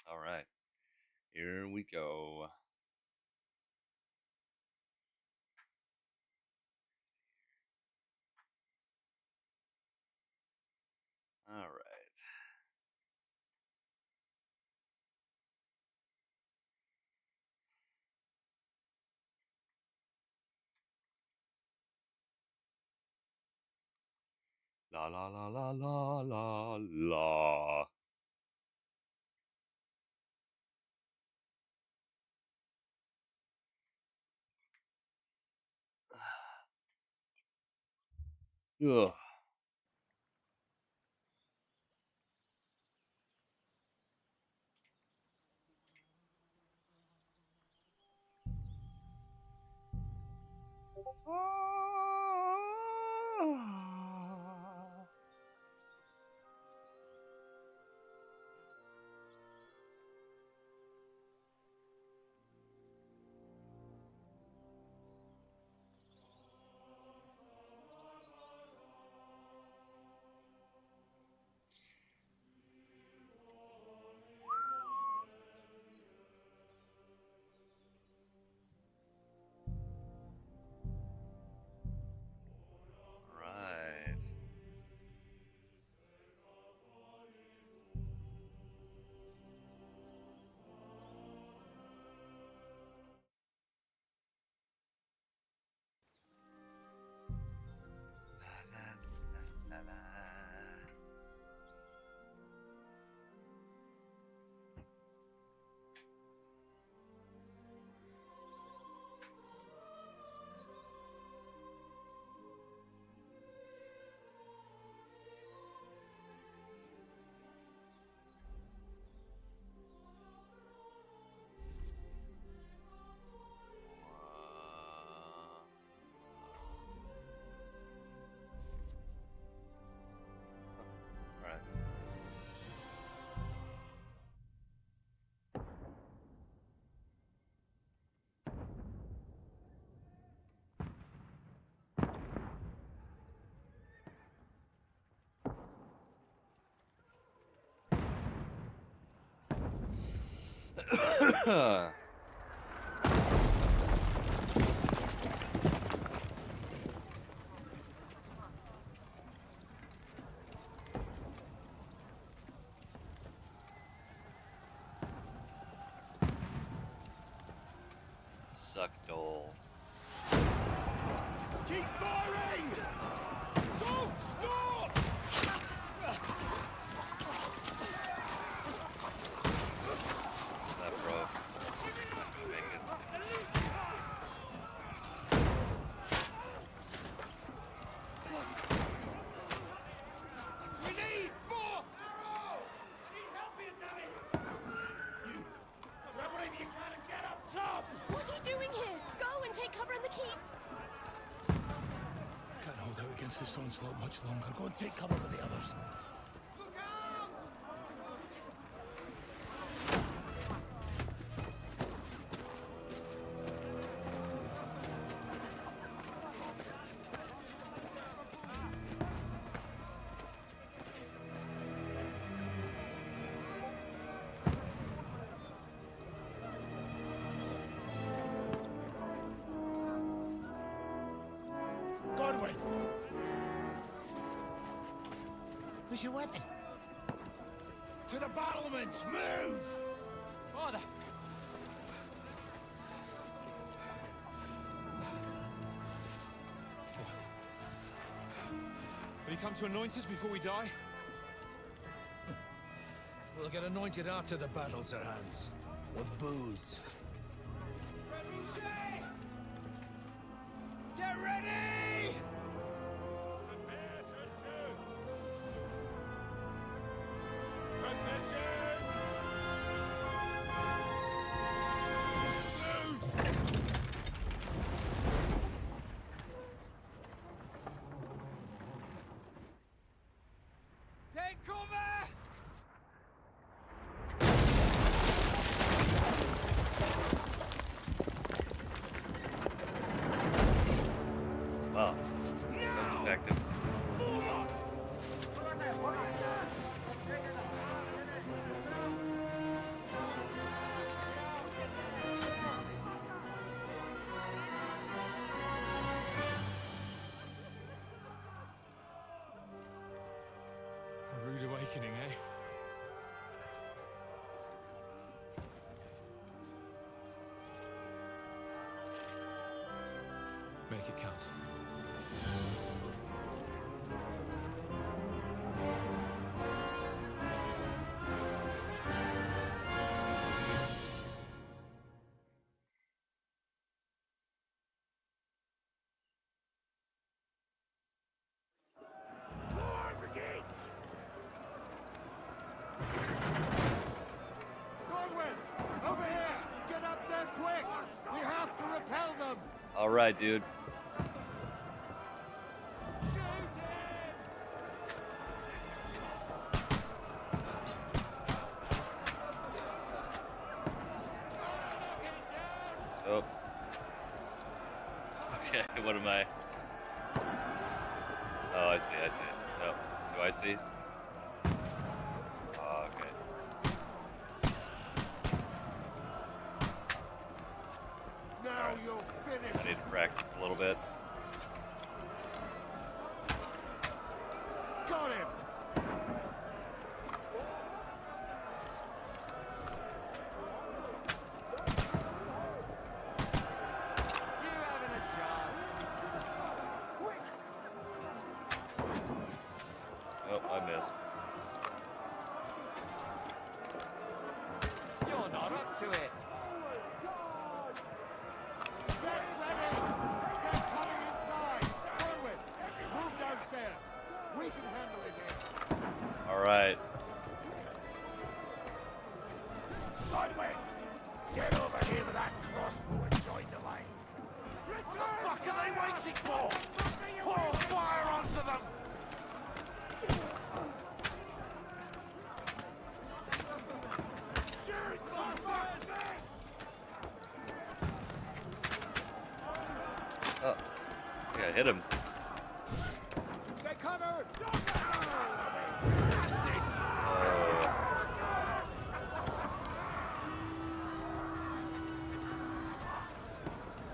All right, here we go. All right. La la la la la la la. Ugh. Right. La la la la. All right. Suck dole. Keep firing! Don't stop! That broke. It's not gonna make it. We need more! I need help here, damn it! You! Grab whatever you can and get up top! What are you doing here? Go and take cover in the keep. Can't hold out against this onslaught much longer. Go and take cover with the others. Look out! Godwin! Where's your weapon? To the battlements! Move! Father! Will you come to anoint us before we die? We'll get anointed after the battles are hands. With booze. Get ready! Take cover! Rude awakening, eh? Make it count. Godwin! Over here! Get up there quick! We have to repel them! All right, dude. Oh. Okay, what am I? Oh, I see, I see. No. Do I see? Oh, okay. Now you'll finish! I need to practice a little bit. Got him! You haven't a chance! Oh, I missed. You're not up to it! Get ready! They're coming inside! Godwin, move downstairs! We can handle it here! All right. Godwin! Get over here with that crossbow and join the line! What the fuck are they waiting for? Pour fire onto them! Shoot, bastards! Oh, I think I hit him. Get covered!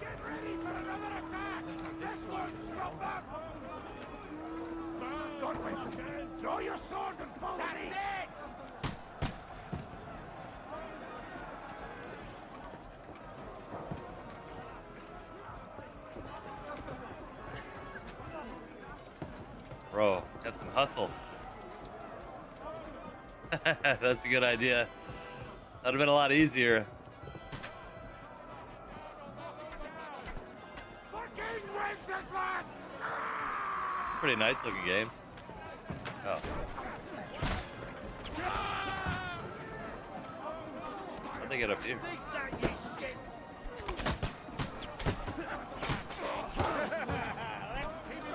Get ready for another attack! This won't stop them! Godwin, draw your sword and follow me! That's it! Bro, have some hustle. That's a good idea. That'd have been a lot easier. Fucking Wenceslas! Pretty nice looking game. Oh. How'd they get up here?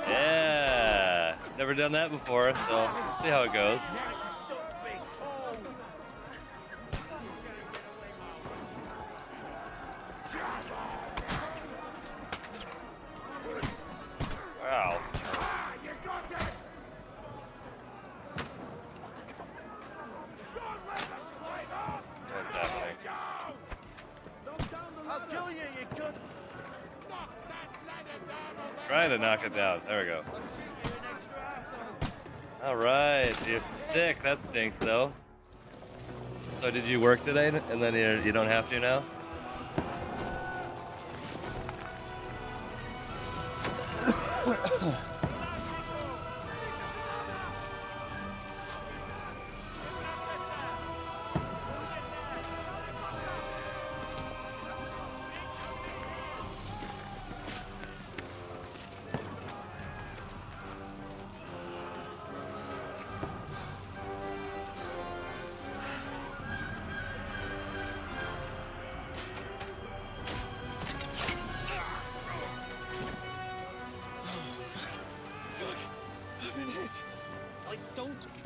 Yeah. Never done that before, so we'll see how it goes. Wow. You got it! Don't let them climb up! What's happening? I'll kill you, you could. Knock that ladder down on the Trying to knock it down. There we go. I'll shoot you, an extra asshole. All right. You're sick. That stinks, though. So did you work today, and then you don't have to now?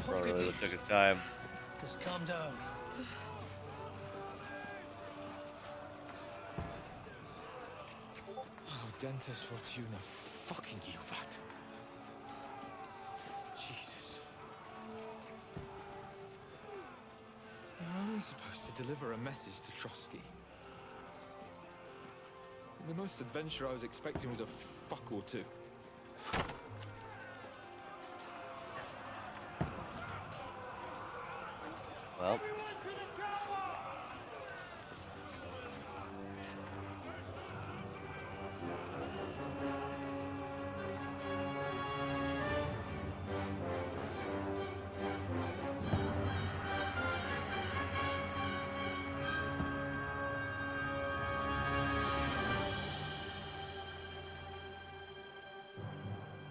Bro really took his time. Just calm down. Oh, Dentes Fortuna, fucking you, Vat. Jesus. You're only supposed to deliver a message to Trotsky. And the most adventure I was expecting was a fuck or two. Well.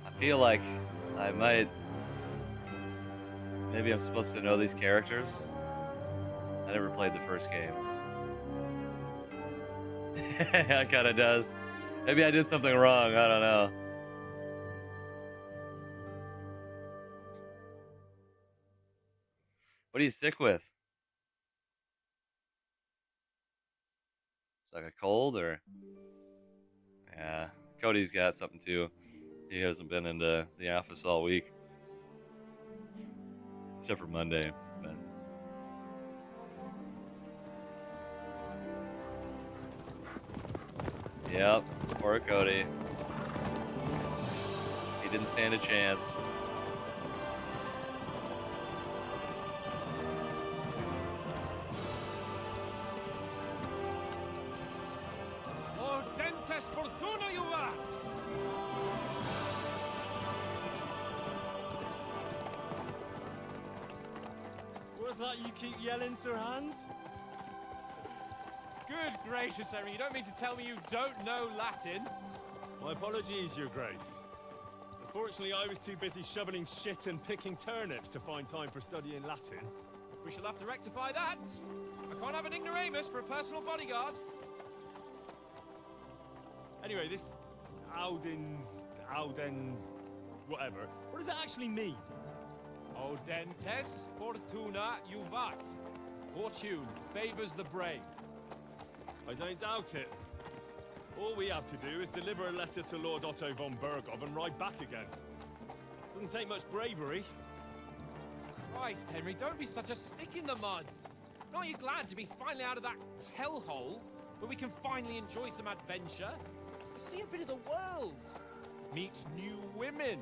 I feel like I might. Maybe I'm supposed to know these characters. I never played the first game. It kind of does. Maybe I did something wrong. I don't know. What are you sick with? It's like a cold or? Yeah, Cody's got something too. He hasn't been into the office all week. Except for Monday. But... Yep, poor Cody. He didn't stand a chance. Ordentes fortuna juvat! What's that you keep yelling, Sir Hans? Good gracious, Henry, you don't mean to tell me you don't know Latin? My apologies, Your Grace. Unfortunately, I was too busy shoveling shit and picking turnips to find time for studying Latin. We shall have to rectify that. I can't have an ignoramus for a personal bodyguard. Anyway, this Audens, whatever. What does that actually mean? Audentes fortuna juvat. Fortune favors the brave. I don't doubt it. All we have to do is deliver a letter to Lord Otto von Bergov and ride back again. Doesn't take much bravery. Christ, Henry, don't be such a stick in the mud. Aren't you glad to be finally out of that hellhole where we can finally enjoy some adventure? See a bit of the world. Meet new women.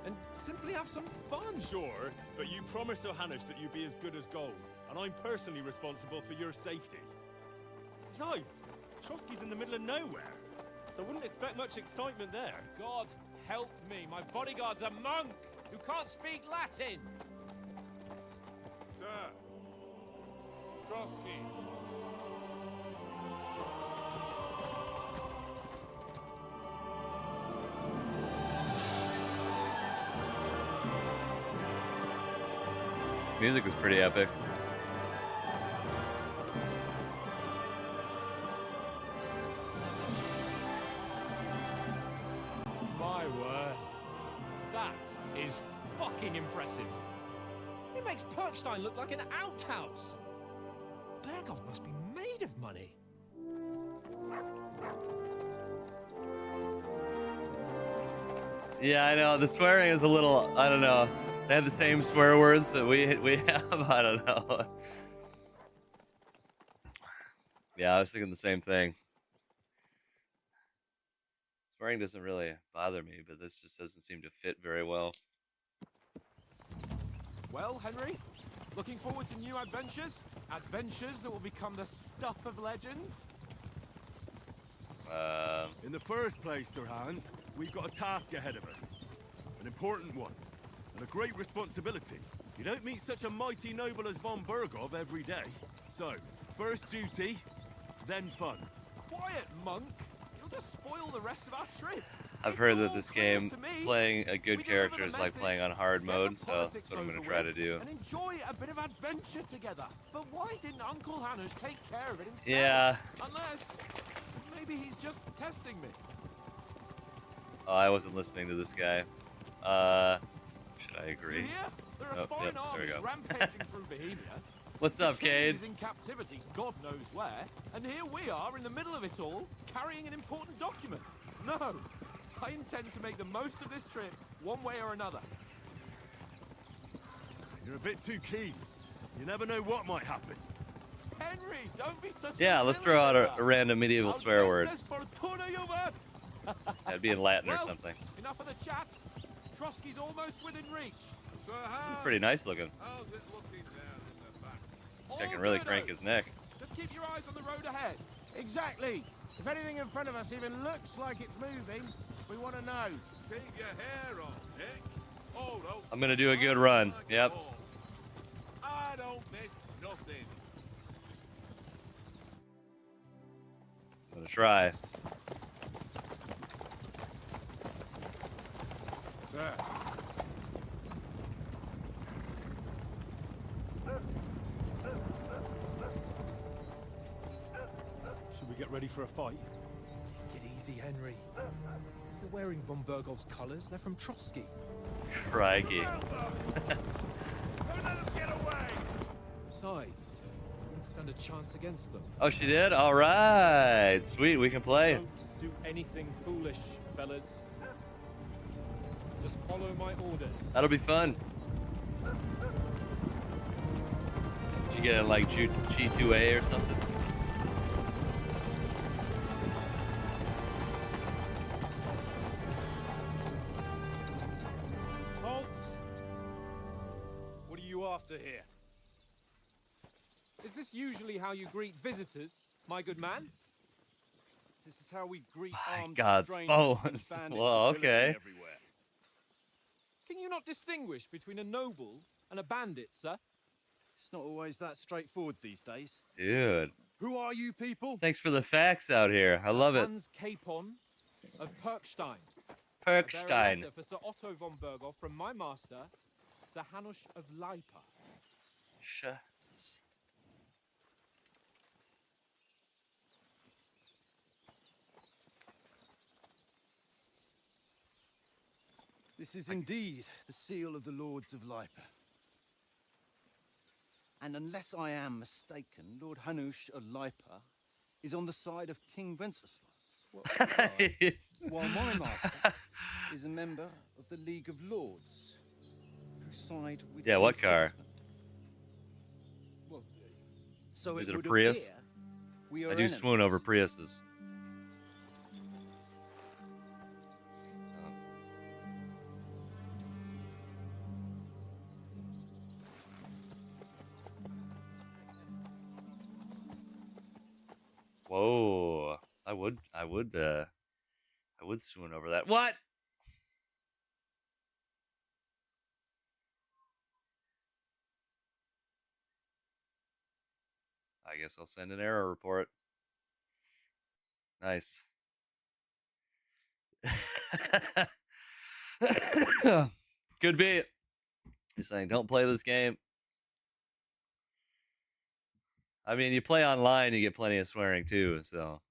And simply have some fun. Sure, but you promised Johannes that you'd be as good as gold, and I'm personally responsible for your safety. Besides, Trotsky's in the middle of nowhere, so I wouldn't expect much excitement there. God help me, my bodyguard's a monk who can't speak Latin. Sir. Trotsky. Music was pretty epic. My word. That is fucking impressive. It makes Perkstein look like an outhouse. Bergov must be made of money. Yeah, I know. The swearing is a little, I don't know. They have the same swear words that we have. I don't know. Yeah, I was thinking the same thing. Swearing doesn't really bother me, but this just doesn't seem to fit very well. Well, Henry, looking forward to new adventures? Adventures that will become the stuff of legends? In the first place, Sir Hans, we've got a task ahead of us. An important one. And a great responsibility. You don't meet such a mighty noble as von Bergov every day. So, first duty, then fun. Quiet, monk! You'll just spoil the rest of our trip. I've heard that this game, playing a good character is like playing on hard mode, so that's what I'm going to try to do. And enjoy a bit of adventure together. But why didn't Uncle Hannes take care of it himself? Yeah. Unless, maybe he's just testing me. Oh, I wasn't listening to this guy. Should I agree? Here, there are Oh, foreign yep, there we armies go. rampaging through Bohemia. What's up, Cade? He's in captivity, God knows where, and here we are in the middle of it all, carrying an important document. No, I intend to make the most of this trip, one way or another. You're a bit too keen. You never know what might happen. Henry, don't be such Yeah, a let's throw out a villain. random medieval swear word. Audentes fortuna juvat. That'd be in Latin or Well, something. Enough of the chat. Trotsky's almost within reach. Sir This is Hans, pretty nice looking. how's it looking down in the back? I can All really good, crank Oak. his neck. Just keep your eyes on the road ahead. Exactly. If anything in front of us even looks like it's moving, we want to know. Keep your hair on, Nick. Hold on. I'm gonna do a good run. Like a Yep. ball. I don't miss nothing. I'm gonna try. Sir. Should we get ready for a fight? Take it easy, Henry. They're wearing von Bergov's colours. They're from Trotsky. Crikey. Don't let them get away. Besides, you won't stand a chance against them. Oh, she did? All right. Sweet, we can play. Don't do anything foolish, fellas. Just follow my orders. That'll be fun. Did you get it like G2A or something? Halt! What are you after here? Is this usually how you greet visitors, my good man? This is how we greet My armed God's strangers bones. and bandits Well, pillaging okay. everywhere. Can you not distinguish between a noble and a bandit, sir? It's not always that straightforward these days. Dude. Who are you people? Thanks for the facts out here. I love it. Hans Capon of Perkstein. Perkstein. For Sir Otto von Berghoff from my master, Sir Hanush of Leipa. Shucks. This is indeed the seal of the Lords of Lipa. And unless I am mistaken, Lord Hanush of Lipa is on the side of King Wenceslas. While my master is a member of the League of Lords, who side with Yeah, King what car? Sigismund. So Is it a would Prius? appear we are I do enemies. swoon over Priuses. Whoa. I would swoon over that. What? I guess I'll send an error report. Nice. Could be. You're saying don't play this game. I mean, you play online, you get plenty of swearing too, so.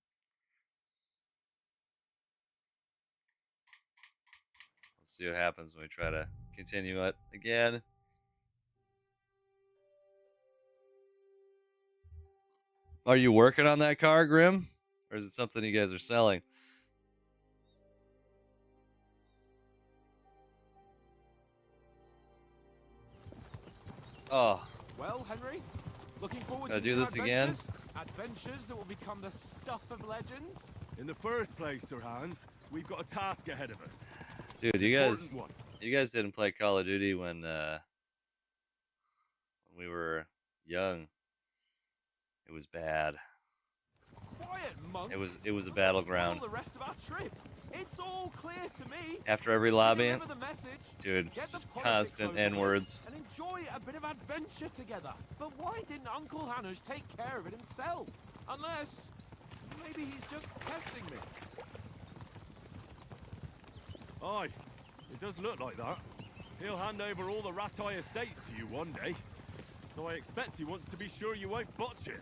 Let's see what happens when we try to continue it again. Are you working on that car, Grim? Or is it something you guys are selling? Oh, Well, Henry, looking forward Gotta to do new this again? Adventures that will become the stuff of legends. In the first place, Sir Hans, we've got a task ahead of us. dude, you guys, Important one. you guys didn't play Call of Duty when we were young. It was bad. Quiet, monk. It was a battleground. Spoil the rest of our trip. It's all clear to me. After every lobby, Deliver the message, dude, get the just politics constant over with, N-words. and enjoy a bit of adventure together. But why didn't Uncle Hanush take care of it himself? Unless maybe he's just testing me. Aye, it does look like that. He'll hand over all the Ratai estates to you one day. So I expect he wants to be sure you won't botch it.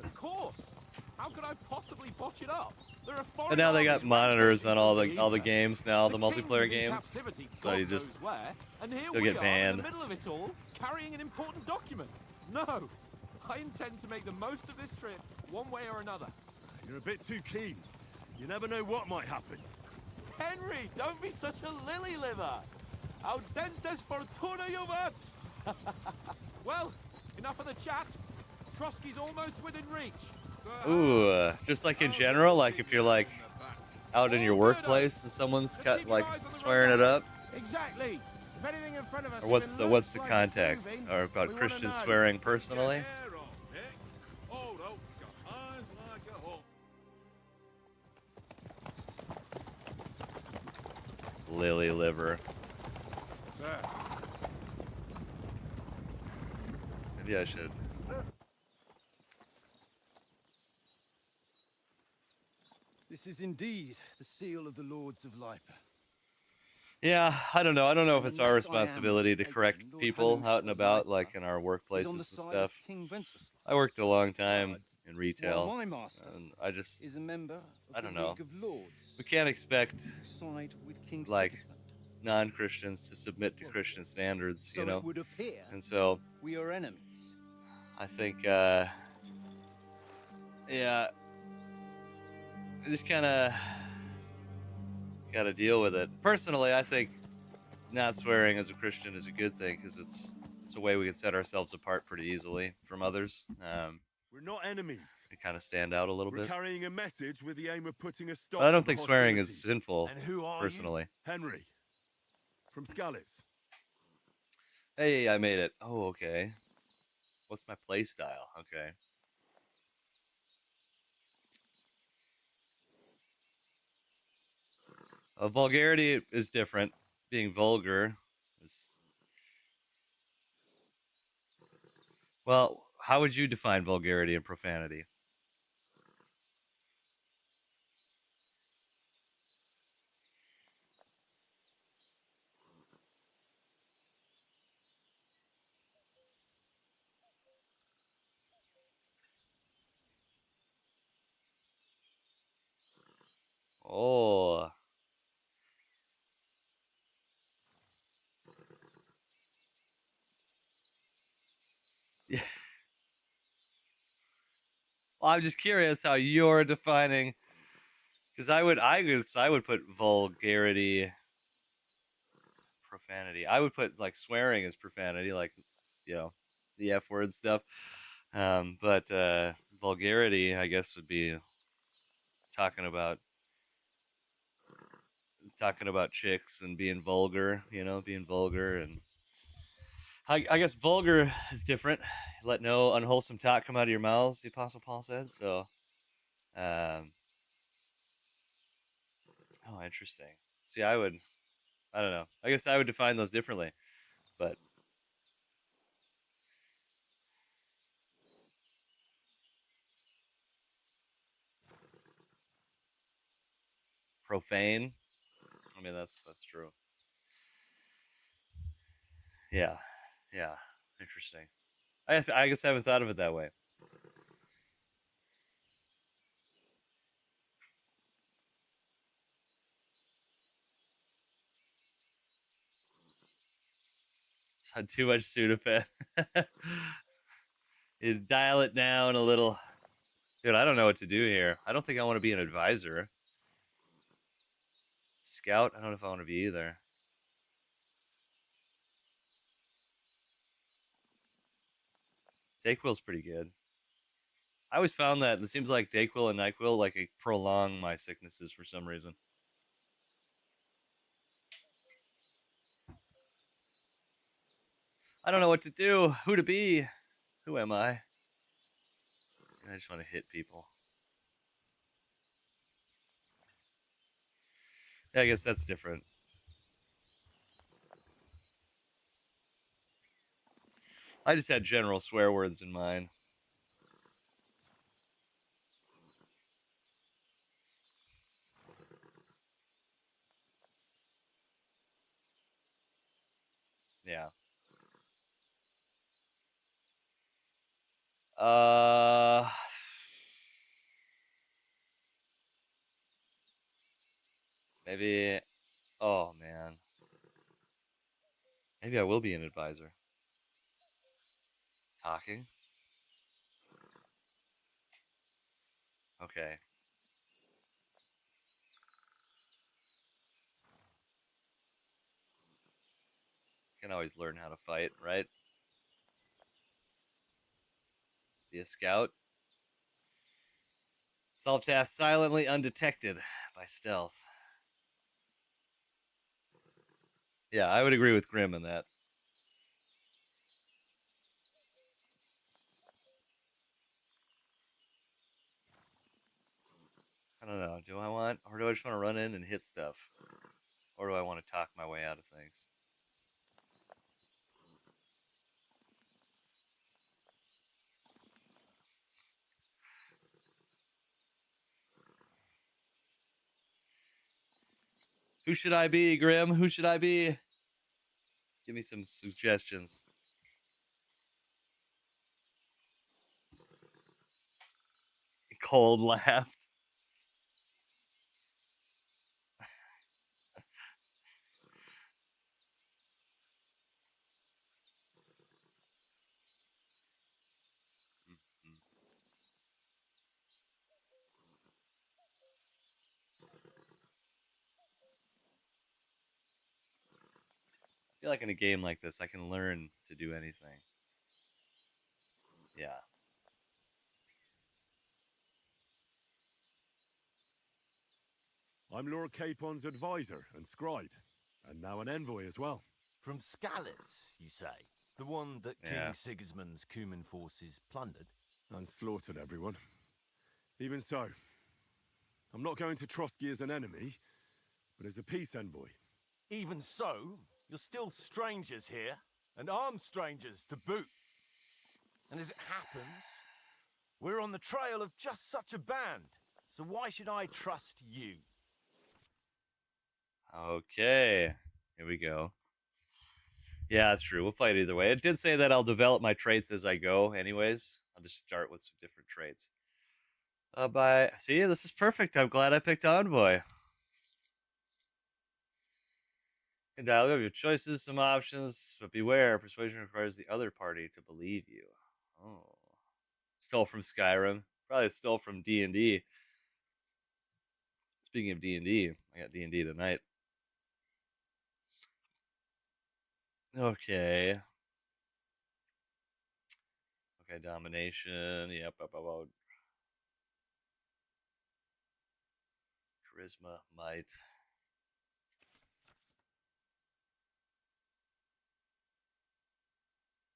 Of course. How could I possibly botch it up? There are And now they got foreign monitors on all the armies games now, the The multiplayer king's in games. captivity, So God you just- knows where, and here you'll we get are in banned. the middle of it all, carrying an important document. No, I intend to make the most of this trip, one way or another. You're a bit too keen. You never know what might happen. Henry, don't be such a lily liver. Audentes fortuna juvat. Well, enough of the chat. Trotsky's almost within reach. Ooh, just like in general, like if you're like out in your workplace and someone's cut like swearing it up, Exactly. If anything in front of us or what's even the looks like it's context, moving, or about we wanna Christians know. swearing personally? lily liver. Sir, Maybe I should. This is indeed the seal of the Lords of Lipa. Yeah, I don't know. I don't know if And it's our unless I am responsibility to mistaken, correct Lord people Hanus out and of about, Lipa like in our is workplaces on the and side stuff. of King Wenceslas. I worked a long time in While retail, my master and I just, is a member of I the don't know. League of Lords We can't expect who side with King like Sigismund. non-Christians to submit to Christian standards, So you know. it would appear And so we are enemies. I think, yeah, I just kind of got to deal with it. Personally, I think not swearing as a Christian is a good thing because it's a way we can set ourselves apart pretty easily from others. We're not enemies. To kind of stand out a little We're bit. carrying a message with the aim of putting a stop But I don't to the think swearing is hostilities. sinful, and who are personally. Henry, from Scallis. Hey, I made it. Oh, okay. What's my play style? Okay. Vulgarity is different. Being vulgar is... Well, how would you define vulgarity and profanity? Oh. Yeah. Well, I'm just curious how you're defining, because I would put vulgarity, profanity. I would put like swearing as profanity, like, you know, the F word stuff. But vulgarity, I guess, would be talking about chicks and being vulgar, you know, being vulgar. And I guess vulgar is different. Let no unwholesome talk come out of your mouths, the Apostle Paul said. So, oh, interesting. See, I don't know. I guess I would define those differently, but profane. I mean, that's true. Yeah, yeah, interesting. I guess I haven't thought of it that way. It's had too much Sudafed. You dial it down a little. Dude, I don't know what to do here. I don't think I want to be an advisor. Scout? I don't know if I want to be either. Dayquil's pretty good. I always found that it seems like Dayquil and NyQuil like prolong my sicknesses for some reason. I don't know what to do. Who to be? Who am I? I just want to hit people. Yeah, I guess that's different. I just had general swear words in mind. Yeah. Maybe. Oh man. Maybe I will be an advisor. Talking. Okay. Can always learn how to fight, right? Be a scout. Solve tasks silently, undetected by stealth. Yeah, I would agree with Grim on that. I don't know. Do I want, or do I just want to run in and hit stuff? Or do I want to talk my way out of things? Who should I be, Grim? Who should I be? Give me some suggestions. Cold laughed. I feel like in a game like this, I can learn to do anything. Yeah. I'm Lord Capon's advisor and scribe, and now an envoy as well. From Scalars, you say? The one that Yeah. King Sigismund's Cuman forces plundered? And slaughtered everyone. Even so, I'm not going to Trotsky as an enemy, but as a peace envoy. Even so, you're still strangers here, and armed strangers to boot. And as it happens, we're on the trail of just such a band, so why should I trust you? Okay. Here we go. Yeah, that's true. We'll fight either way. It did say that I'll develop my traits as I go anyways. I'll just start with some different traits. See, this is perfect. I'm glad I picked Envoy. In dialogue, you have your choices, some options, but beware, persuasion requires the other party to believe you. Oh. Stole from Skyrim. Probably stole from D&D. Speaking of D&D, I got D&D tonight. Okay. Okay, domination. Yep. Charisma, might.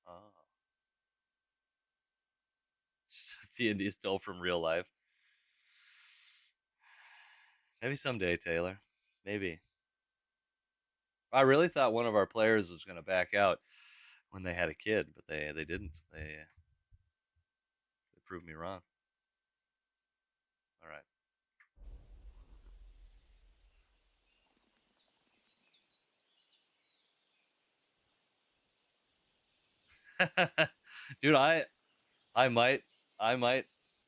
Oh. D&D stole from real life. Maybe someday, Taylor. Maybe. I really thought one of our players was going to back out when they had a kid, but they didn't. They proved me wrong. All right. Dude, I might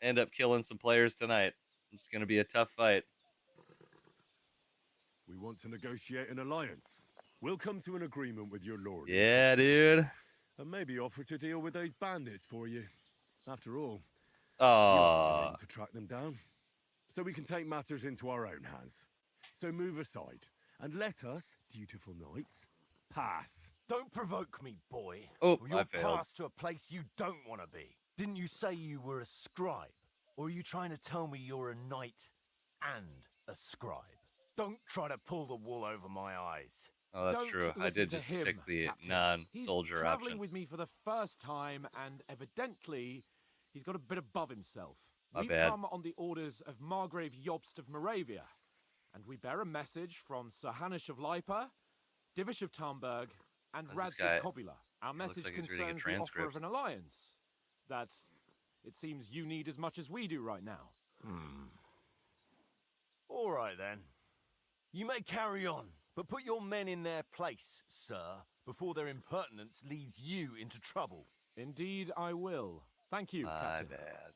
end up killing some players tonight. It's going to be a tough fight. We want to negotiate an alliance. We'll come to an agreement with your lord. Yeah, dude. And maybe offer to deal with those bandits for you. After all, you Oh, haven't been able to track them down. So we can take matters into our own hands. So move aside and let us, dutiful knights, pass. Don't provoke me, boy. Oh, or you'll I failed. pass to a place you don't want to be. Didn't you say you were a scribe? Or are you trying to tell me you're a knight and a scribe? Don't try to pull the wool over my eyes. Oh, that's Don't true. I listen did to just him, pick the Captain. non-soldier He's traveling option. with me for the first time, and evidently, he's got a bit above himself. My We've bad. come on the orders of Margrave Jobst of Moravia, and we bear a message from Sir Hanush of Lipa, Divish of Tarnberg, and What's this guy? Radzig Kobula. Our He looks message like he's reading a concerns the offer transcript. of an alliance that it seems you need as much as we do right now. All right, then. You may carry on, but put your men in their place, sir, before their impertinence leads you into trouble. Indeed, I will. Thank you, My Captain. bad.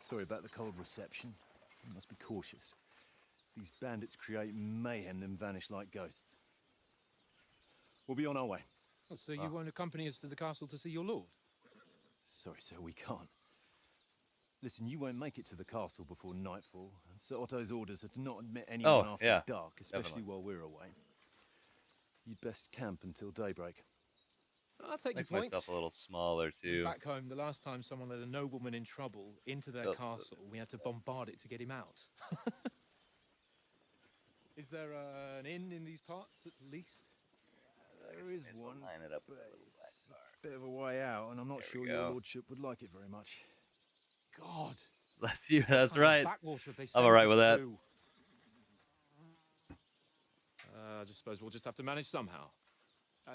Sorry about the cold reception. You must be cautious. These bandits create mayhem, then vanish like ghosts. We'll be on our way. Oh, so you won't accompany us to the castle to see your lord? Sorry, sir, we can't. Listen, you won't make it to the castle before nightfall, and Sir Otto's orders are to not admit anyone after yeah, dark, especially definitely. while we're away. You'd best camp until daybreak. I'll take Make your point. myself a little smaller too. Back home, the last time someone let a nobleman in trouble into their Oh, castle, we had to bombard it to get him out. Is there an inn in these parts, at least? I guess There I is may as well one, line it up but with a little black it's bar. a bit of a way out, and I'm not There sure we your go. lordship would like it very much. God. Bless you. That's Kind of right. backwater they I'm sent all right us with that. to. I just suppose we'll just have to manage somehow.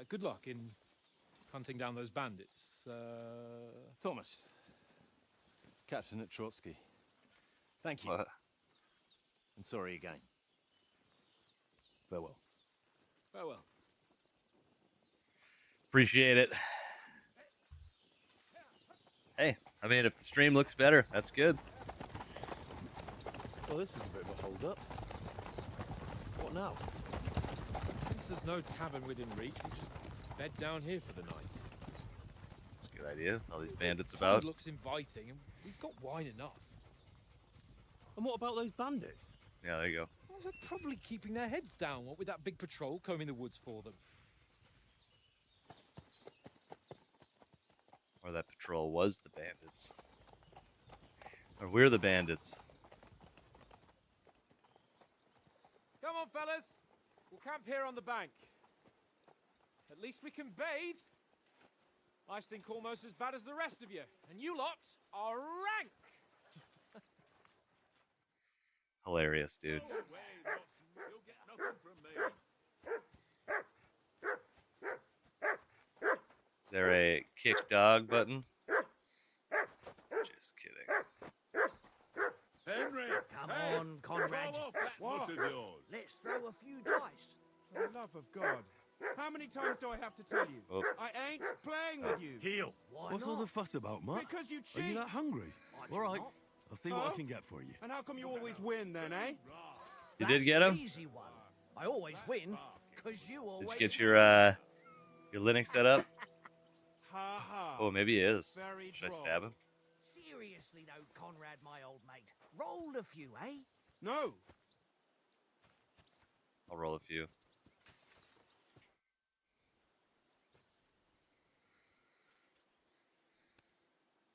Good luck in hunting down those bandits. Thomas, Captain at Trotsky. Thank you, What? and sorry again. Farewell. Farewell. Appreciate it. Hey, I mean, if the stream looks better, that's good. Well, this is a bit of a hold-up. What now? Since there's no tavern within reach, we'll just bed down here for the night. That's a good idea. All these bandits The about. pond looks inviting, and we've got wine enough. And what about those bandits? Yeah, there you go. Well, they're probably keeping their heads down, what with that big patrol combing the woods for them. Or that patrol was the bandits. Or we're the bandits. Come on, fellas. We'll camp here on the bank. At least we can bathe. I stink almost as bad as the rest of you. And you lot are rank. Hilarious, dude. No way, Watson. You'll get nothing from me. Is there a kick dog button? Just kidding. Henry! Come hey, on, Conrad. Call off that What? foot of yours. Let's throw a few dice. For the love of God. How many times do I have to tell you? Oh. I ain't playing with you. Heel. Why What's not? all the fuss about, Mutt? Because you Are you cheat. that hungry? I do All right. not. I'll see what I Oh? can get for you. And how come you always win then, eh? You did That's get the him? Easy one. I always win, because you always Did you get win. your Linux set up? Ha ha. Oh, maybe he is. Very Should I droll. stab him? Seriously though, Conrad, my old mate. Roll a few, eh? No. I'll roll a few.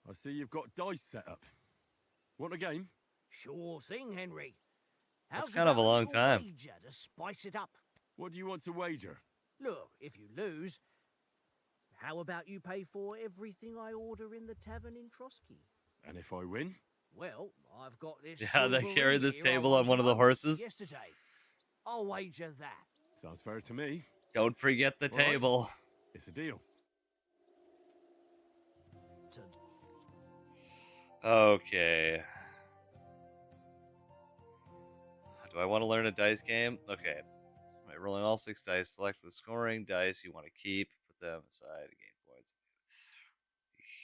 I see you've got dice set up. Want a game? Sure thing, Henry. That's How's kind of a about long little time. wager to spice it up? What do you want to wager? Look, if you lose, how about you pay for everything I order in the tavern in Trotsky? And if I win? Well, I've got this. Yeah, they silver carried ring this here I table on won one of the once horses. Yesterday. I'll wager that. Sounds fair to me. Don't forget the All right. table. It's a deal. Okay. Do I want to learn a dice game? Okay. By rolling all 6 dice, select the scoring dice you want to keep, put them aside to gain points.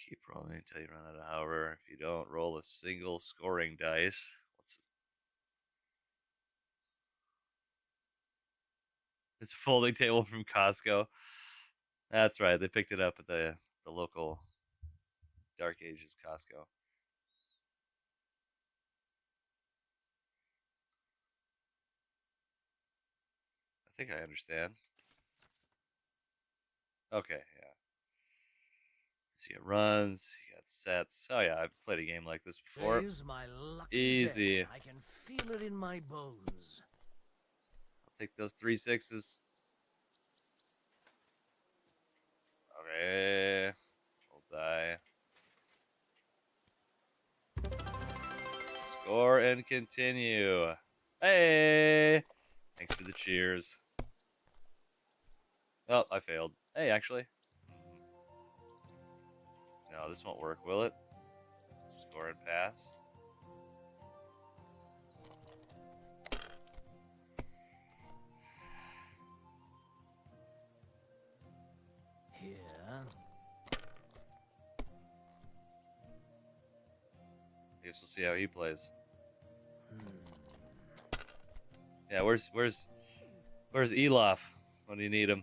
Keep rolling until you run out of hover. If you don't, roll a single scoring dice. It's a folding table from Costco. That's right. They picked it up at the local Dark Ages Costco. I think I understand. Okay, yeah. So you got runs, you got sets. Oh yeah, I've played a game like this before. Today's my lucky Easy. day. I can feel it in my bones. I'll take those 3 6s. Okay. Roll die. Score and continue. Hey! Thanks for the cheers. Oh, I failed. Hey, actually. No, this won't work, will it? Score and pass. Here. I guess we'll see how he plays. Yeah, where's Elof when you need him?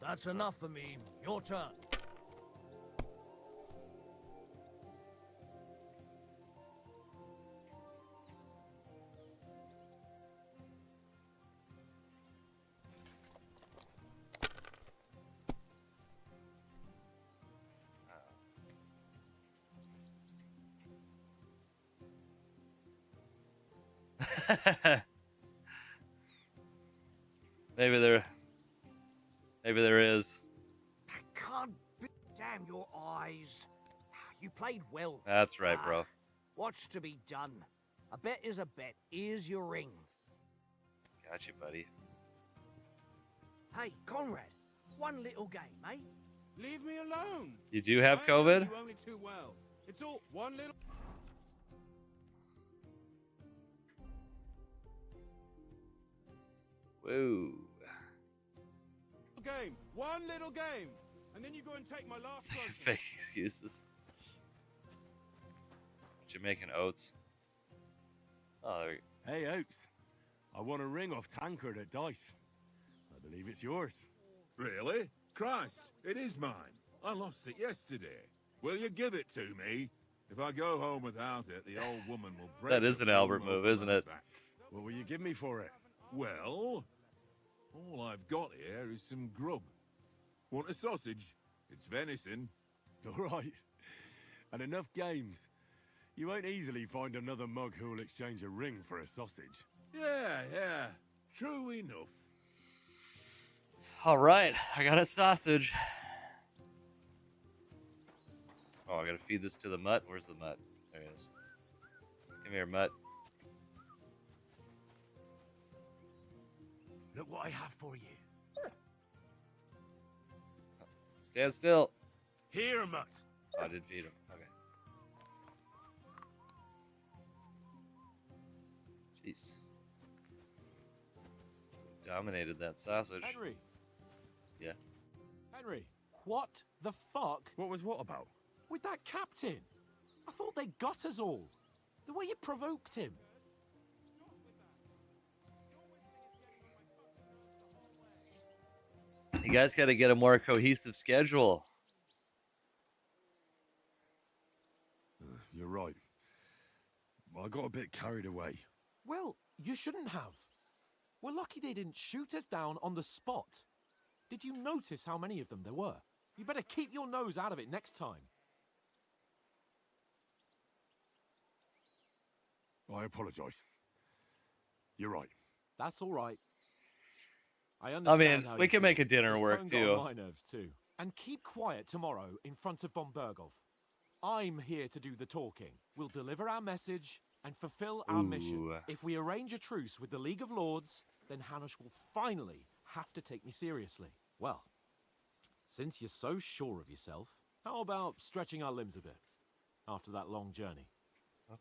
That's enough for me. Your turn. Maybe there is. Can't be. Damn your eyes. You played well. That's right, bro. What's to be done? A bet is a bet. Here's your ring. Got you, buddy. Hey, Conrad. One little game, eh? Leave me alone. You do have I know COVID? you only too well. It's all one little Whoa. game. One little game. And then you go and take my last one. Fake excuses. Jamaican oats. Oh, there we Hey, Oaks. I won a ring off Tankard at Dice. I believe it's yours. Really? Christ, it is mine. I lost it yesterday. Will you give it to me? If I go home without it, the old woman will break. That is an Albert move, isn't it? What will you give me for it? Well, all I've got here is some grub. Want a sausage? It's venison. All right. And enough games. You won't easily find another mug who will exchange a ring for a sausage. Yeah. True enough. All right, I got a sausage. Oh, I gotta feed this to the mutt. Where's the mutt? There he is. Come here, mutt. Look what I have for you. Stand still. Here, mutt. Oh, I did feed him. Okay. Jeez. Dominated that sausage. Henry. Yeah. Henry, what the fuck What was what about? with that captain? I thought they got us all. The way you provoked him. You guys got to get a more cohesive schedule. You're right. I got a bit carried away. Well, you shouldn't have. We're lucky they didn't shoot us down on the spot. Did you notice how many of them there were? You better keep your nose out of it next time. I apologise. You're right. That's all right. I I understand. mean, how we you can feel. make a dinner This work tone got too. on my nerves too. And keep quiet tomorrow in front of von Berghoff. I'm here to do the talking. We'll deliver our message and fulfill our mission. Ooh. If we arrange a truce with the League of Lords, then Hanush will finally have to take me seriously. Well, since you're so sure of yourself, how about stretching our limbs a bit after that long journey?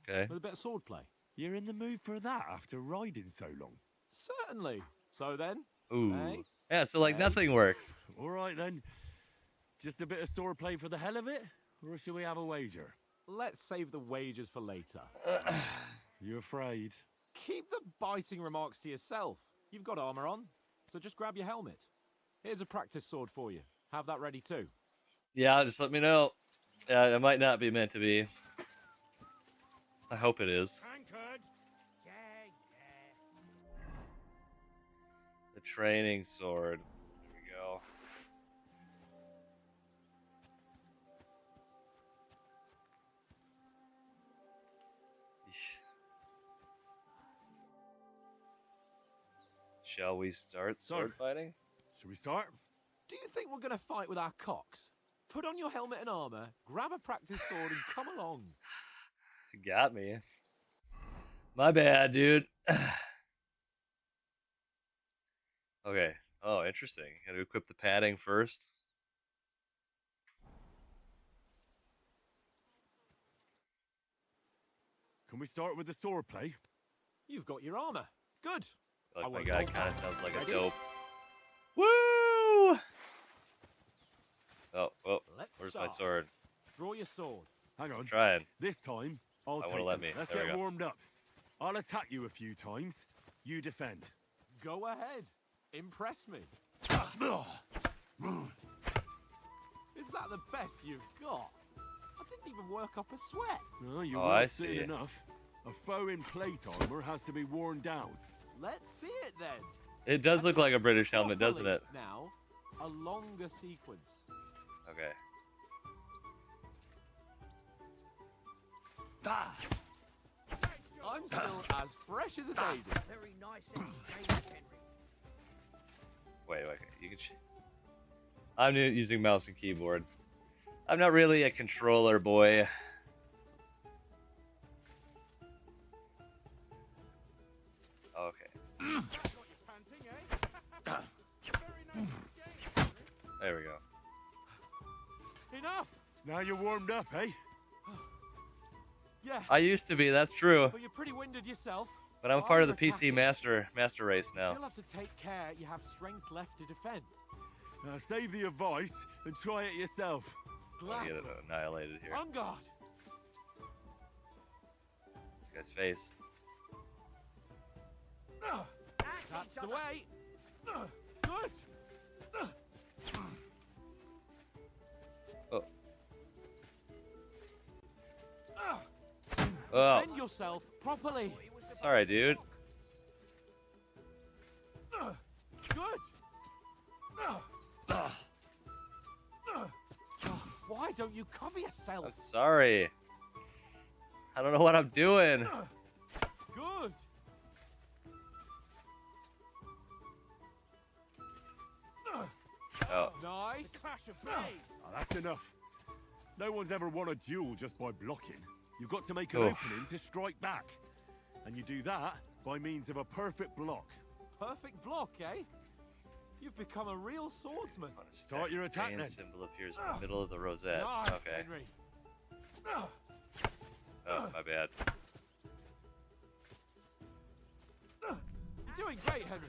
Okay. With a bit of swordplay. You're in the mood for that after riding so long. Certainly. So then, Ooh. Hey. Yeah, so like Hey. nothing works. All right then. Just a bit of swordplay for the hell of it? Or should we have a wager? let's save the wagers for later. You afraid? Keep the biting remarks to yourself. You've got armor on, so just grab your helmet. Here's a practice sword for you. Have that ready too. Yeah, just let me know. It might not be meant to be. I hope it is. Tankard. The training sword. There we go. Shall we start sword fighting? Should we start? Do you think we're going to fight with our cocks? Put on your helmet and armor, grab a practice sword, and come along. Got me. My bad, dude. Okay. Oh, interesting. Gotta equip the padding first. Can we start with the sword play? You've got your armor. Good. Like I my won't guy hold kind of back. sounds like Ready? a dope. Woo! Oh, Let's where's my start. sword? Draw your sword. Hang on. I'm trying. This time, I'll I take wanna let it. me. Let's There we get go. warmed up. I'll attack you a few times. You defend. Go ahead. Impress me. Is that the best you've got? I didn't even work up a sweat. Oh, you Oh, I weren't sitting see. enough. A foe in plate armor has to be worn down. Let's see it then. It does look like a British helmet, doesn't it? Now, a longer sequence. Okay. I'm still as fresh as a daisy. Very nice exchange, Henry. Wait. You can. I'm using mouse and keyboard. I'm not really a controller boy. Okay. There we go. Enough! Now you're warmed up, eh? Yeah. I used to be. That's true. But you're pretty winded yourself. But I'm a While part of you're the PC attacking, master race you now. still have to take care you have strength left to defend. Now save the advice and try it yourself. I'm gonna get it annihilated here. On guard. This guy's face. That's the way. Good. Oh. Oh. Defend yourself properly. Sorry, dude. Good. Why don't you cover yourself? I'm sorry. I don't know what I'm doing. Good. Oh. Nice. Oh, that's enough. No one's ever won a duel just by blocking. You've got to make an Oof. opening to strike back. And you do that by means of a perfect block. Perfect block, eh? You've become a real swordsman. Start your attack Pain then. symbol appears in the middle of the rosette. Nice, Okay. Henry. Oh, my bad. You're doing great, Henry.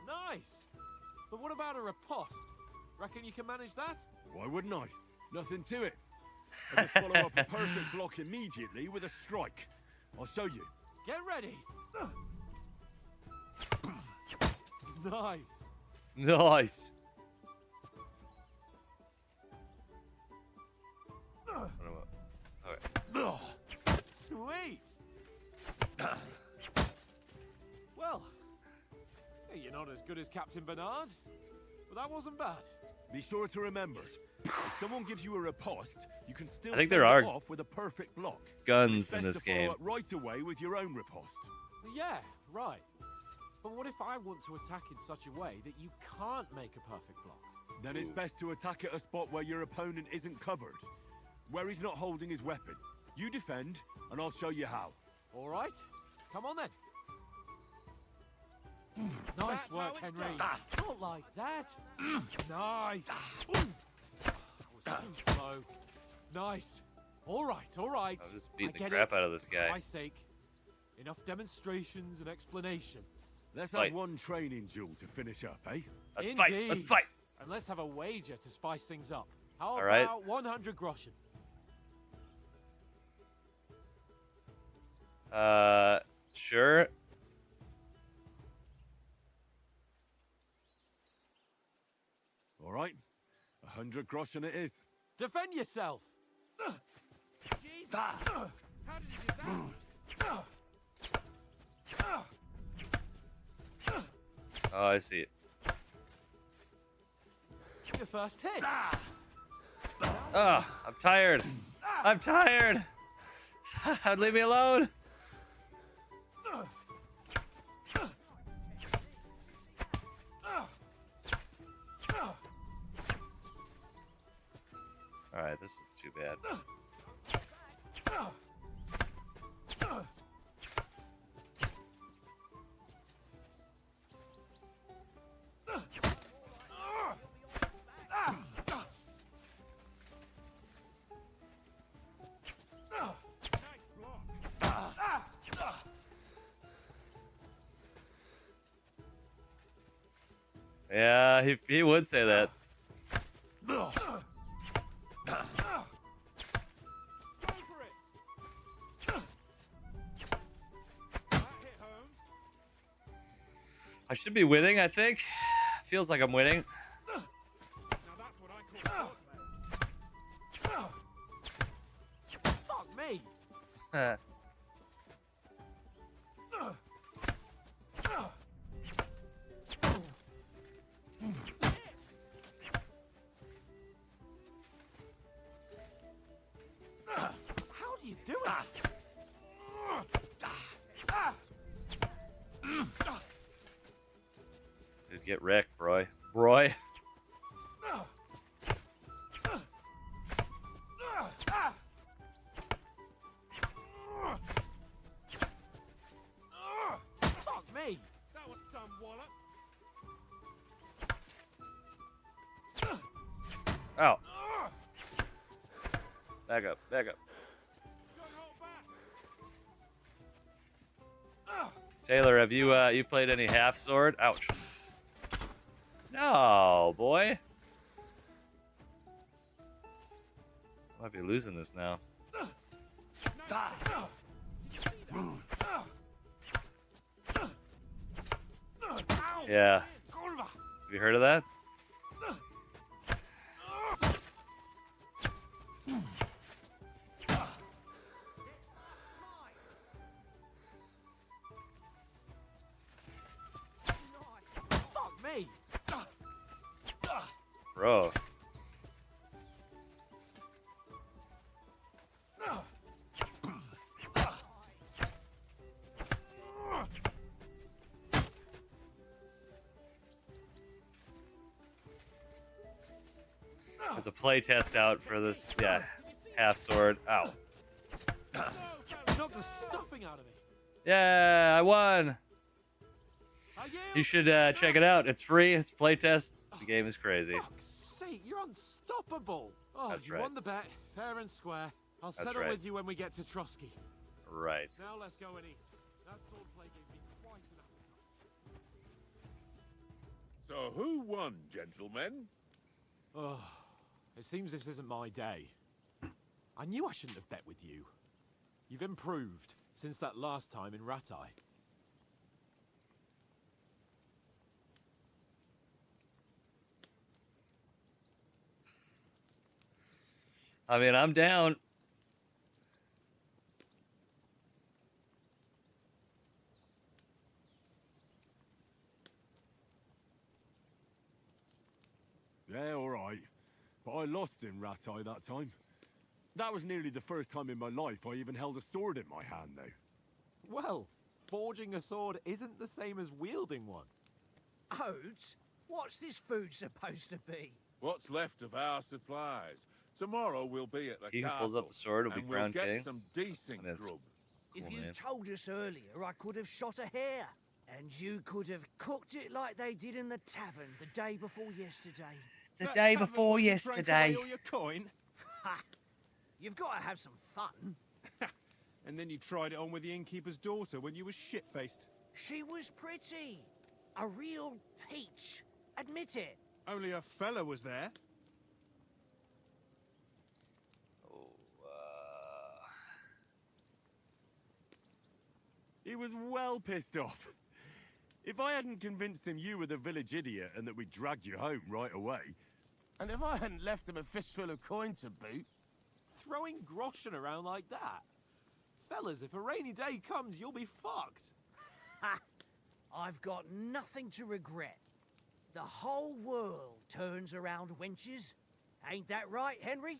Nice. But what about a riposte? Reckon you can manage that? Why wouldn't I? Nothing to it. I just follow up a perfect block immediately with a strike. I'll show you. Get ready. Nice. Nice. Okay. Sweet. Well, you're not as good as Captain Bernard, but that wasn't bad. Be sure to remember, if someone gives you a riposte, you can still I think there fend it are off with a perfect block. guns It's best in this to follow game. up right away with your own riposte. Yeah, right. But what if I want to attack in such a way that you can't make a perfect block? Then it's best to attack at a spot where your opponent isn't covered, where he's not holding his weapon. You defend, and I'll show you how. All right, come on then. Nice work, Henry. Not like that. Nice. That was too slow. Nice. All right, all right. I was just beating I the get crap it. out of this guy. For my sake, enough demonstrations and explanations. Let's Fight. have one training duel to finish up, eh? Let's fight. Let's fight. And let's have a wager to spice things up. How All about right. 100 groschen? Sure. All right, 100 groschen it is. Defend yourself. How did you do that? Oh, I see it. Your first hit. Oh, I'm tired. I'm tired. Leave me alone. All right, this is too bad. Yeah, he would say that. Go for it. That hit home. I should be winning, I think. Feels like I'm winning. Now that's what I call swordsman. Fuck me. How do you do it? Get wrecked, Roy. Roy. Fuck me! That was some wallop. Ow. Back up, back up. Don't hold back. Taylor, have you played any half sword? Ouch. No, boy. Might be losing this now. Yeah. Have you heard of that? Fuck me! Bro. There's a play test out for this, yeah, half sword. Ow. Knocked the stuffing out of me. Yeah, I won. Are you? You should check it out. It's free. It's a play test. The game is crazy. Fuck's sake, you're unstoppable. Oh, That's you right. won the bet, fair and square. I'll That's settle right. with you when we get to Trotsky. Right. Now let's go and eat. That sword play gave me quite an appetite. So who won, gentlemen? Oh, it seems this isn't my day. I knew I shouldn't have bet with you. You've improved since that last time in Ratai. I mean, I'm down. Yeah, all right. But I lost in Ratai that time. That was nearly the first time in my life I even held a sword in my hand, though. Well, forging a sword isn't the same as wielding one. Oats, what's this food supposed to be? What's left of our supplies? Tomorrow we'll be at the He who castle. pulls up the sword will be and we'll crowned get king. some decent And that's grub. If cool, you man. told us earlier, I could have shot a hare. And you could have cooked it like they did in the tavern the day before yesterday. The That day tavern before where you drank yesterday. away all your coin, Ha! You've got to have some fun. and then you tried it on with the innkeeper's daughter when you were shit-faced. She was pretty. A real peach. Admit it. Only a fella was there. He was well pissed off. If I hadn't convinced him you were the village idiot and that we dragged you home right away, And if I hadn't left him a fistful of coin to boot, Throwing groschen around like that? Fellas, if a rainy day comes, you'll be fucked. Ha! I've got nothing to regret. The whole world turns around wenches. Ain't that right, Henry?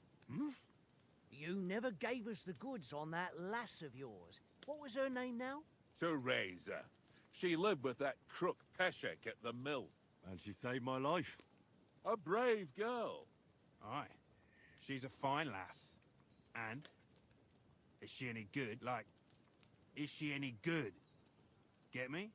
You never gave us the goods on that lass of yours. What was her name now? Teresa. She lived with that crook Peshek at the mill. and she saved my life. A brave girl. Aye. She's a fine lass. And? Is she any good? Like, is she any good? Get me?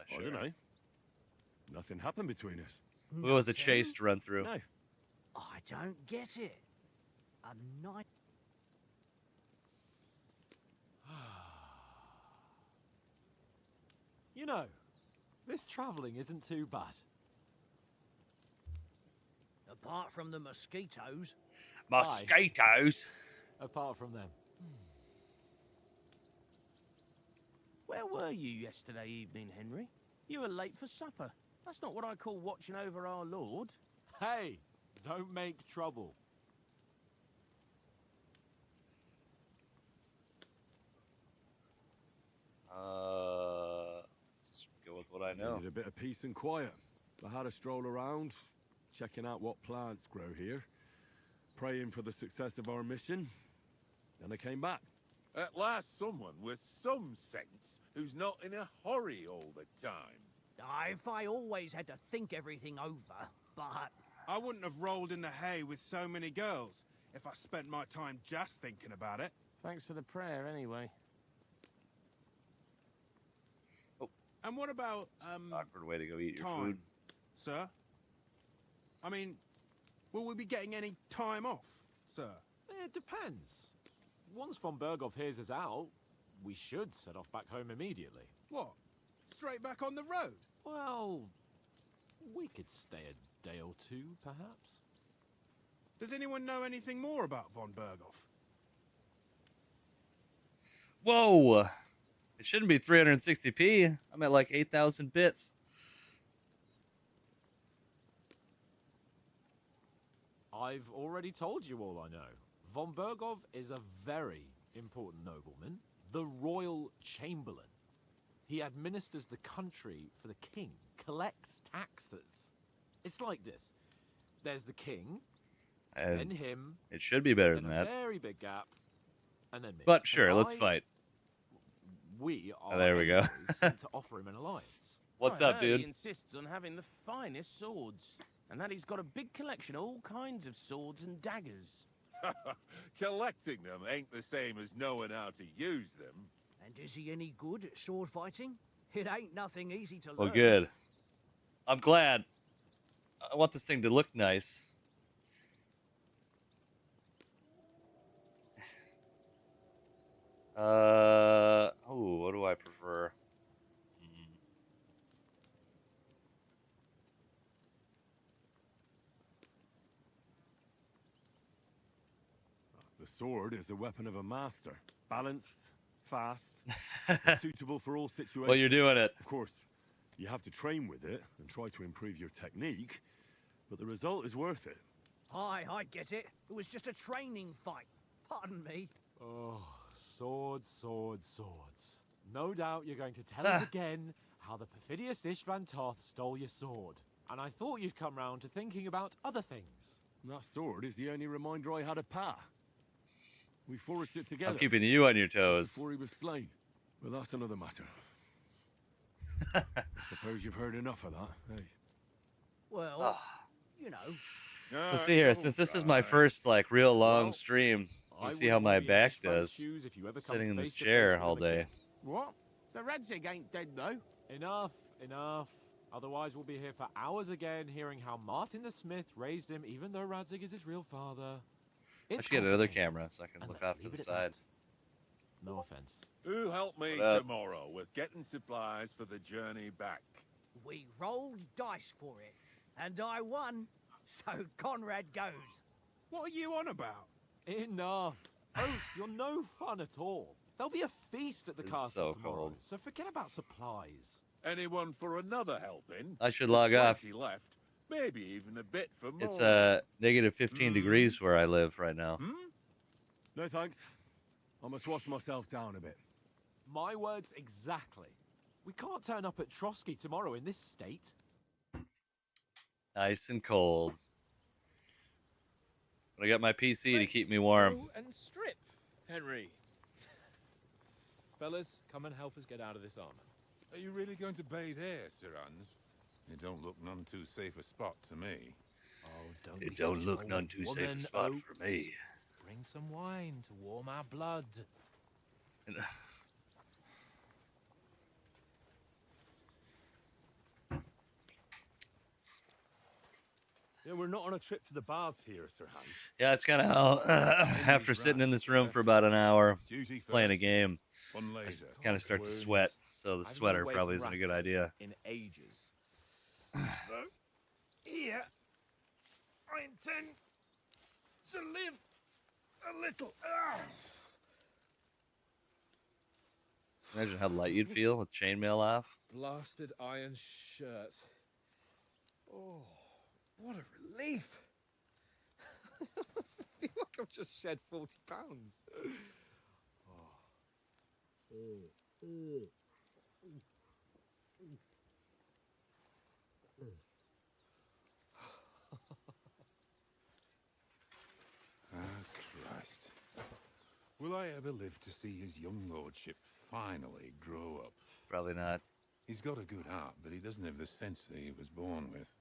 Sure. I don't know. Nothing happened between us. We'll go with the chaste run through. No. I don't get it. A night. You know, this travelling isn't too bad. Apart from the mosquitoes. Mosquitoes. Apart from them. where were you yesterday evening, Henry? You were late for supper. That's not what I call watching over our Lord. Hey, don't make trouble. Let's just go with what I know. Needed a bit of peace and quiet. I had a stroll around, checking out what plants grow here, praying for the success of our mission, and I came back. At last, someone with some sense who's not in a hurry all the time. If I always had to think everything over, but... I wouldn't have rolled in the hay with so many girls if I spent my time just thinking about it. Thanks for the prayer, anyway. And what about, Awkward way to go eat your time, food. sir? I mean, will we be getting any time off, sir? It depends. Once von Berghoff hears us out, we should set off back home immediately. What? Straight back on the road? Well, we could stay a day or two, perhaps. Does anyone know anything more about von Berghoff? Whoa! It shouldn't be 360p. I'm at like 8,000 bits. I've already told you all I know. Von Berghoff is a very important nobleman, the Royal Chamberlain. He administers the country for the king, collects taxes. It's like this. There's the king, then And him, it should be better then than a that. very big gap, and then me. But sure, And let's I- fight. We are Oh, there we go. enemies sent to offer him an alliance. What's I up, heard dude? He insists on having the finest swords, and that he's got a big collection of all kinds of swords and daggers. Collecting them ain't the same as knowing how to use them. And is he any good at sword fighting? It ain't nothing easy to learn. Well, good. I'm glad. I want this thing to look nice. Oh, what do I prefer? The sword is the weapon of a master. Balanced, fast, and suitable for all situations. Well, you're doing it. Of course, you have to train with it and try to improve your technique, but the result is worth it. I get it. It was just a training fight. Pardon me. Oh, swords, swords, swords. No doubt you're going to tell us again how the perfidious Istvan Toth stole your sword. And I thought you'd come round to thinking about other things. And that sword is the only reminder I had of Pa. We forged it together. I'm keeping you on your toes. Before he was slain. But that's another matter. I suppose you've heard enough of that, eh? Well, you know. Let's see here. Since this is my first like real long stream, you see how my back does. Sitting in this chair all day. What? So Radzig ain't dead, though? Enough, enough. Otherwise we'll be here for hours again, hearing how Martin the Smith raised him, even though Radzig is his real father. I should get another camera so I can look off to the side. No offense. Who helped me What up? tomorrow with getting supplies for the journey back? We rolled dice for it, and I won. So Conrad goes. What are you on about? Enough. Oath, you're no fun at all. There'll be a feast at the It's castle so tomorrow, cold. so forget about supplies. Anyone for another helping? I should log off. Plenty left. Maybe even a bit for more. It's negative 15 degrees where I live right now. No thanks. I must wash myself down a bit. My words exactly. We can't turn up at Trotsky tomorrow in this state. Nice and cold. But I got my PC to keep me warm. Go and strip, Henry. Fellas, come and help us get out of this armor. Are you really going to bathe here, Sir Hans? It don't look none too safe a spot to me. Oh, don't It be don't such look an none old too safe a woman, spot Oates. for me. Bring some wine to warm our blood. Yeah, we're not on a trip to the baths here, Sir Hans. Yeah, it's kind of how, after sitting in this room for about an hour Duty playing a first, game, fun I later. kind of start to sweat. So the I've been sweater away probably from isn't a good Ratha idea. in ages. So, here, I intend to live a little. Imagine how light you'd feel with chainmail off. Blasted iron shirt. Oh, what a relief! I feel like I've just shed 40 pounds. Will I ever live to see his young lordship finally grow up? Probably not. He's got a good heart, but he doesn't have the sense that he was born with.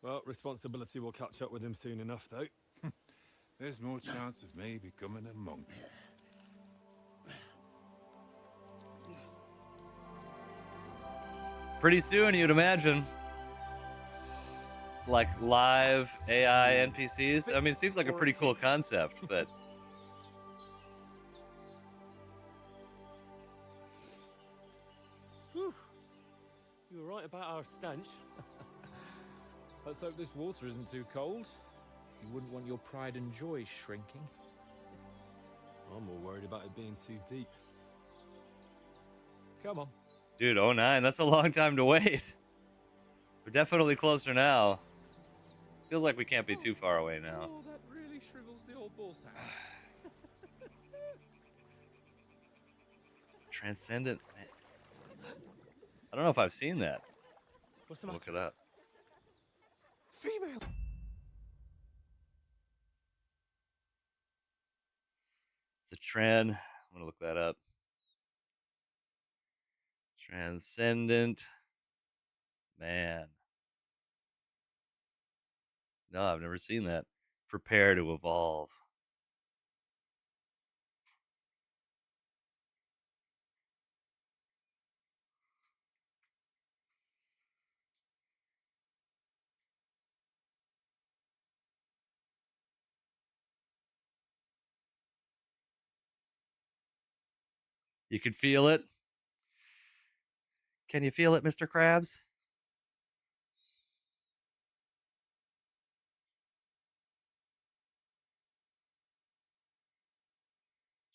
Well, responsibility will catch up with him soon enough, though. There's more chance of me becoming a monk. Pretty soon, you'd imagine. Like live AI NPCs. I mean, it seems like a pretty cool concept, but Whew. You were right about our stench. Let's hope this water isn't too cold. You wouldn't want your pride and joy shrinking. I'm more worried about it being too deep. Come on. dude, '09, that's a long time to wait. We're definitely closer now. Feels like we can't be too far away now. Oh, that really shrivels the old ball sack. Transcendent. I don't know if I've seen that. What's the Look matter? it up. Female. The trend. I'm gonna look that up. Transcendent man. No, I've never seen that. Prepare to evolve. You can feel it. Can you feel it, Mr. Krabs?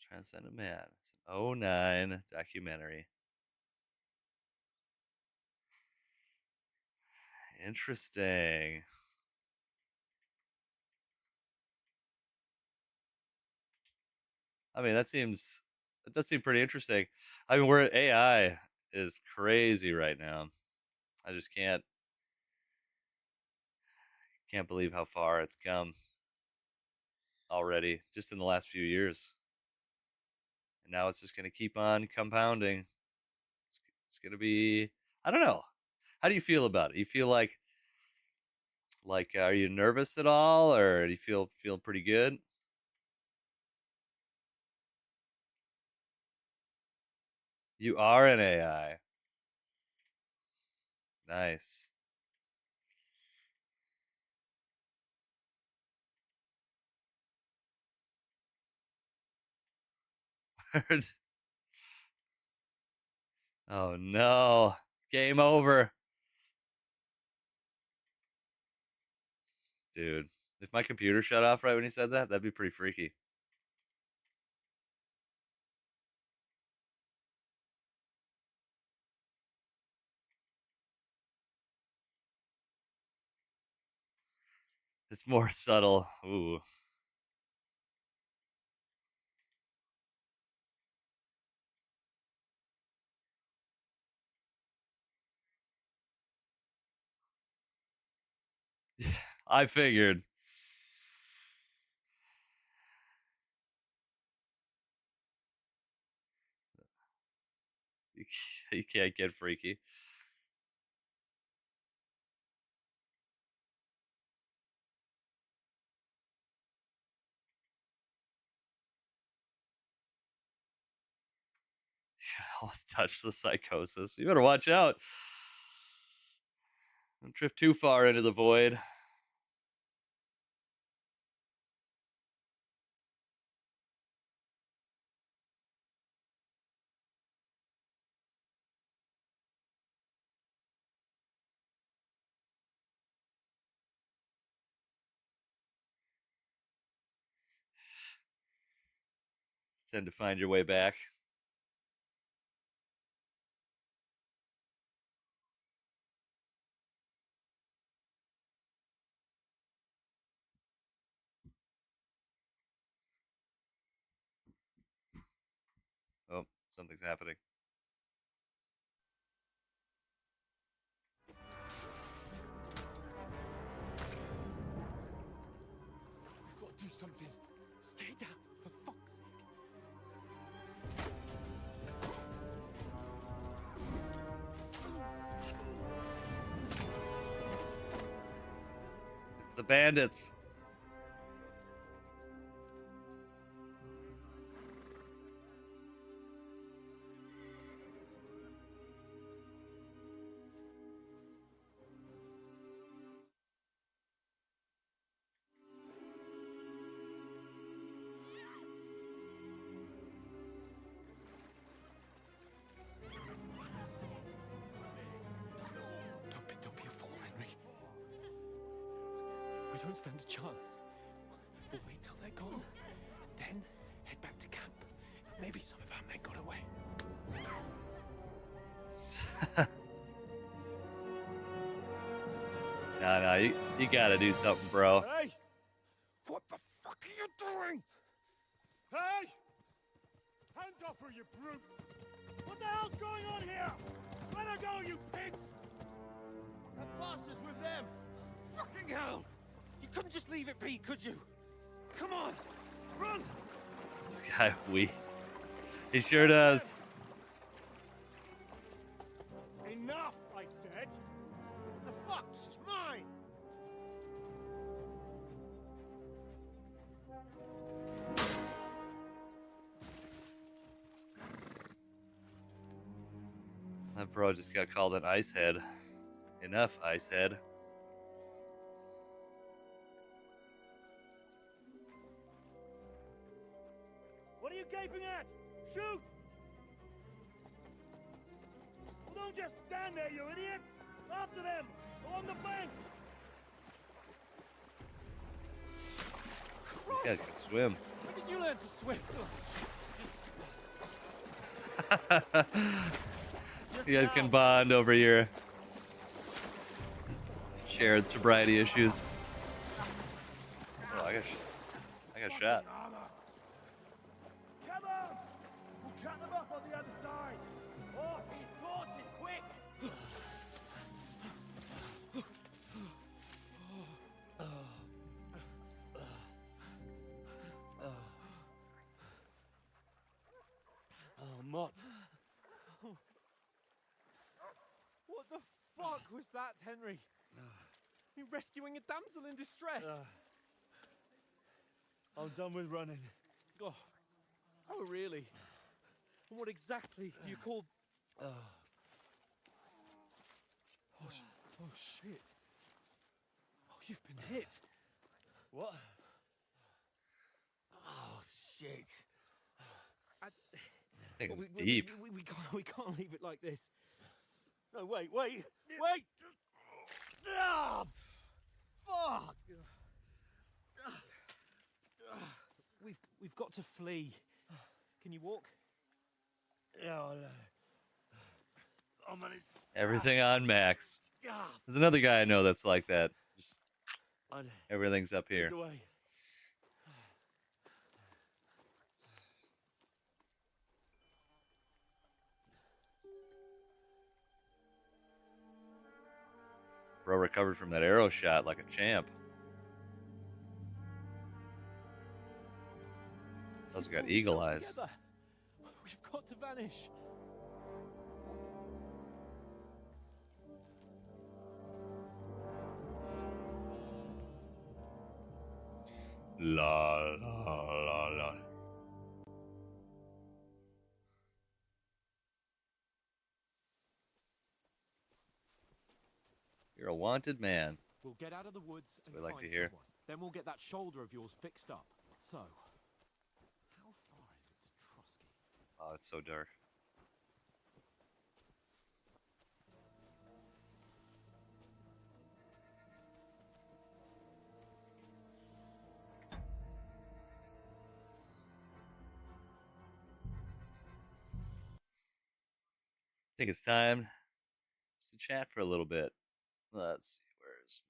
Transcendent Man. It's an '09 documentary. Interesting. I mean, it does seem pretty interesting. I mean, we're AI is crazy right now. I just can't believe how far it's come already, just in the last few years. And now it's just going to keep on compounding. It's going to be, I don't know. How do you feel about it? You feel like are you nervous at all, or do you feel pretty good? You are an AI. Nice. Word. Oh no. Game over. Dude, if my computer shut off right when he said that, that'd be pretty freaky. It's more subtle. Ooh. I figured. You can't get freaky. Almost touched the psychosis. You better watch out. Don't drift too far into the void. Tend to find your way back. Oh, something's happening. We've got to do something. Stay down, for fuck's sake. It's the bandits. Don't be a fool, Henry. We don't stand a chance. We'll wait till they're gone, and then head back to camp. Maybe some of our men got away. No, you gotta do something, bro. Hey! What the fuck are you doing? Hey! Hands off her, you brute! What the hell's going on here? Let her go, you pigs! That bastard's with them! Fucking hell! You couldn't just leave it be, could you? Come on, run! This guy weeps. He sure does. Enough, I said! What the fuck? She's mine! That bro just got called an ice head. Enough, ice head. What are you gaping at? Shoot! Well, don't just stand there, you idiot! After them! Along the bank! These guys can swim. When did you learn to swim? You guys can bond over your shared sobriety issues. Oh, I got shot. Come on! We'll cut them up on the other side! Oh, these horses, quick! Oh, Mott. What the fuck was that, Henry? You rescuing a damsel in distress? I'm done with running. Oh, really? And what exactly do you call... Oh, shit. Oh, you've been hit. What? Oh, shit. I think it's we, deep. We can't leave it like this. No, wait! Wait! Ah, fuck! We've got to flee. Can you walk? Yeah, I'll manage. Everything on max. There's another guy I know that's like that. Just everything's up here. Bro recovered from that arrow shot like a champ. Also got eagle eyes. Together. We've got to vanish. La la la la. You're a wanted man. We'll get out of the woods That's and what we like find to hear. someone. Then we'll get that shoulder of yours fixed up. So, how far is it to Trotsky? Oh, it's so dark. I think it's time just to chat for a little bit. Let's see, where's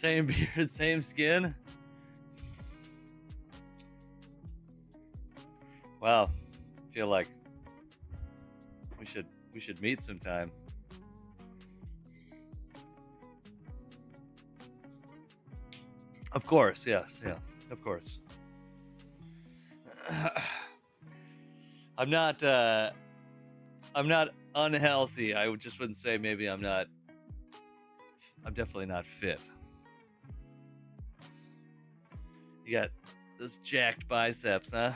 Same beard, same skin. Wow, feel like we should meet sometime. Of course, yes, yeah, of course. I'm not unhealthy. Just wouldn't say maybe I'm definitely not fit. You got those jacked biceps, huh?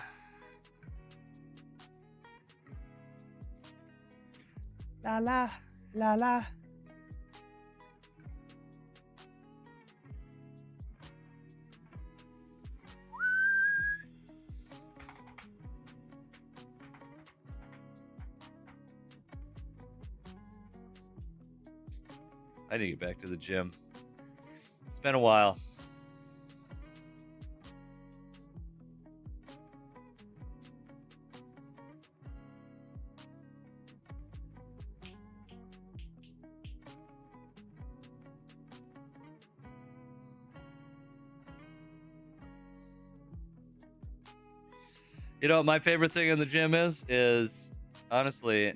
La la la la. I need to get back to the gym. It's been a while. You know what my favorite thing in the gym is honestly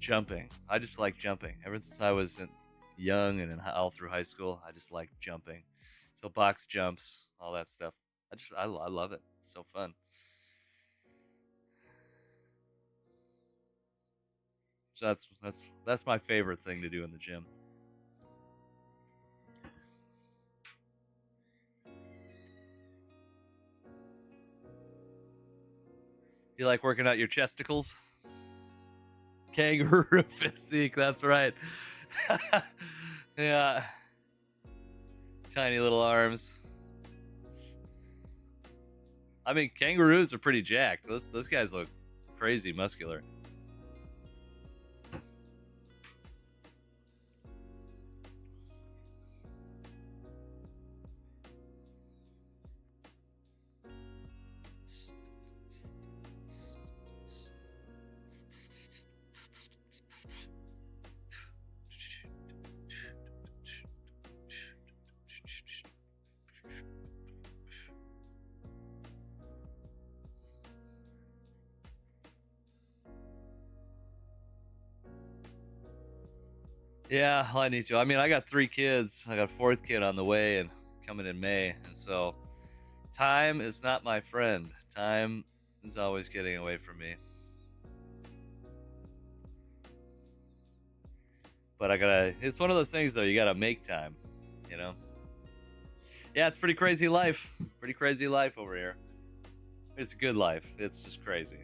jumping. I just like jumping. Ever since I was young and all through high school, I just like jumping. So box jumps, all that stuff. I love it. It's so fun. So that's my favorite thing to do in the gym. You like working out your chesticles? Kangaroo physique, that's right. Yeah. Tiny little arms. I mean, kangaroos are pretty jacked. Those guys look crazy muscular. Yeah, I need to. I mean, I got 3 kids. I got a 4th kid on the way and coming in May. And so time is not my friend. Time is always getting away from me. But it's one of those things though, you gotta make time, you know? Yeah, it's pretty crazy life. Pretty crazy life over here. It's a good life. It's just crazy.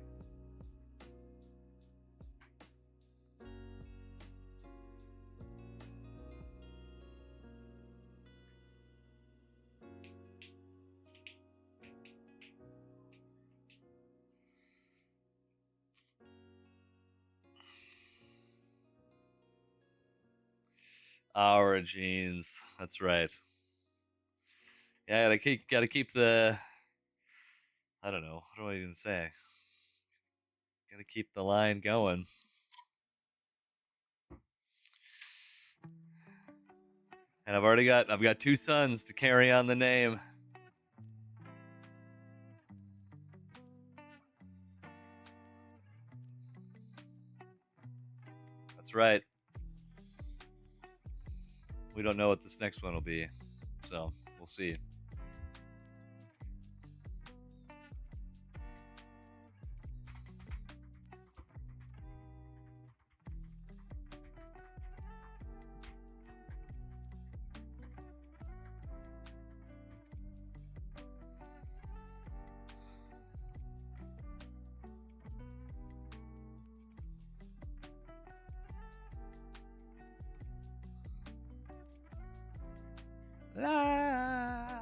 Our genes. That's right. Yeah, gotta keep the. I don't know. What do I even say? Gotta keep the line going. And I've got 2 sons to carry on the name. That's right. We don't know what this next one will be, so we'll see. La.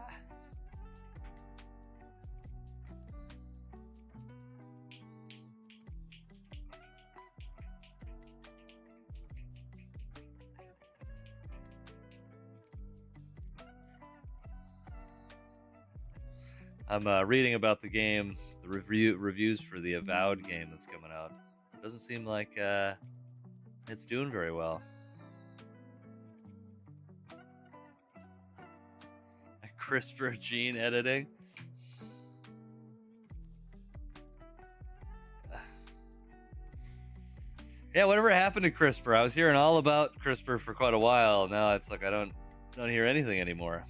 I'm reading about the game, the reviews for the Avowed game that's coming out. Doesn't seem like it's doing very well. CRISPR gene editing. Yeah, whatever happened to CRISPR? I was hearing all about CRISPR for quite a while. Now it's like I don't hear anything anymore.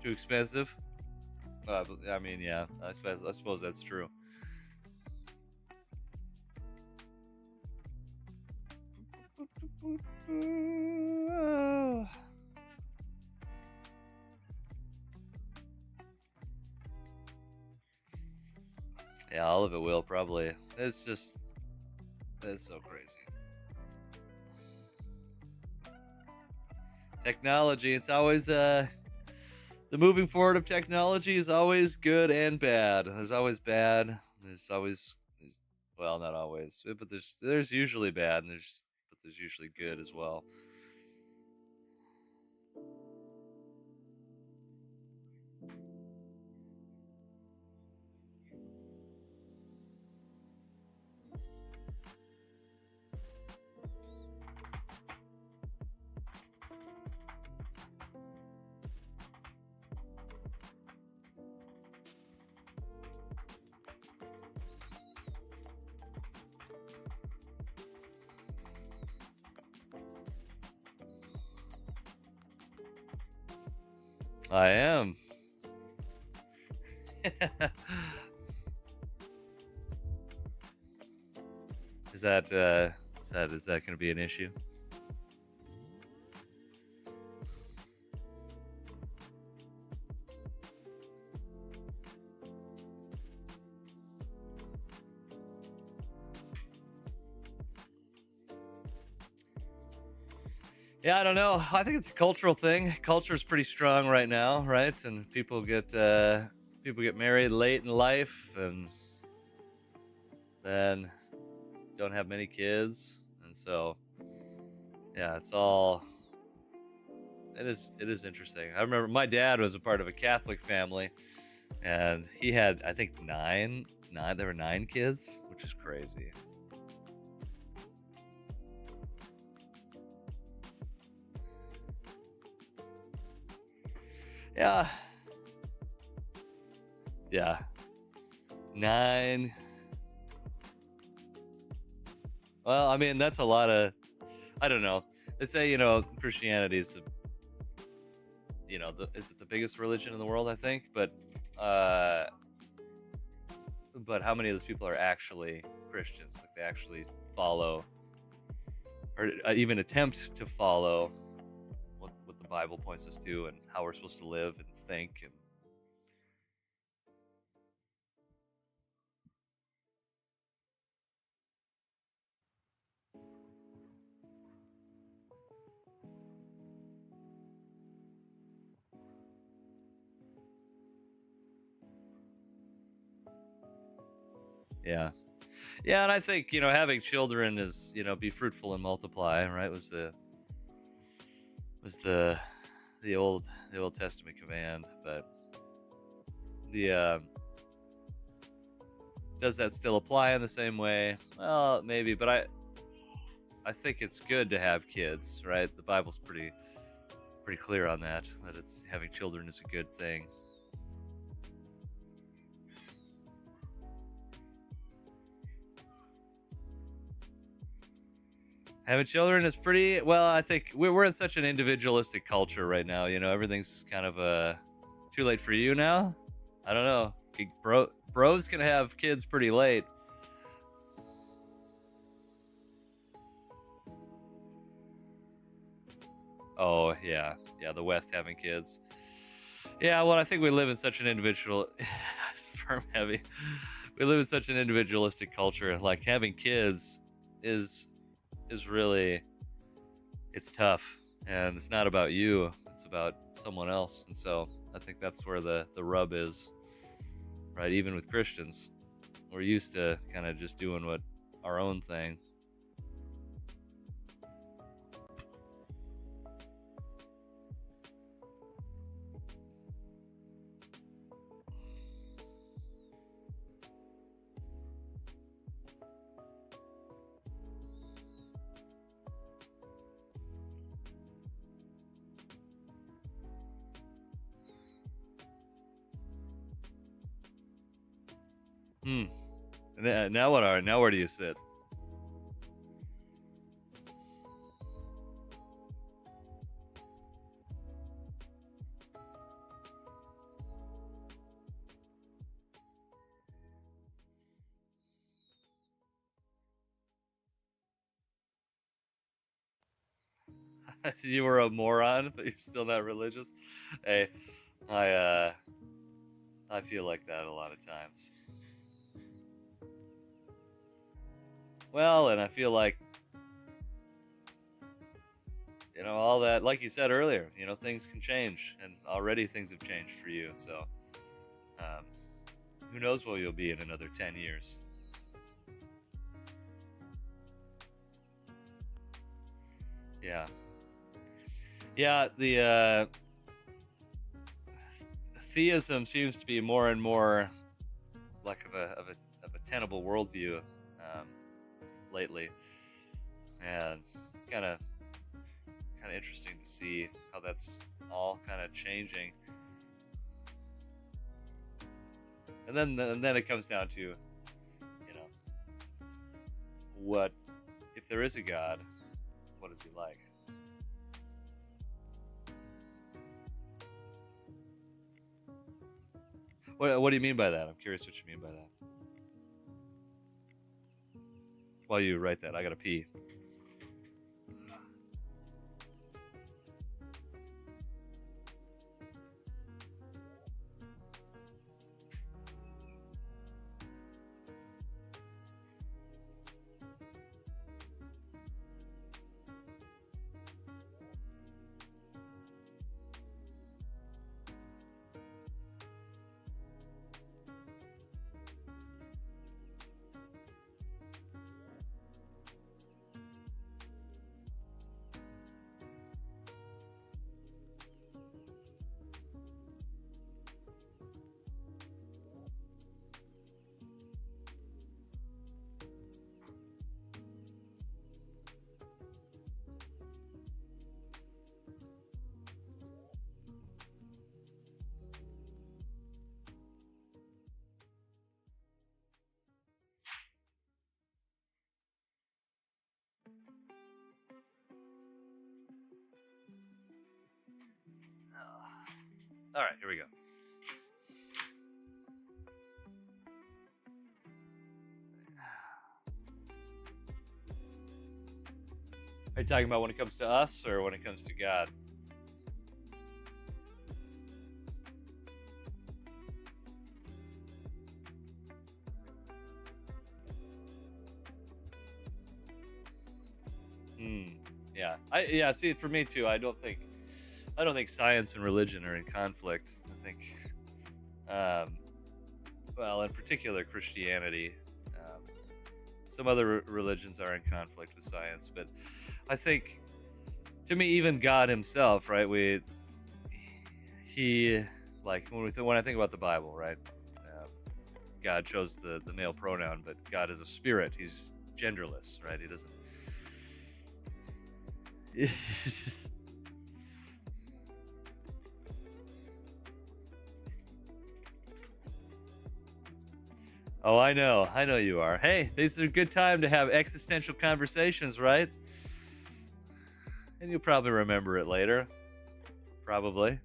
Too expensive? I mean, yeah, I suppose that's true. Yeah, all of it will probably. It's so crazy. Technology, it's always the moving forward of technology is always good and bad. There's always bad. Well, not always, but there's usually bad, and there's usually good as well. I am. Is that going to be an issue? Yeah, I don't know. I think it's a cultural thing. Culture is pretty strong right now, right? And people get married late in life, and then don't have many kids, and so yeah, it is interesting. I remember my dad was a part of a Catholic family, and he had, I think, there were 9 kids, which is crazy. Yeah. 9. Well, I mean, that's a lot of, I don't know. They say, Christianity is is it the biggest religion in the world, I think, but how many of those people are actually Christians? Like they actually follow or even attempt to follow what the Bible points us to and how we're supposed to live and think. And yeah, and I think having children is be fruitful and multiply, right? Was the Old Testament command, but does that still apply in the same way? Well, maybe, but I think it's good to have kids, right? The Bible's pretty clear on that it's having children is a good thing. Having children is pretty, well, I think we're in such an individualistic culture right now. Everything's kind of too late for you now. I don't know. Bro's gonna have kids pretty late. Oh, yeah. Yeah, the West having kids. Yeah, well, I think we live in such an sperm heavy. We live in such an individualistic culture. Like, having kids is really, it's tough. And it's not about you. It's about someone else. And so I think that's where the rub is, right? Even with Christians, we're used to kind of just doing our own thing. Hmm. Now what are? Now where do you sit? You were a moron, but you're still not religious. Hey, I feel like that a lot of times. Well, and I feel like, all that, like you said earlier, things can change, and already things have changed for you. So, who knows where you'll be in another 10 years? Yeah. Yeah, the theism seems to be more and more like of a tenable worldview lately, and it's kind of interesting to see how that's all kind of changing. And then it comes down to, what if there is a God? What is he like? What do you mean by that? I'm curious what you mean by that. While you write that, I gotta pee. All right, here we go. Are you talking about when it comes to us or when it comes to God? Yeah. See, for me too. I don't think science and religion are in conflict. I think, well, in particular Christianity. Some other religions are in conflict with science, but I think, to me, even God Himself, right? He like when I think about the Bible, right? God chose the male pronoun, but God is a spirit. He's genderless, right? He doesn't. It's just, oh, I know you are. Hey, this is a good time to have existential conversations, right? And you'll probably remember it later. Probably.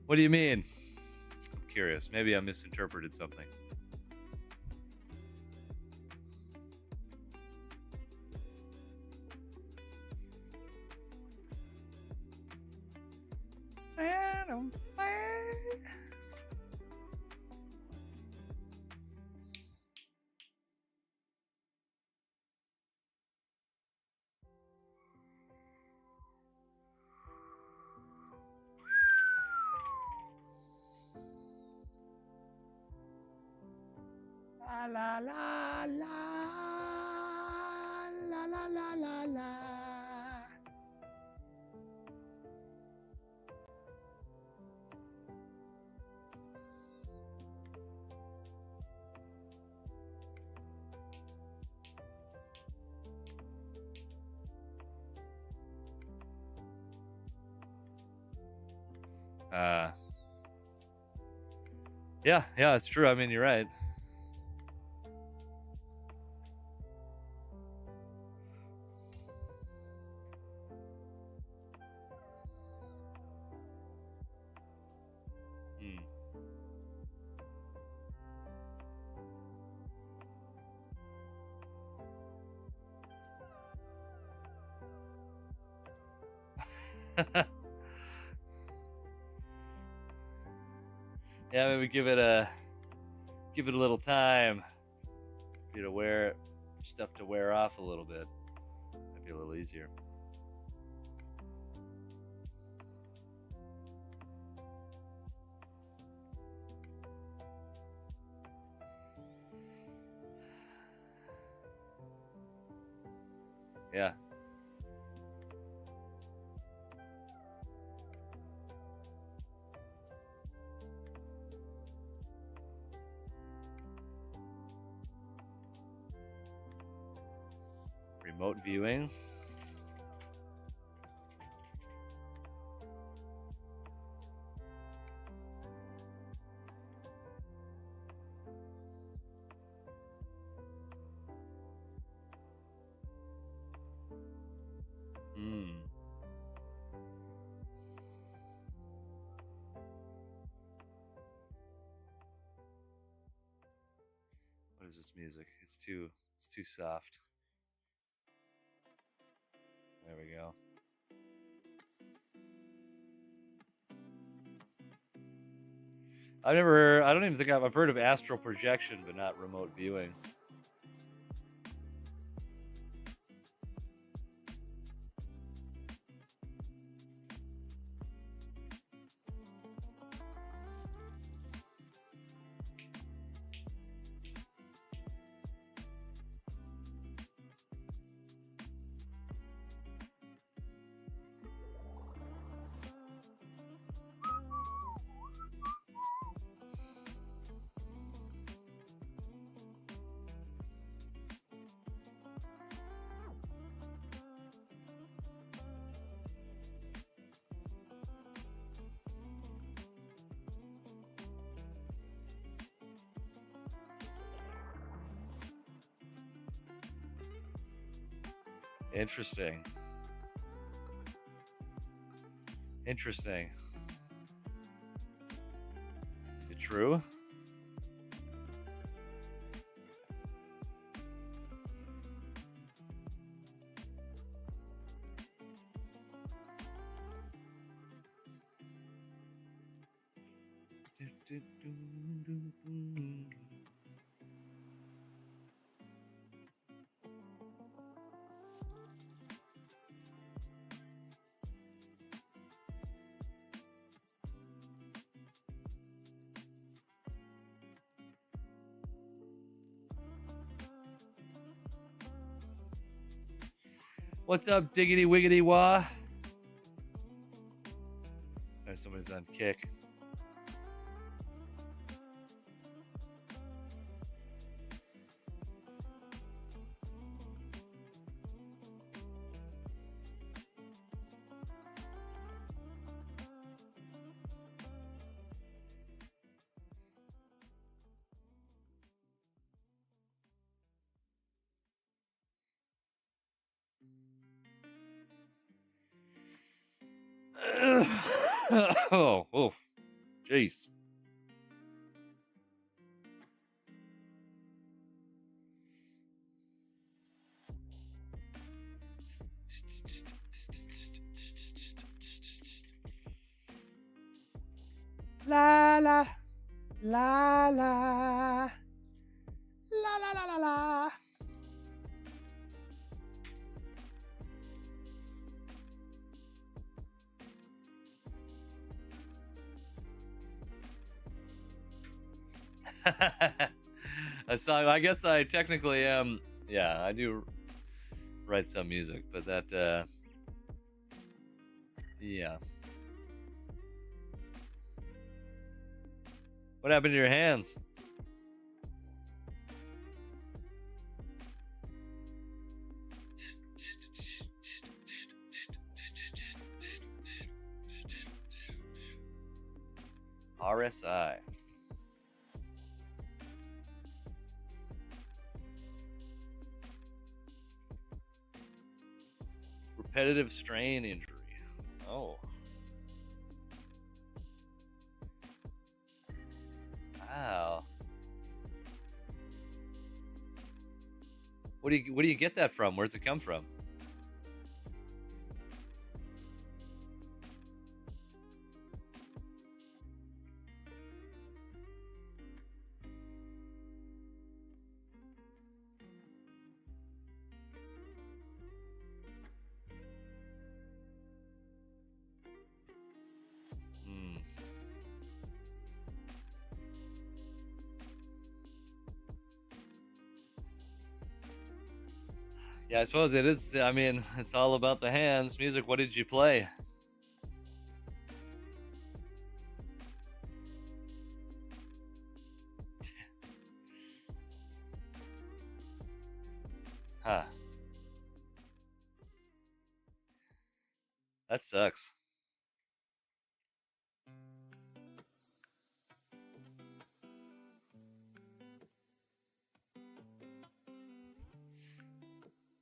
What do you mean? I'm curious. Maybe I misinterpreted something. La la la la. Yeah, it's true. I mean, you're right. Yeah, maybe give it a little time for you to wear stuff to wear off a little bit. Might be a little easier. Yeah. Remote viewing. What is this music? It's too soft. There we go. I don't even think I've heard of astral projection, but not remote viewing. Interesting. Is it true? What's up, diggity wiggity wah? There's somebody's on kick. Oh, jeez. La la la la la la la la. A song. I guess I technically am. Yeah, I do write some music, but that. Yeah. What happened to your hands? RSI. Repetitive strain injury. Oh. Wow. What do you get that from? Where's it come from? Yeah, I suppose it is. I mean, it's all about the hands. Music, what did you play? Huh. That sucks.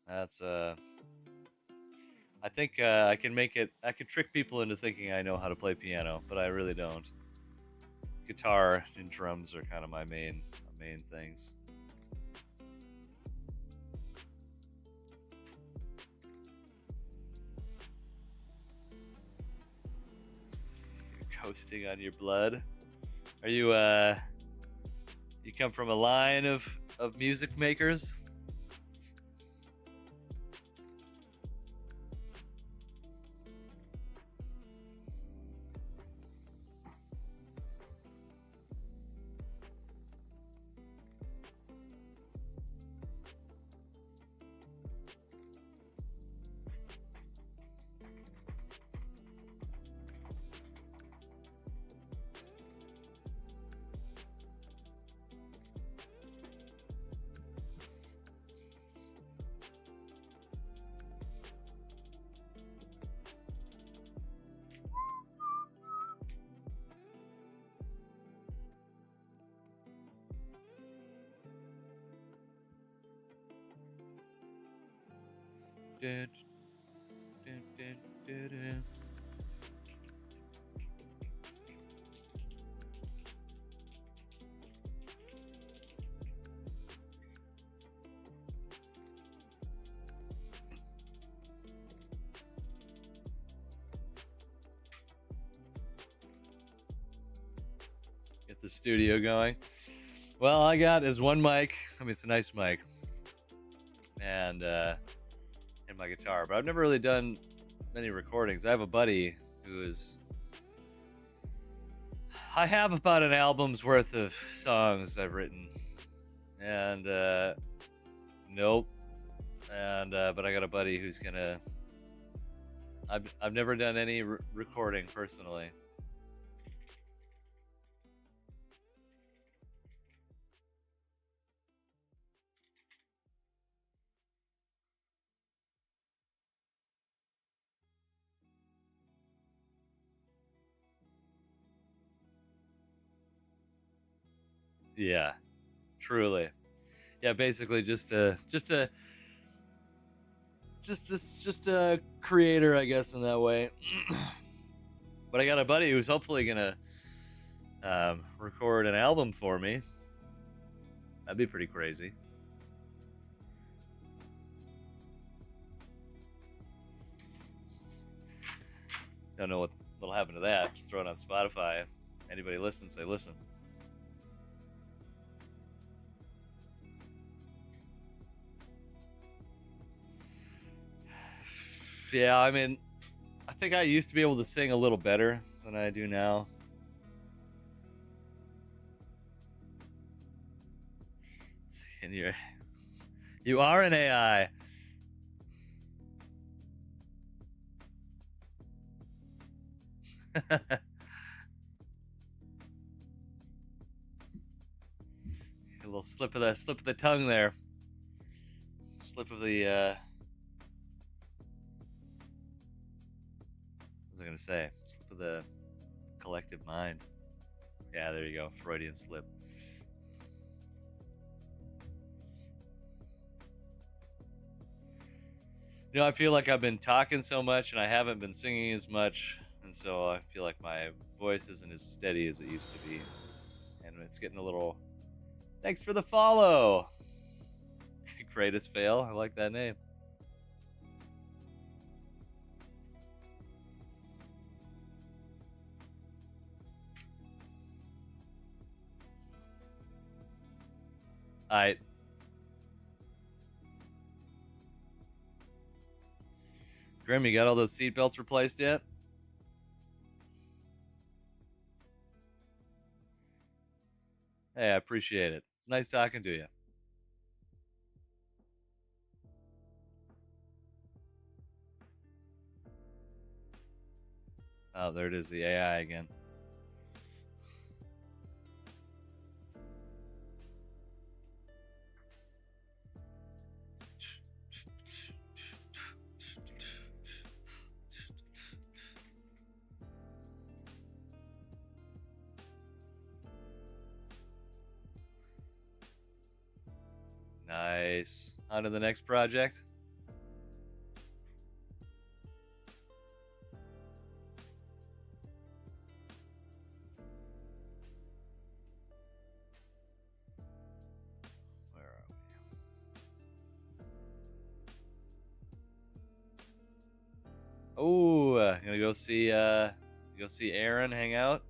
That's I think I can make it. I can trick people into thinking I know how to play piano, but I really don't. Guitar and drums are kind of my main things. You're coasting on your blood. Are you you come from a line of music makers? Get the studio going. Well, all I got is one mic. I mean, it's a nice mic, and my guitar. But I've never really done many recordings. I have a buddy who is. I have about an album's worth of songs I've written, and nope. And but I got a buddy who's gonna. I've never done any recording personally. Yeah, truly. Yeah, basically just a creator, I guess, in that way. But I got a buddy who's hopefully gonna record an album for me. That'd be pretty crazy. Don't know what'll happen to that. Just throw it on Spotify. Anybody listens, they listen. Yeah, I mean, I think I used to be able to sing a little better than I do now. And you are an AI. A little slip of the tongue there. Slip of the what was I gonna say? Slip of the collective mind. Yeah, there you go. Freudian slip. You know, I feel like I've been talking so much and I haven't been singing as much, and so I feel like my voice isn't as steady as it used to be. And it's getting a little... Thanks for the follow! Greatest fail. I like that name. Alright. Grim, you got all those seatbelts replaced yet? Hey, I appreciate it. Nice talking to you. Oh, there it is, the AI again. Nice. On to the next project. Where are we? Oh, gonna go see Aaron hang out.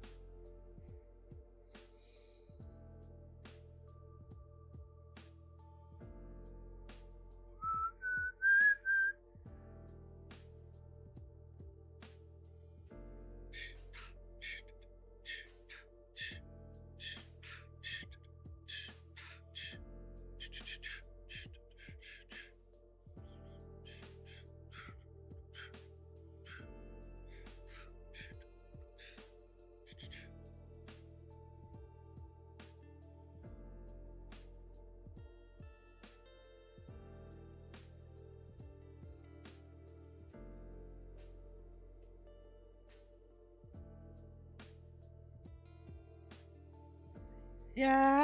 Yeah.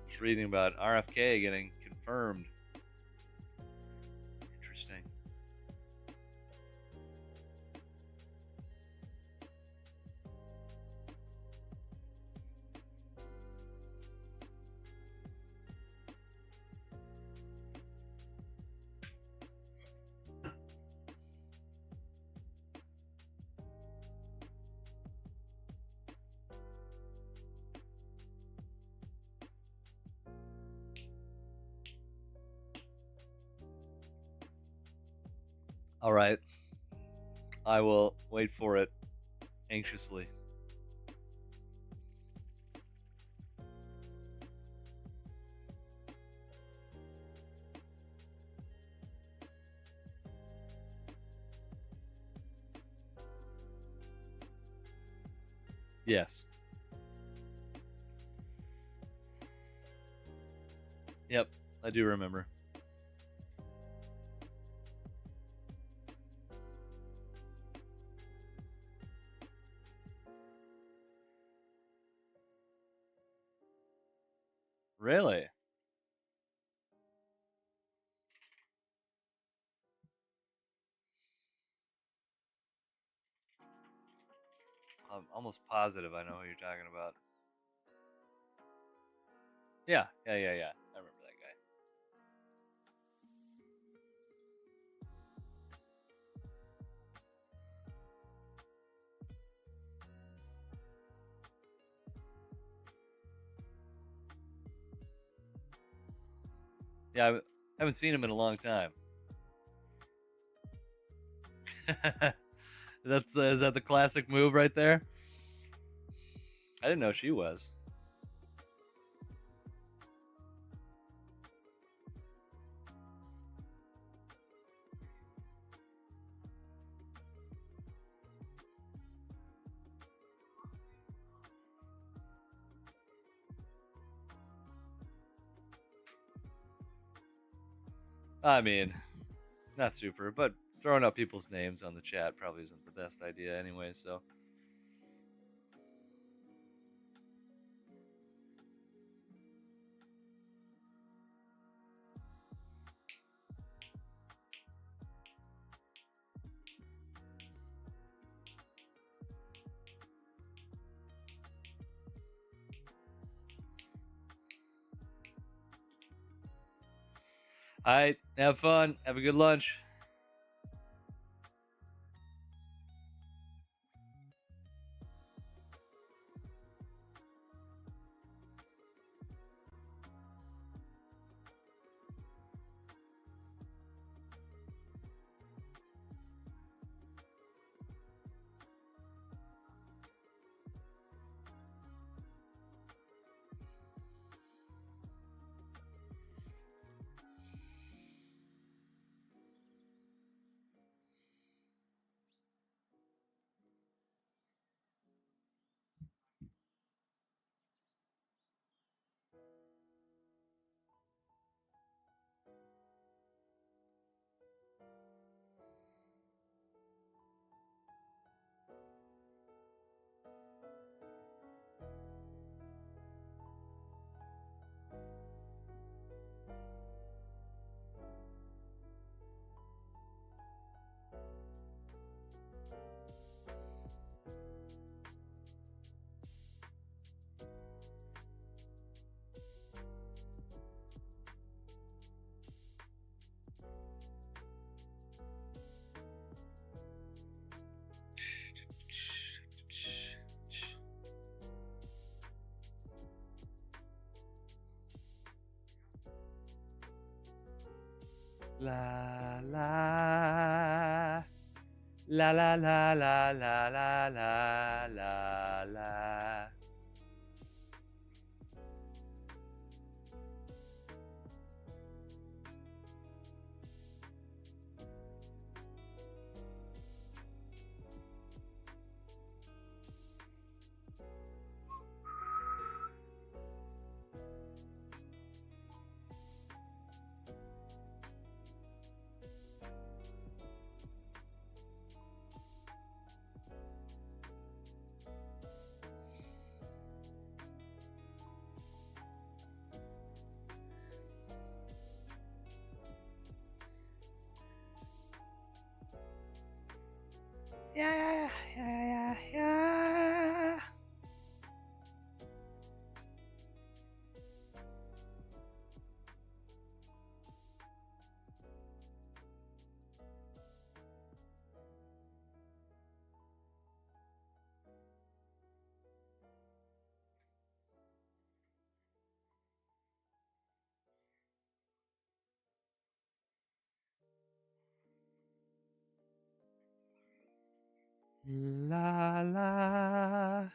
Just reading about RFK getting confirmed. Interesting. All right. I will wait for it anxiously. Yes. Yep, I do remember. Really? I'm almost positive I know who you're talking about. Yeah. I remember that guy. Yeah, I haven't seen him in a long time. Is that the classic move right there? I didn't know she was. I mean, not super, but throwing out people's names on the chat probably isn't the best idea anyway, so. All right, have fun. Have a good lunch. La la la la la la la la la la la. Yeah. La la.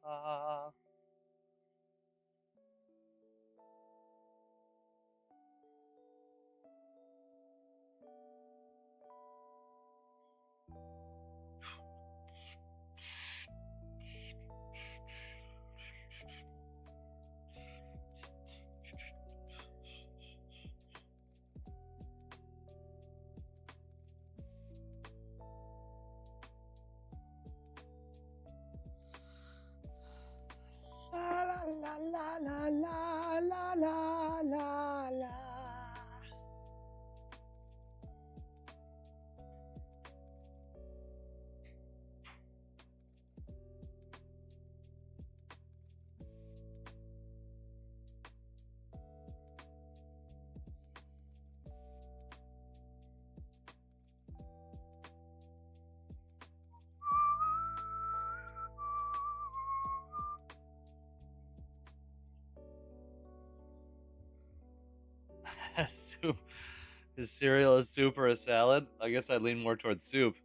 Mama. La la la la la la la la la. Soup. Is cereal a soup or a salad? I guess I'd lean more towards soup.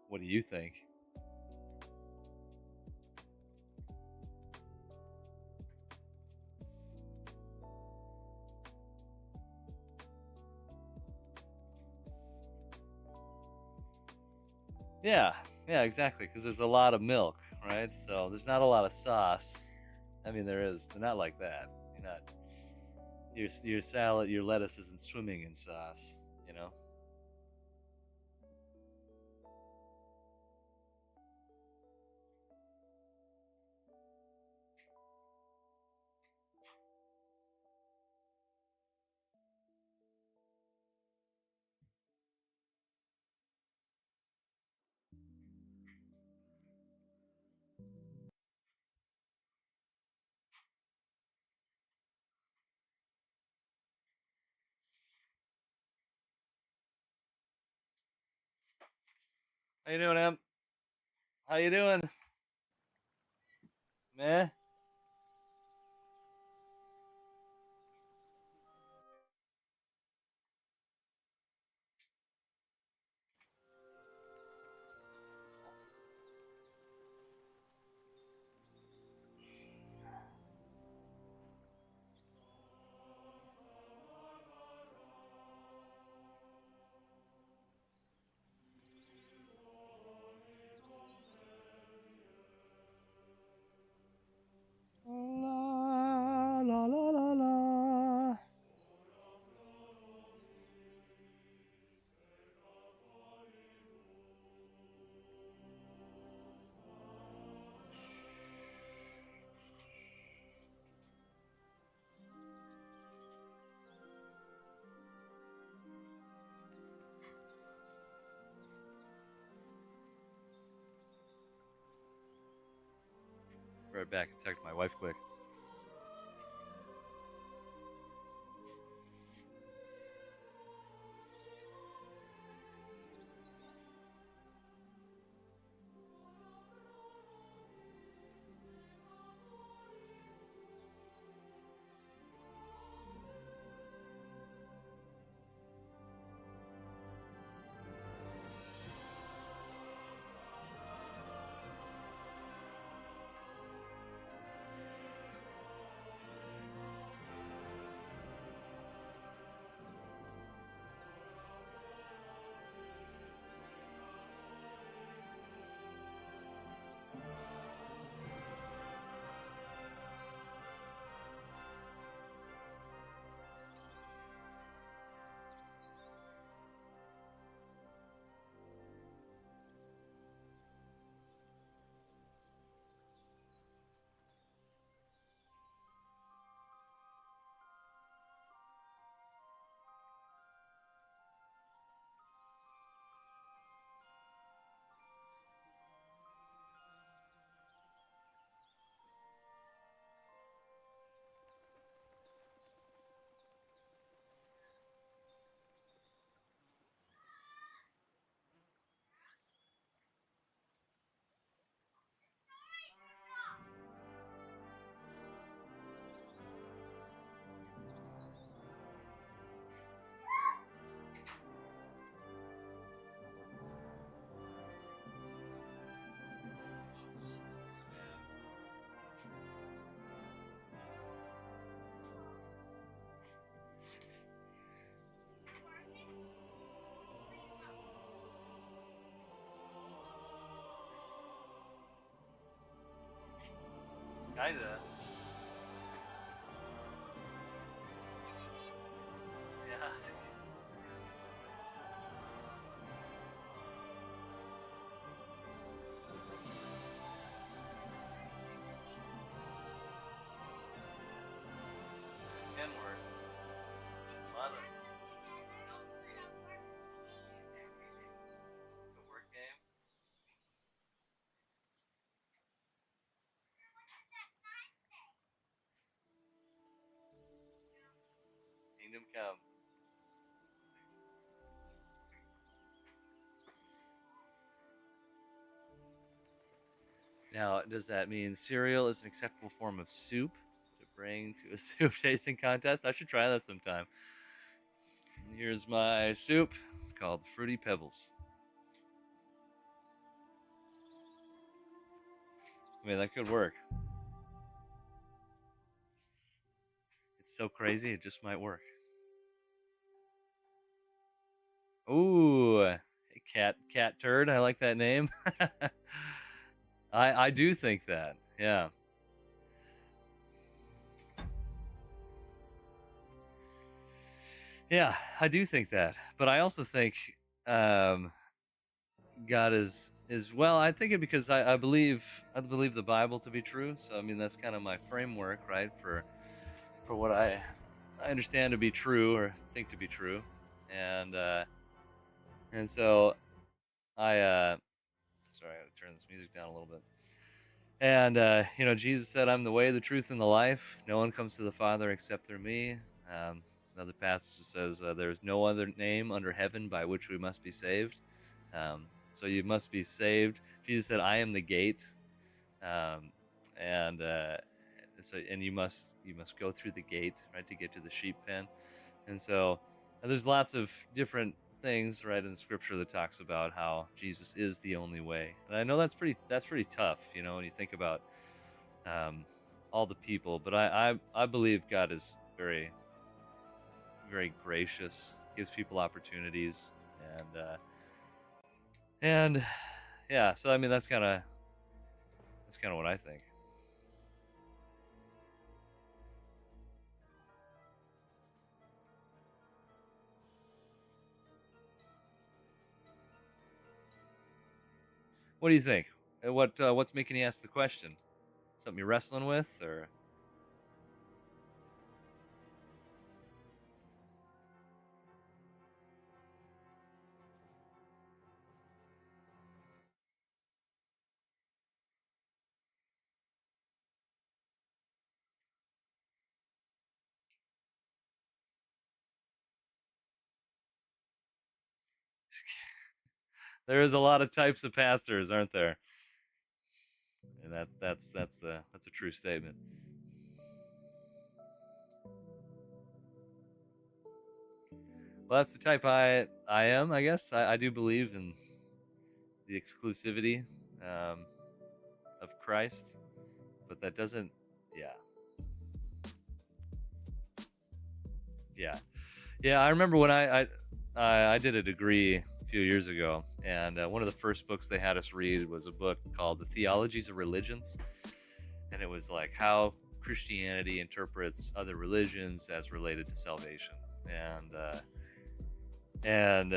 What do you think? Yeah, yeah, exactly. Because there's a lot of milk, right? So there's not a lot of sauce. I mean, there is, but not like that. You're not. Your salad, your lettuce isn't swimming in sauce. You know. How you doing, Em? How you doing? Meh. La la la la la. Right back and text my wife quick. Kinda. Yeah. N-word. Love it. It's a word game. Kingdom come. Now, does that mean cereal is an acceptable form of soup to bring to a soup tasting contest? I should try that sometime. Here's my soup. It's called Fruity Pebbles. I mean, that could work. It's so crazy, it just might work. Ooh, cat turd. I like that name. I do think that. Yeah. Yeah, I do think that. But I also think God is well. I think it because I believe the Bible to be true. So I mean that's kind of my framework, right? For what I understand to be true or think to be true, and so I sorry, I gotta turn this music down a little bit. And Jesus said, "I'm the way, the truth, and the life. No one comes to the Father except through me." It's another passage that says, "There's no other name under heaven by which we must be saved." So you must be saved. Jesus said, "I am the gate," and you must go through the gate, right, to get to the sheep pen. And so there's lots of different things, right, in Scripture that talks about how Jesus is the only way. And I know that's pretty tough, when you think about all the people. But I believe God is very, very gracious, gives people opportunities, and yeah. So I mean, that's kind of what I think. What do you think? What's making you ask the question? Something you're wrestling with, or? There is a lot of types of pastors, aren't there? And that's a true statement. Well, that's the type I am, I guess. I do believe in the exclusivity of Christ, but that doesn't. Yeah. I remember when I did a degree a few years ago, and one of the first books they had us read was a book called The Theologies of Religions, and it was like how Christianity interprets other religions as related to salvation. And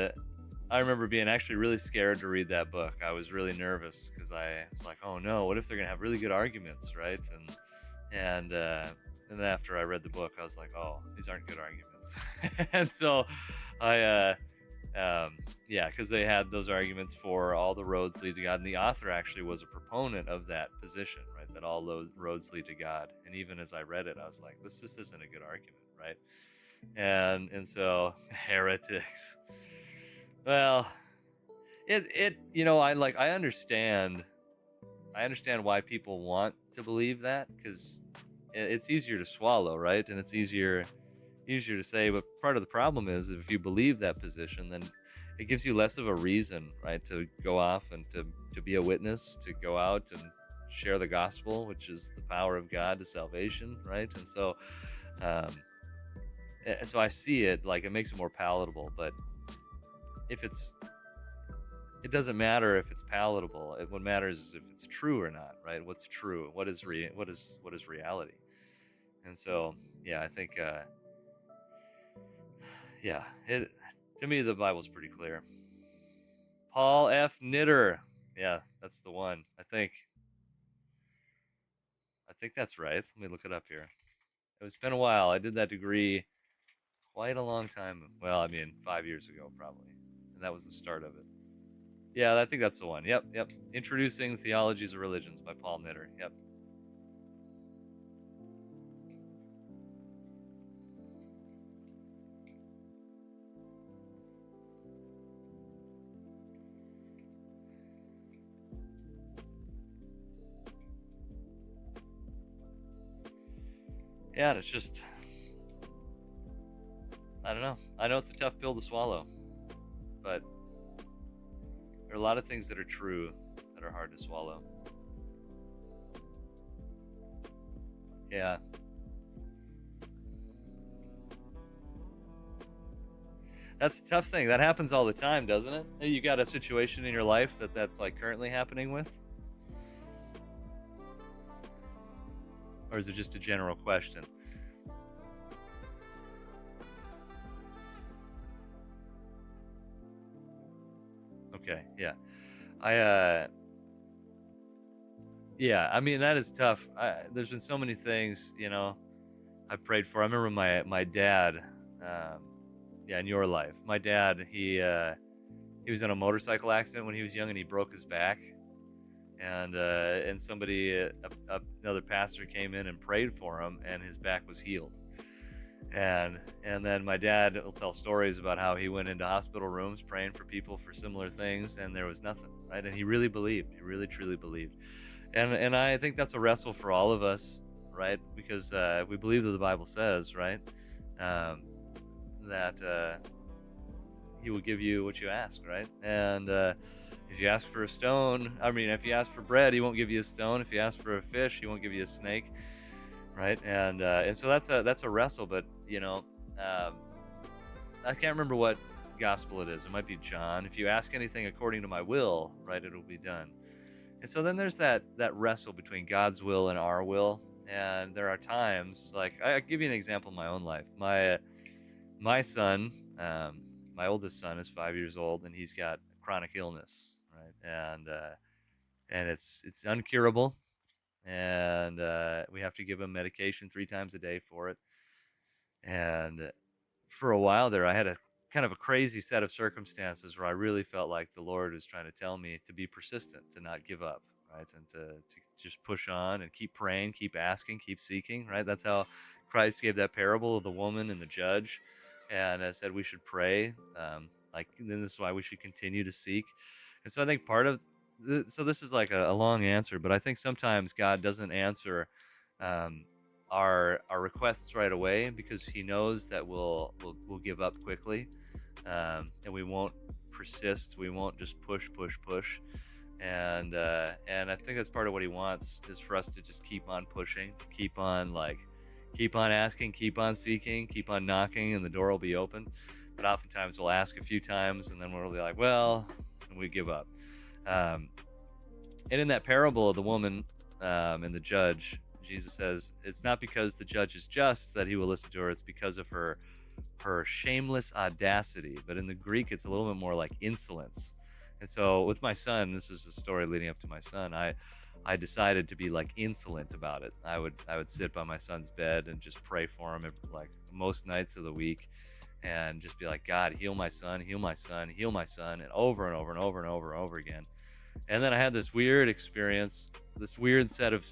I remember being actually really scared to read that book. I was really nervous because I was like, oh no, what if they're gonna have really good arguments, right? And then after I read the book, I was like, oh, these aren't good arguments. And so because they had those arguments for all the roads lead to God, and the author actually was a proponent of that position, right? That all those roads lead to God. And even as I read it, I was like, this just isn't a good argument, right? And so heretics. Well, I understand why people want to believe that, because it's easier to swallow, right? And it's easier to say. But part of the problem is if you believe that position, then it gives you less of a reason, right, to go off and to be a witness, to go out and share the gospel, which is the power of God to salvation, right? And so I see it like it makes it more palatable. But if it doesn't matter if it's palatable. What matters is if it's true or not, right? What's true? What is reality? And so, yeah, I think, to me, the Bible's pretty clear. Paul F. Knitter. Yeah, that's the one. I think that's right. Let me look it up here. It's been a while. I did that degree quite a long time. Well, I mean, 5 years ago, probably. And that was the start of it. Yeah, I think that's the one. Yep. Introducing Theologies of Religions by Paul Knitter. Yep. Yeah, it's just, I don't know. I know it's a tough pill to swallow, but there are a lot of things that are true that are hard to swallow. Yeah. That's a tough thing. That happens all the time, doesn't it? You got a situation in your life that's like currently happening with? Or is it just a general question? Okay, yeah. I mean, that is tough. There's been so many things, I prayed for. I remember my dad, in your life. My dad, he was in a motorcycle accident when he was young, and he broke his back. And somebody, another pastor came in and prayed for him, and his back was healed. And then my dad will tell stories about how he went into hospital rooms praying for people for similar things, and there was nothing, right? And he really believed. He really, truly believed. And I think that's a wrestle for all of us, right? Because we believe that the Bible says, right, that he will give you what you ask, right? And if you ask for a stone, if you ask for bread, he won't give you a stone. If you ask for a fish, he won't give you a snake, right? And so that's a wrestle. But I can't remember what gospel it is. It might be John. If you ask anything according to my will, right, it'll be done. And so then there's that wrestle between God's will and our will. And there are times, like I'll give you an example in my own life. My son, my oldest son, is 5 years old, and he's got chronic illness, right? And it's uncurable, and we have to give him medication 3 times a day for it. And for a while there, I had a kind of a crazy set of circumstances where I really felt like the Lord was trying to tell me to be persistent, to not give up, right? And to just push on and keep praying, keep asking, keep seeking, right? That's how Christ gave that parable of the woman and the judge. And I said we should pray, then this is why we should continue to seek. And so I think part of, so this is like a long answer, but I think sometimes God doesn't answer our requests right away because he knows that we'll give up quickly, and we won't persist. We won't just push. And I think that's part of what he wants is for us to just keep on pushing, keep on asking, keep on seeking, keep on knocking, and the door will be open. But oftentimes we'll ask a few times and then we'll be like, well, and we give up. And in that parable of the woman and the judge, Jesus says, it's not because the judge is just that he will listen to her, it's because of her shameless audacity. But in the Greek, it's a little bit more like insolence. And so with my son, this is the story leading up to my son, I decided to be like insolent about it. I would sit by my son's bed and just pray for him like most nights of the week and just be like, God, heal my son, heal my son, heal my son, and over and over and over and over and over again. And then I had this weird experience, this weird set of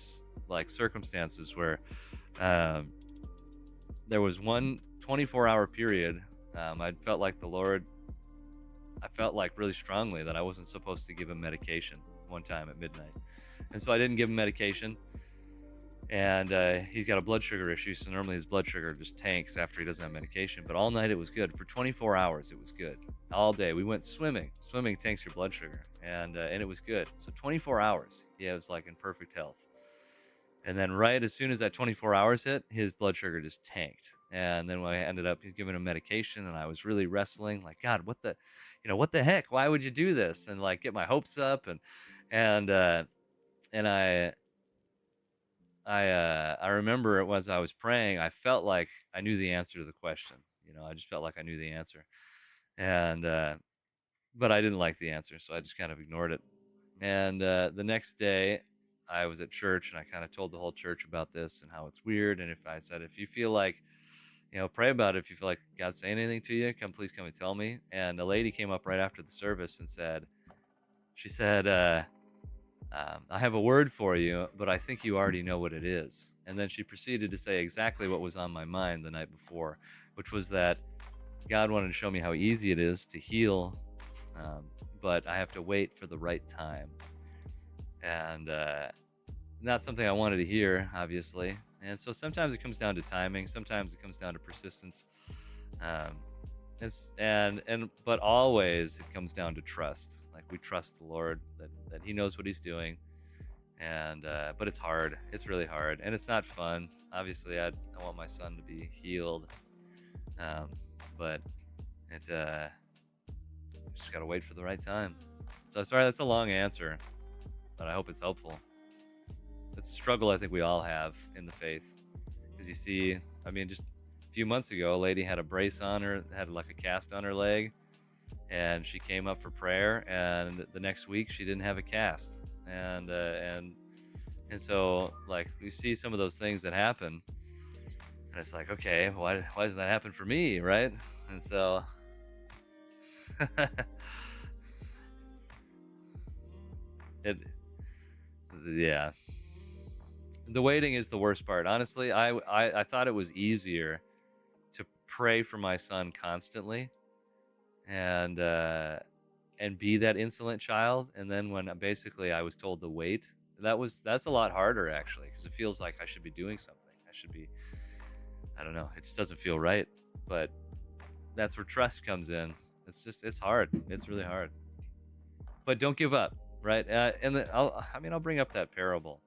like circumstances where there was one 24-hour period. I felt like the Lord, I felt like really strongly that I wasn't supposed to give him medication one time at midnight. And so I didn't give him medication. And he's got a blood sugar issue, so normally his blood sugar just tanks after he doesn't have medication. But all night it was good. For 24 hours it was good. All day. We went swimming. Swimming tanks your blood sugar. And it was good. So 24 hours, he was like in perfect health. And then right as soon as that 24 hours hit, his blood sugar just tanked. And then when I ended up giving him medication, and I was really wrestling, like, God, what the heck? Why would you do this? And like get my hopes up, and I remember it was I was praying, I felt like I knew the answer to the question. I just felt like I knew the answer, and but I didn't like the answer, so I just kind of ignored it. And the next day, I was at church, and I kind of told the whole church about this and how it's weird. And if you feel like, pray about it. If you feel like God's saying anything to you, please come and tell me. And a lady came up right after the service and said, I have a word for you, but I think you already know what it is. And then she proceeded to say exactly what was on my mind the night before, which was that God wanted to show me how easy it is to heal, but I have to wait for the right time. And not something I wanted to hear, obviously. And so sometimes it comes down to timing. Sometimes it comes down to persistence. But always it comes down to trust. Like, we trust the Lord that He knows what He's doing. And but it's hard. It's really hard, and it's not fun. Obviously, I want my son to be healed, but it just gotta wait for the right time. So sorry, that's a long answer, but I hope it's helpful. It's a struggle I think we all have in the faith, because you see, just a few months ago, a lady had a brace on her, had like a cast on her leg, and she came up for prayer, and the next week she didn't have a cast, and so like we see some of those things that happen, and it's like, okay, why doesn't that happen for me, right? And so yeah. The waiting is the worst part. Honestly, I thought it was easier to pray for my son constantly and be that insolent child. And then when basically I was told to wait, that's a lot harder, actually, because it feels like I should be doing something. I don't know. It just doesn't feel right. But that's where trust comes in. It's hard. It's really hard. But don't give up, right? I'll bring up that parable.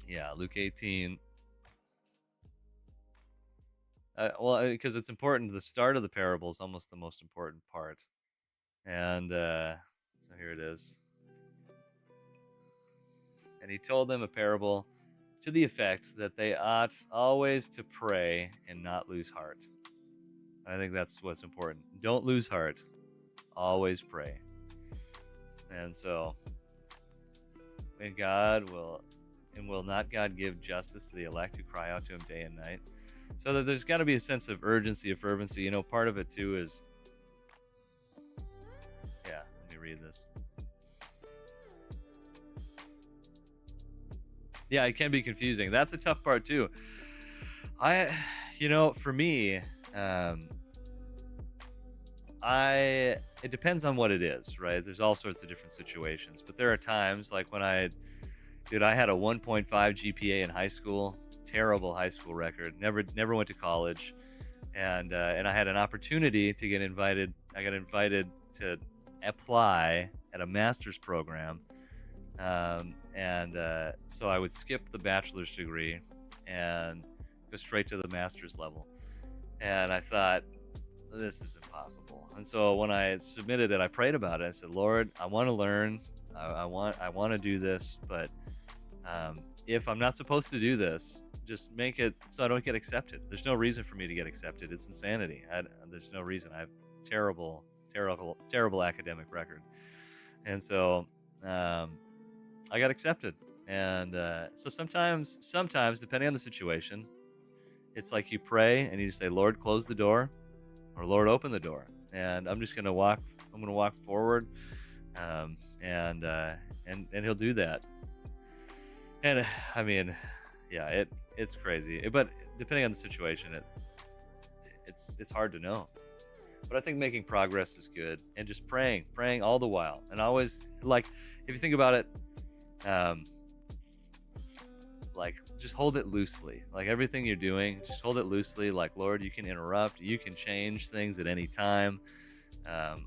Yeah, Luke 18. Because it's important. The start of the parable is almost the most important part. And so here it is. And he told them a parable to the effect that they ought always to pray and not lose heart. I think that's what's important. Don't lose heart. Always pray. And so, and will not God give justice to the elect who cry out to Him day and night? So that there's got to be a sense of urgency, of fervency. Part of it too is, yeah, let me read this. Yeah, it can be confusing. That's a tough part too. For me, it depends on what it is, right? There's all sorts of different situations, but there are times like when I had a 1.5 GPA in high school, terrible high school record, never went to college, and I had an opportunity to get invited. I got invited to apply at a master's program, so I would skip the bachelor's degree and go straight to the master's level. And I thought, this is impossible. And so when I submitted it, I prayed about it. I said, Lord, I want to learn. I want to do this, but if I'm not supposed to do this, just make it so I don't get accepted. There's no reason for me to get accepted. It's insanity. There's no reason. I have terrible academic record. And so I got accepted. And so sometimes, depending on the situation, it's like you pray and you just say, Lord, close the door, or Lord, open the door. And I'm just going to walk forward. And He'll do that. And yeah, it's crazy. But depending on the situation, it's hard to know. But I think making progress is good, and just praying all the while, and always, like, if you think about it, like, just hold it loosely. Like, everything you're doing, just hold it loosely. Like, Lord, you can interrupt, you can change things at any time.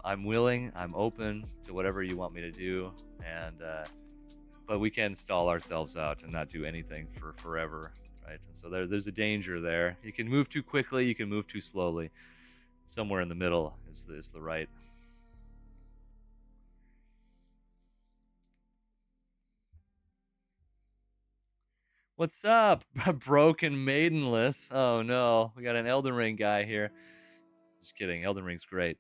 I'm willing, I'm open to whatever you want me to do, and but we can stall ourselves out and not do anything for forever, right? And so there's a danger there. You can move too quickly, you can move too slowly. Somewhere in the middle is the right. What's up, Broken Maidenless? Oh no, we got an Elden Ring guy here. Just kidding, Elden Ring's great.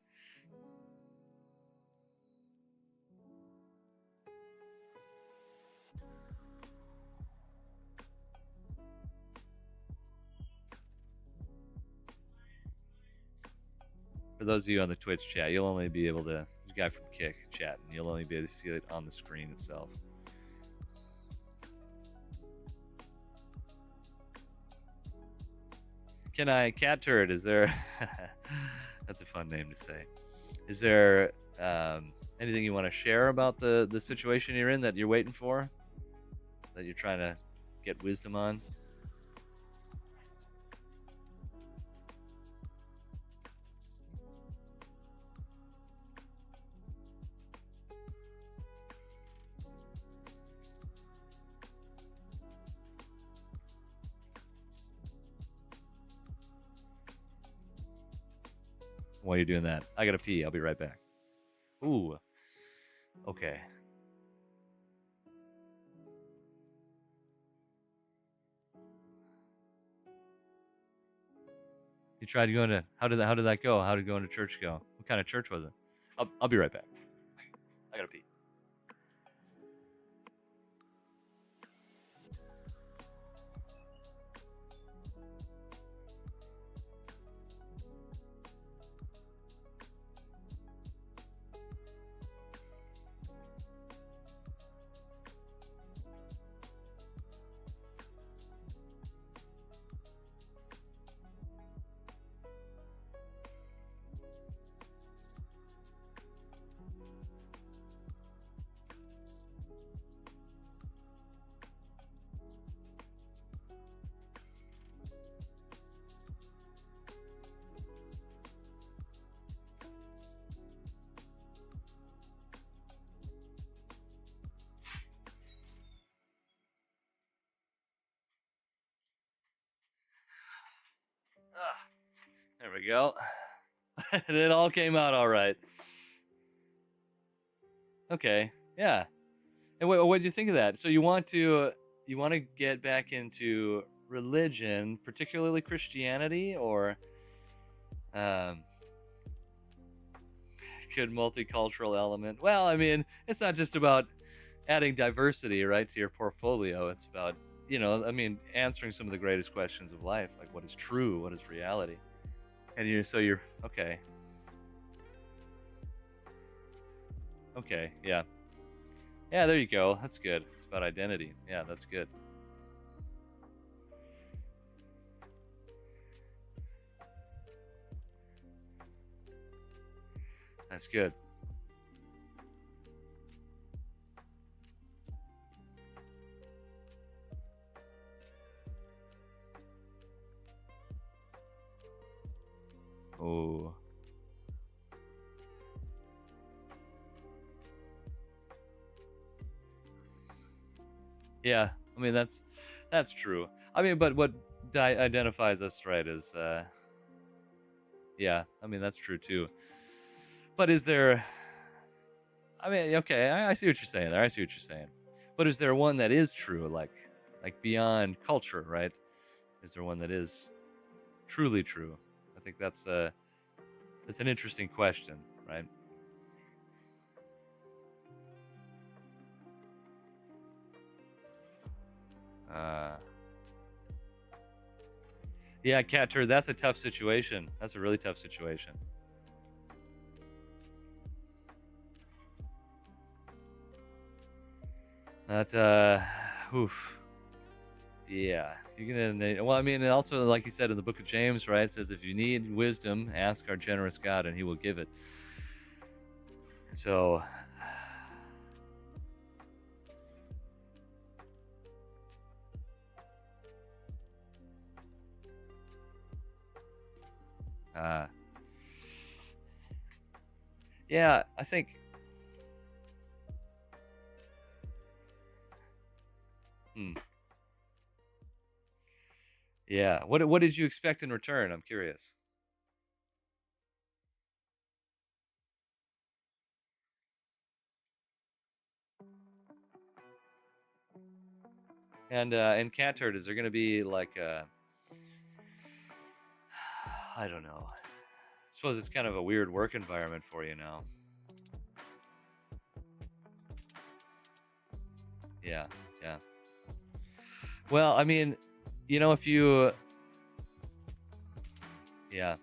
For those of you on the Twitch chat, you'll only be able to, there's a guy from Kick chat, and you'll only be able to see it on the screen itself. Can I, Cat Turd, is there, that's a fun name to say. Is there anything you want to share about the situation you're in that you're waiting for? That you're trying to get wisdom on? While you're doing that, I gotta pee. I'll be right back. Ooh. Okay. You tried going to, how did that go? How did going to church go? What kind of church was it? I'll be right back. I gotta pee. There we go. It all came out all right. Okay, yeah. And what did you think of that? So you want to get back into religion, particularly Christianity, or good multicultural element? Well, I mean, it's not just about adding diversity, right, to your portfolio. It's about, I mean, answering some of the greatest questions of life, like what is true, what is reality. And you're okay. Okay, yeah. Yeah, there you go. That's good. It's about identity. Yeah, that's good. That's good. Oh. Yeah, I mean that's true. I mean, but what identifies us, right, is yeah, I mean that's true too. But is there? I mean, okay, I see what you're saying there. I see what you're saying. But is there one that is true, like beyond culture, right? Is there one that is truly true? I think that's an interesting question, right? Yeah, Cat Turd, that's a tough situation. That's a really tough situation. That, oof. Yeah, you're gonna. Well, I mean, and also, like you said in the Book of James, right? It says, "If you need wisdom, ask our generous God, and He will give it." So, Yeah, I think. Yeah. What did you expect in return? I'm curious. And Cantor, is there going to be like I don't know. I suppose it's kind of a weird work environment for you now. Yeah, yeah. Well, I mean, if you, yeah,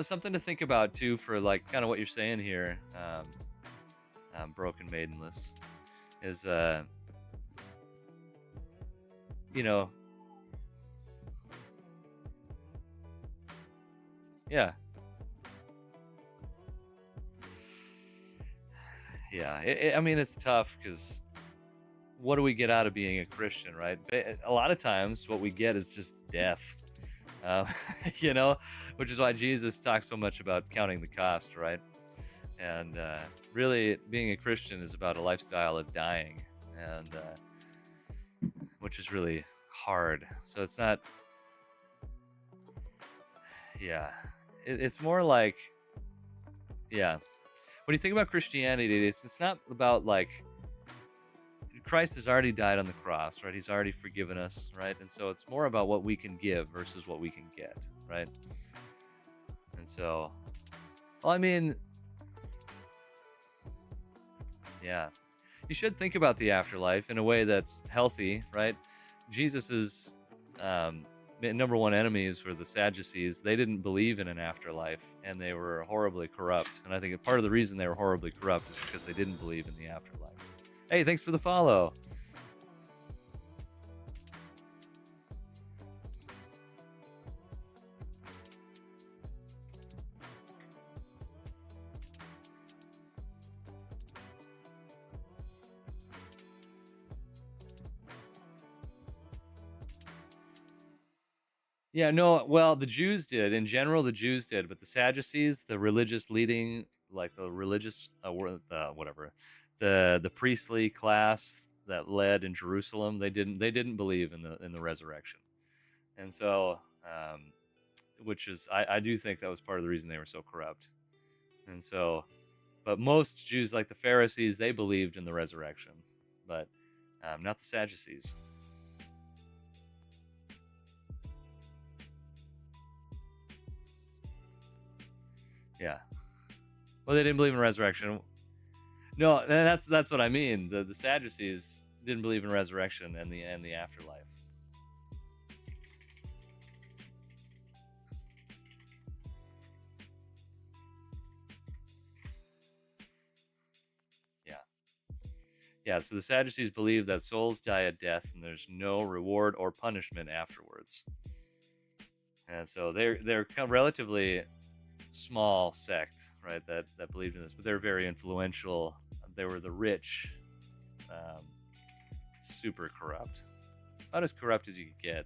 something to think about too for like kind of what you're saying here, Broken Maidenless, is, yeah. Yeah, I mean, it's tough because what do we get out of being a Christian, right? A lot of times what we get is just death, uh, which is why Jesus talks so much about counting the cost, right? And really, being a Christian is about a lifestyle of dying, and which is really hard. So it's not, yeah, it's more like, yeah. When you think about Christianity, it's not about like Christ has already died on the cross, right? He's already forgiven us, right? And so it's more about what we can give versus what we can get, right? And so, well, I mean, yeah, you should think about the afterlife in a way that's healthy, right? Jesus's number one enemies were the Sadducees. They didn't believe in an afterlife, and they were horribly corrupt. And I think part of the reason they were horribly corrupt is because they didn't believe in the afterlife. Hey, thanks for the follow. Yeah, no, well, the Jews did. In general, the Jews did, but the Sadducees, the religious leading, like the religious, whatever, the priestly class that led in Jerusalem, they didn't believe in the resurrection, and so, which is, I do think that was part of the reason they were so corrupt, and so, but most Jews, like the Pharisees, they believed in the resurrection, but not the Sadducees. Yeah. Well, they didn't believe in resurrection. No, that's what I mean. The Sadducees didn't believe in resurrection and the afterlife. Yeah. Yeah, so the Sadducees believe that souls die at death and there's no reward or punishment afterwards. And so they're kind of relatively small sect, right, that believed in this, but they're very influential. They were the rich, super corrupt, about as corrupt as you could get.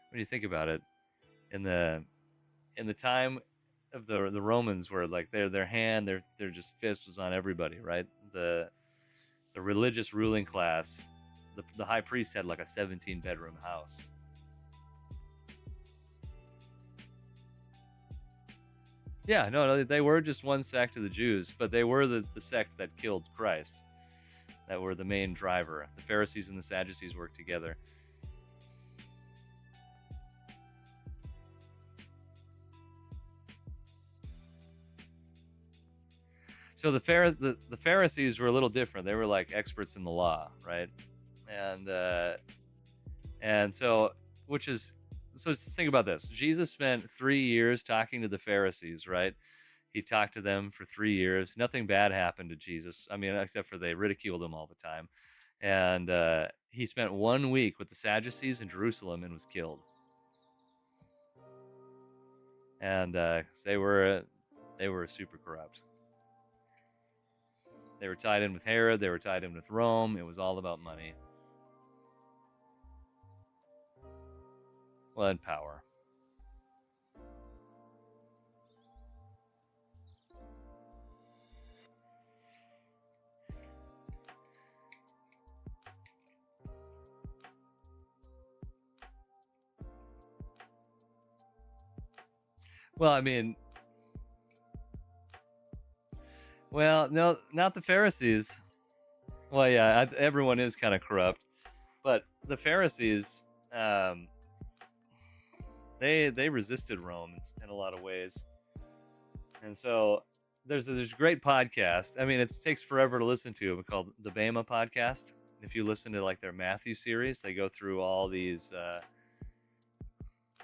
When you think about it, in the time of the Romans, where like their hand, their just fist was on everybody, right? The religious ruling class, the high priest had like a 17-bedroom house. Yeah, no, they were just one sect of the Jews, but they were the sect that killed Christ, that were the main driver. The Pharisees and the Sadducees worked together. So the Pharisees were a little different. They were like experts in the law, right? And so, which is, so just think about this. Jesus spent 3 years talking to the Pharisees, right? He talked to them for 3 years. Nothing bad happened to Jesus. I mean, except for they ridiculed him all the time. And he spent 1 week with the Sadducees in Jerusalem and was killed. And they were super corrupt. They were tied in with Herod. They were tied in with Rome. It was all about money. Well, and power. Well, I mean, well, no, not the Pharisees. Well, yeah, everyone is kind of corrupt, but the Pharisees, they resisted Rome in a lot of ways, and so there's a great podcast. I mean, it takes forever to listen to, but called the Bema podcast. If you listen to like their Matthew series, they go through all these.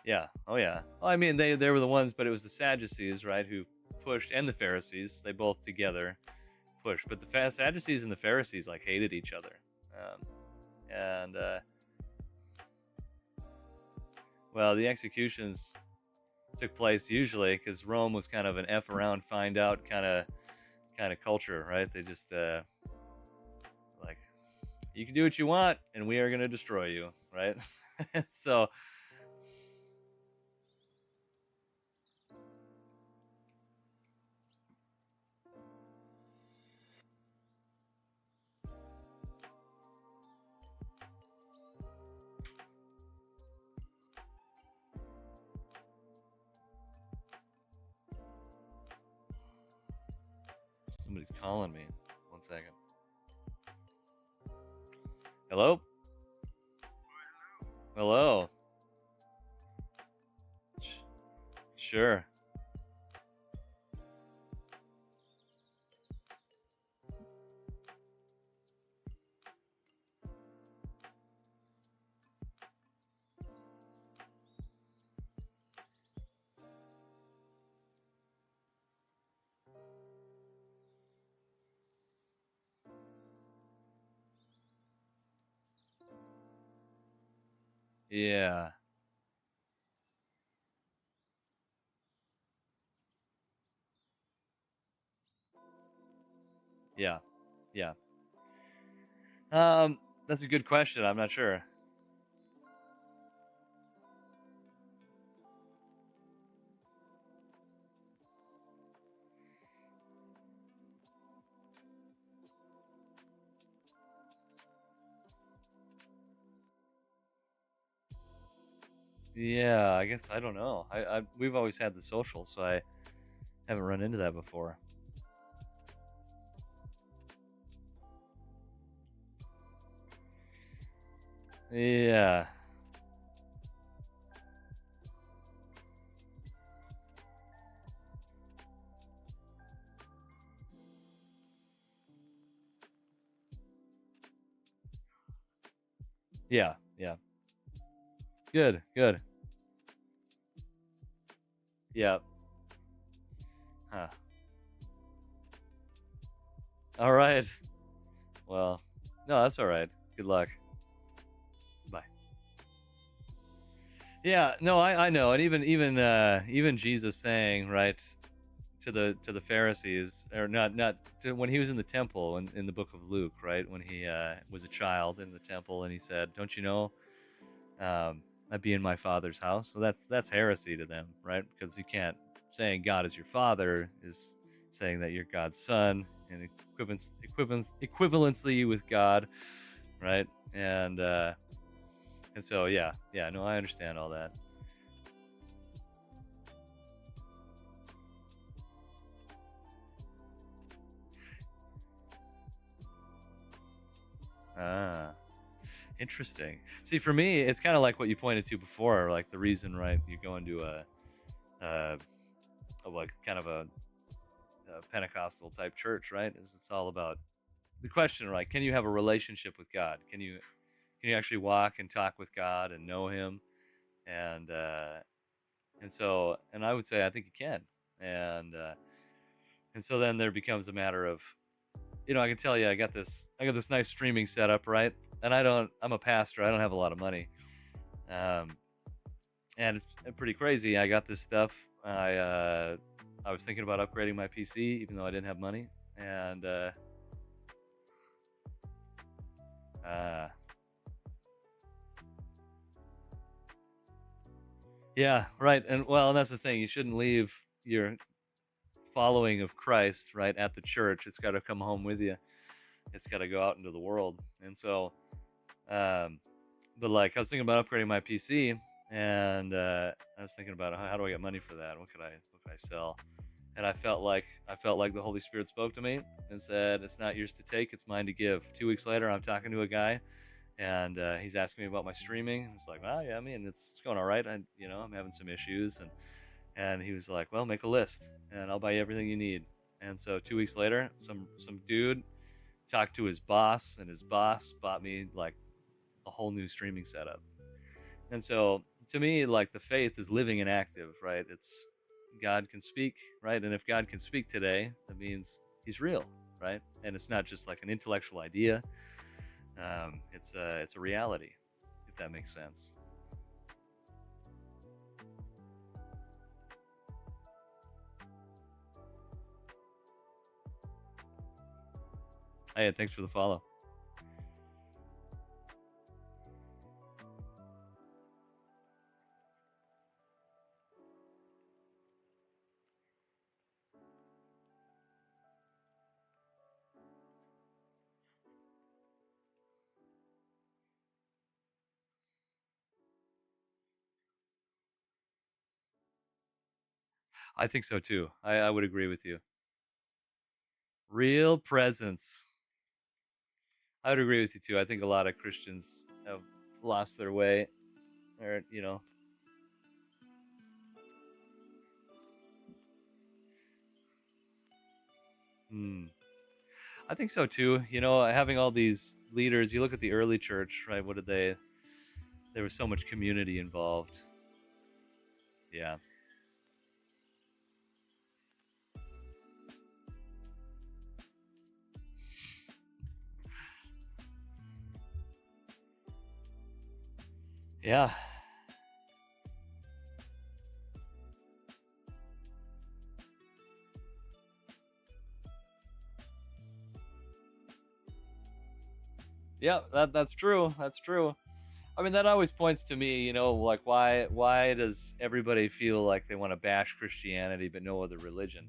Yeah. Oh, yeah. Well, I mean, they were the ones, but it was the Sadducees, right, who pushed, and the Pharisees. They both together pushed, but the Sadducees and the Pharisees like hated each other, and well, the executions took place usually because Rome was kind of an F around, find out kind of culture, right? They just like, you can do what you want, and we are going to destroy you, right? So. Somebody's calling me. 1 second. Hello? Hello? Sure. Yeah. Yeah. Yeah. That's a good question. I'm not sure. Yeah, I guess I don't know. We've always had the social, so I haven't run into that before. Yeah. Yeah, yeah. Good, good. Yeah. Huh. All right. Well, no, that's all right. Good luck. Bye. Yeah, no, I know, and even Jesus saying, right, to the Pharisees, or not to, when he was in the temple in the book of Luke, right, when he was a child in the temple, and he said, "Don't you know, I'd be in my Father's house?" So that's heresy to them, right? Because you can't, saying God is your Father is saying that you're God's son, and equivalency with God, right? And so yeah, no, I understand all that. Ah, interesting. See, for me, it's kind of like what you pointed to before, like the reason, right? You go into like kind of a Pentecostal type church, right? Is it's all about the question, right? Can you have a relationship with God? Can you actually walk and talk with God and know Him? And so, and I would say I think you can, and so then there becomes a matter of, I can tell you, I got this nice streaming setup, right? And I'm a pastor. I don't have a lot of money, and it's pretty crazy. I got this stuff. I was thinking about upgrading my PC, even though I didn't have money, and yeah, right. And well, and that's the thing. You shouldn't leave your following of Christ, right, at the church. It's got to come home with you. It's got to go out into the world. And so, but like I was thinking about upgrading my PC, and I was thinking about how do I get money for that? What could I sell? And I felt like the Holy Spirit spoke to me and said, "It's not yours to take; it's mine to give." 2 weeks later, I'm talking to a guy, and he's asking me about my streaming. And it's like, "Well, yeah, I mean, it's going all right. I'm having some issues." And he was like, "Well, make a list, and I'll buy you everything you need." And so 2 weeks later, some dude talked to his boss, and his boss bought me like a whole new streaming setup. And so to me, like, the faith is living and active, right? It's God can speak, right? And if God can speak today, that means he's real, right? And it's not just like an intellectual idea. It's a reality, if that makes sense. Hey, thanks for the follow. I think so too. I would agree with you. Real presence. I would agree with you too. I think a lot of Christians have lost their way, or I think so too. Having all these leaders, you look at the early church, right? What did they? There was so much community involved. Yeah. Yeah. Yeah, that's true. That's true. I mean, that always points to me, like why does everybody feel like they want to bash Christianity but no other religion?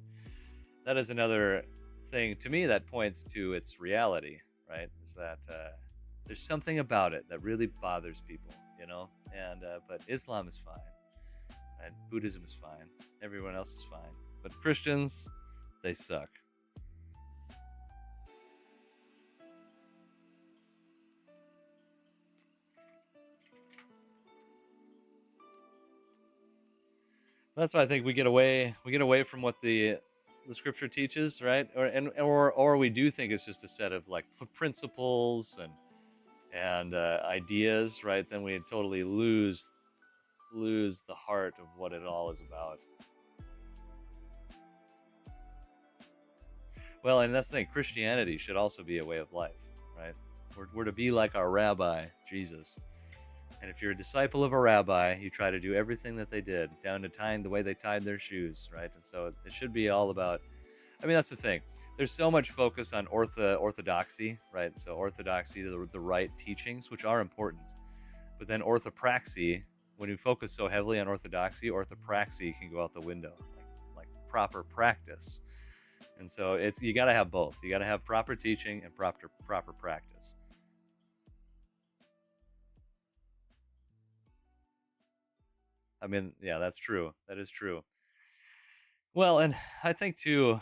That is another thing to me that points to its reality, right? Is that there's something about it that really bothers people, and but Islam is fine, and Buddhism is fine, everyone else is fine, but Christians, they suck. That's why I think we get away from what the scripture teaches, right? Or we do think it's just a set of like principles and ideas, right? Then we totally lose the heart of what it all is about. Well, and that's the thing. Christianity should also be a way of life, right? We're to be like our rabbi, Jesus. And if you're a disciple of a rabbi, you try to do everything that they did, down to tying the way they tied their shoes, right? And so it should be all about, I mean, that's the thing. There's so much focus on orthodoxy, right? So orthodoxy, the right teachings, which are important. But then orthopraxy, when you focus so heavily on orthodoxy, orthopraxy can go out the window, like proper practice. And so you got to have both. You got to have proper teaching and proper practice. I mean, yeah, that's true. That is true. Well, and I think too,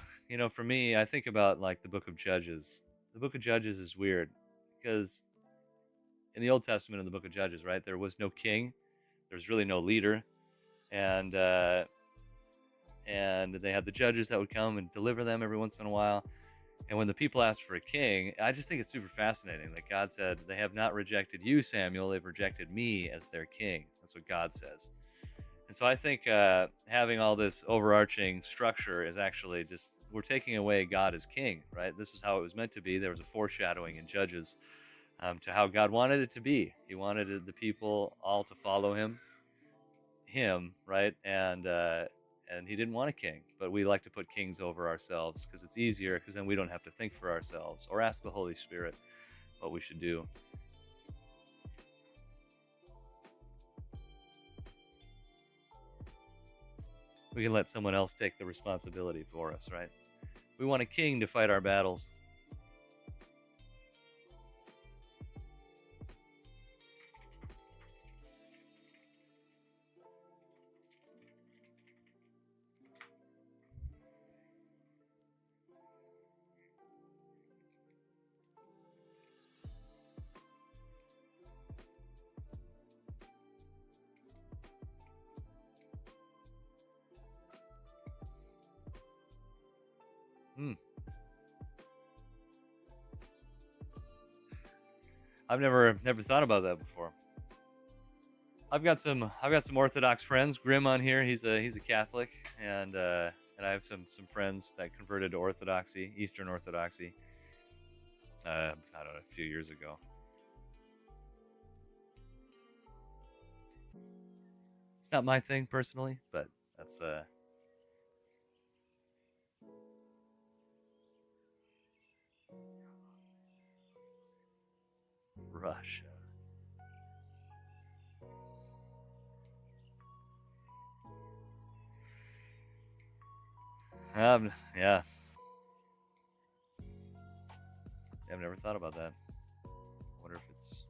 for me, I think about like the book of Judges. The book of Judges is weird because in the Old Testament, in the book of Judges, right, there was no king, there's really no leader, and they had the judges that would come and deliver them every once in a while. And when the people asked for a king, I just think it's super fascinating that God said, "They have not rejected you, Samuel, they've rejected me as their king." That's what God says. And so I think having all this overarching structure is actually just, we're taking away God as king, right? This is how it was meant to be. There was a foreshadowing in Judges to how God wanted it to be. He wanted the people all to follow him, right? And he didn't want a king, but we like to put kings over ourselves because it's easier, because then we don't have to think for ourselves or ask the Holy Spirit what we should do. We can let someone else take the responsibility for us, right? We want a king to fight our battles. Hmm. I've never thought about that before. I've got some Orthodox friends. Grim on here, he's a Catholic, and I have some friends that converted to Orthodoxy, Eastern Orthodoxy. I don't know, a few years ago. It's not my thing personally, but that's Russia. Yeah. I've never thought about that. Wonder if it's,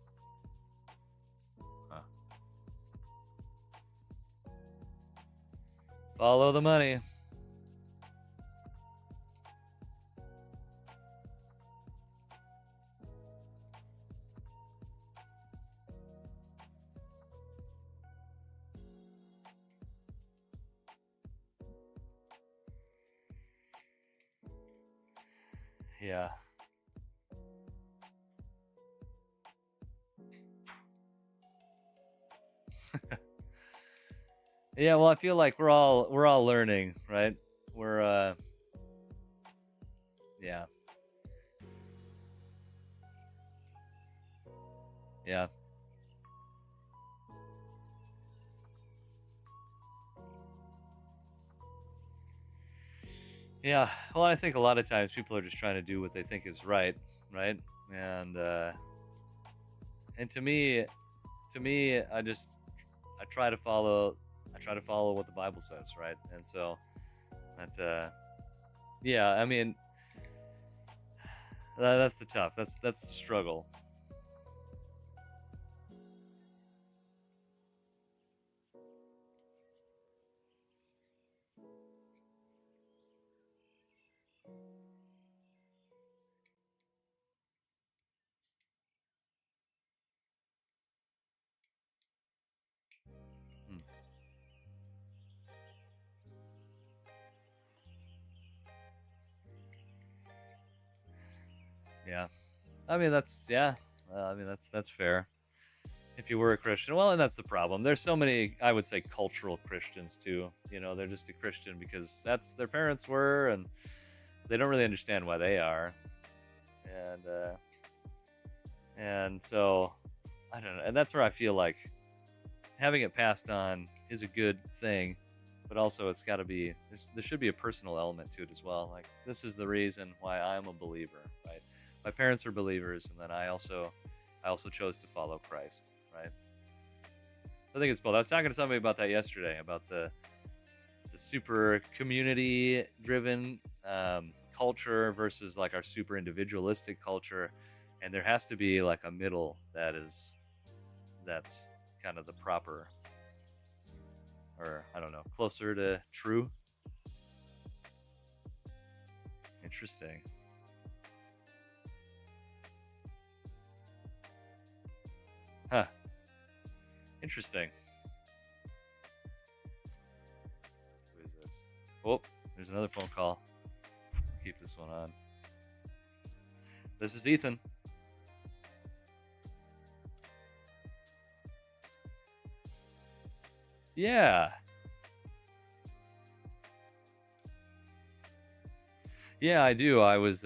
huh. Follow the money. Yeah. Yeah, well, I feel like we're all learning, right? We're yeah. Yeah. Yeah. Well, I think a lot of times people are just trying to do what they think is right, right? And to me, I try to follow what the Bible says, right? And so that yeah, I mean that's the tough. That's the struggle. Hmm. Yeah. I mean that's fair. If you were a Christian, well, and that's the problem. There's so many, I would say, cultural Christians too. You know, they're just a Christian because that's their parents were, and they don't really understand why they are. And so I don't know. And that's where I feel like having it passed on is a good thing, but also it's got to be there should be a personal element to it as well. Like, this is the reason why I'm a believer, right? My parents were believers, and then I also chose to follow Christ, right? I think it's both. I was talking to somebody about that yesterday, about the super community driven culture versus like our super individualistic culture, and there has to be like a middle that's kind of the proper, or I don't know, closer to true. Interesting. Huh. Interesting. Who is this? Oh, there's another phone call. Keep this one on. This is Ethan. Yeah. Yeah, I do. I was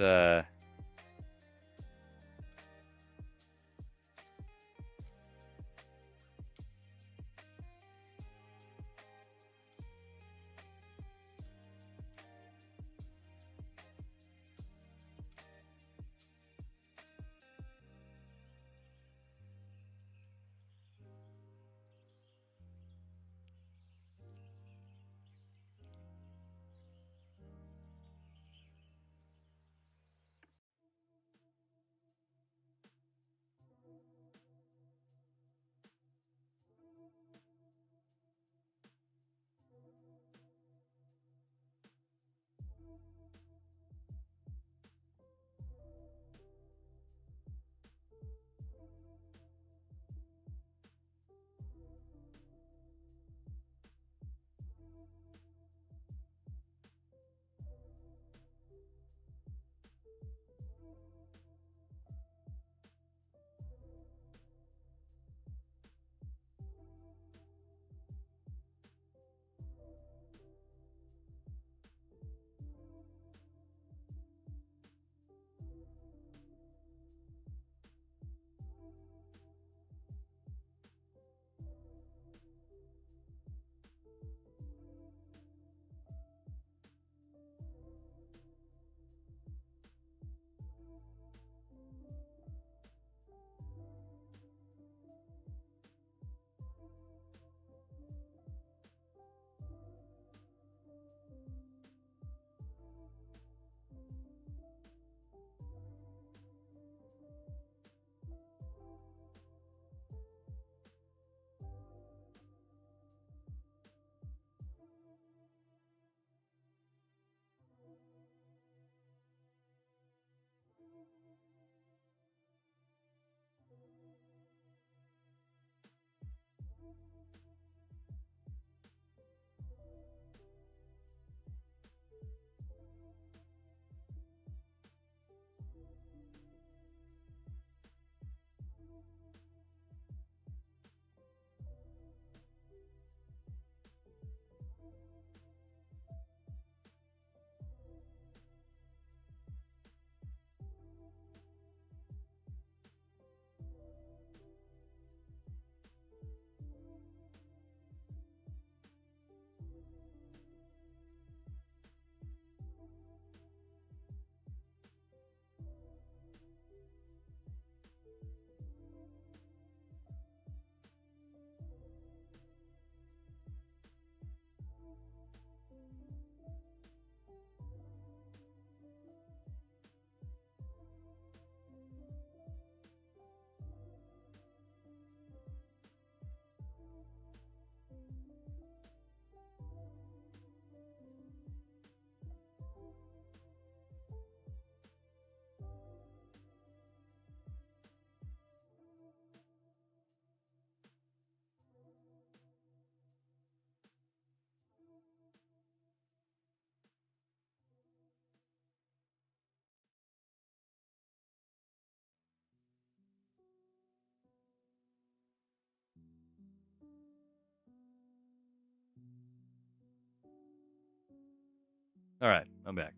All right, I'm back.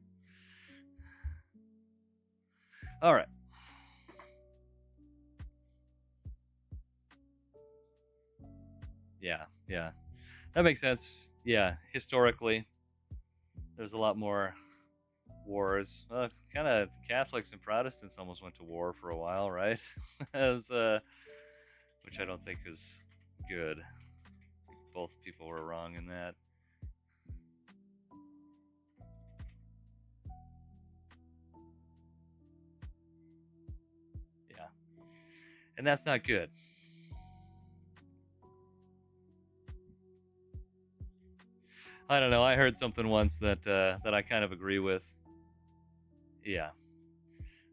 All right. Yeah. That makes sense. Yeah, historically, there's a lot more wars. Kind of Catholics and Protestants almost went to war for a while, right? As which I don't think is good. Both people were wrong in that. Yeah, and that's not good. I don't know. I heard something once that I kind of agree with. Yeah,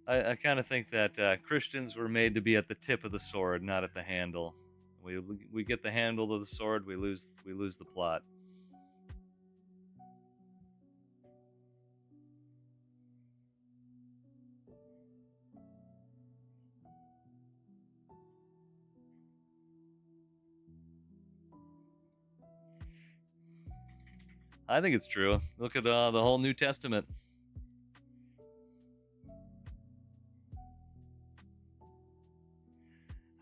I kind of think that Christians were made to be at the tip of the sword, not at the handle. We get the handle of the sword, we lose the plot. I think it's true. Look at the whole New Testament.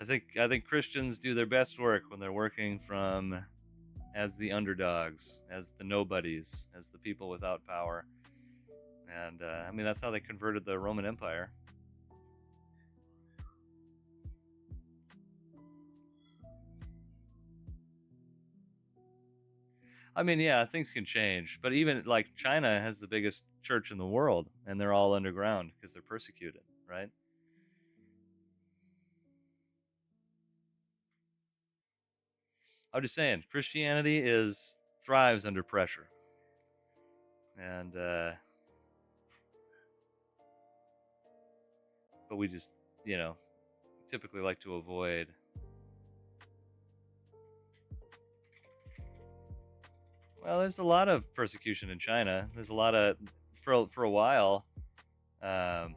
I think Christians do their best work when they're working from as the underdogs, as the nobodies, as the people without power. And I mean, that's how they converted the Roman Empire. I mean, yeah, things can change, but even like China has the biggest church in the world, and they're all underground because they're persecuted, right? I'm just saying, Christianity thrives under pressure, and but we just, typically like to avoid. Well, there's a lot of persecution in China. There's a lot of for a while, for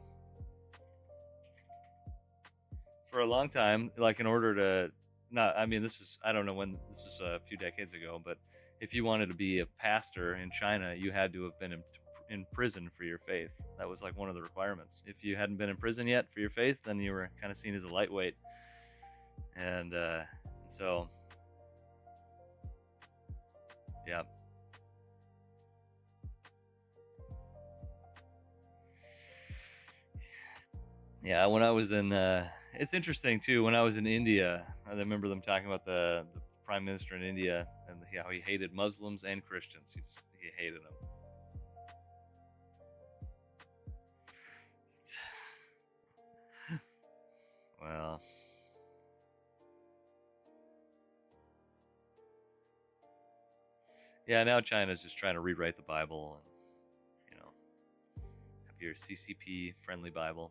a long time, like in order to not. I mean, I don't know when this was a few decades ago, but if you wanted to be a pastor in China, you had to have been in prison for your faith. That was like one of the requirements. If you hadn't been in prison yet for your faith, then you were kind of seen as a lightweight, and so. Yeah. Yeah, when I was in, it's interesting too. When I was in India, I remember them talking about the prime minister in India and how he hated Muslims and Christians. He hated them. Well. Yeah, now China's just trying to rewrite the Bible and, have your CCP friendly Bible.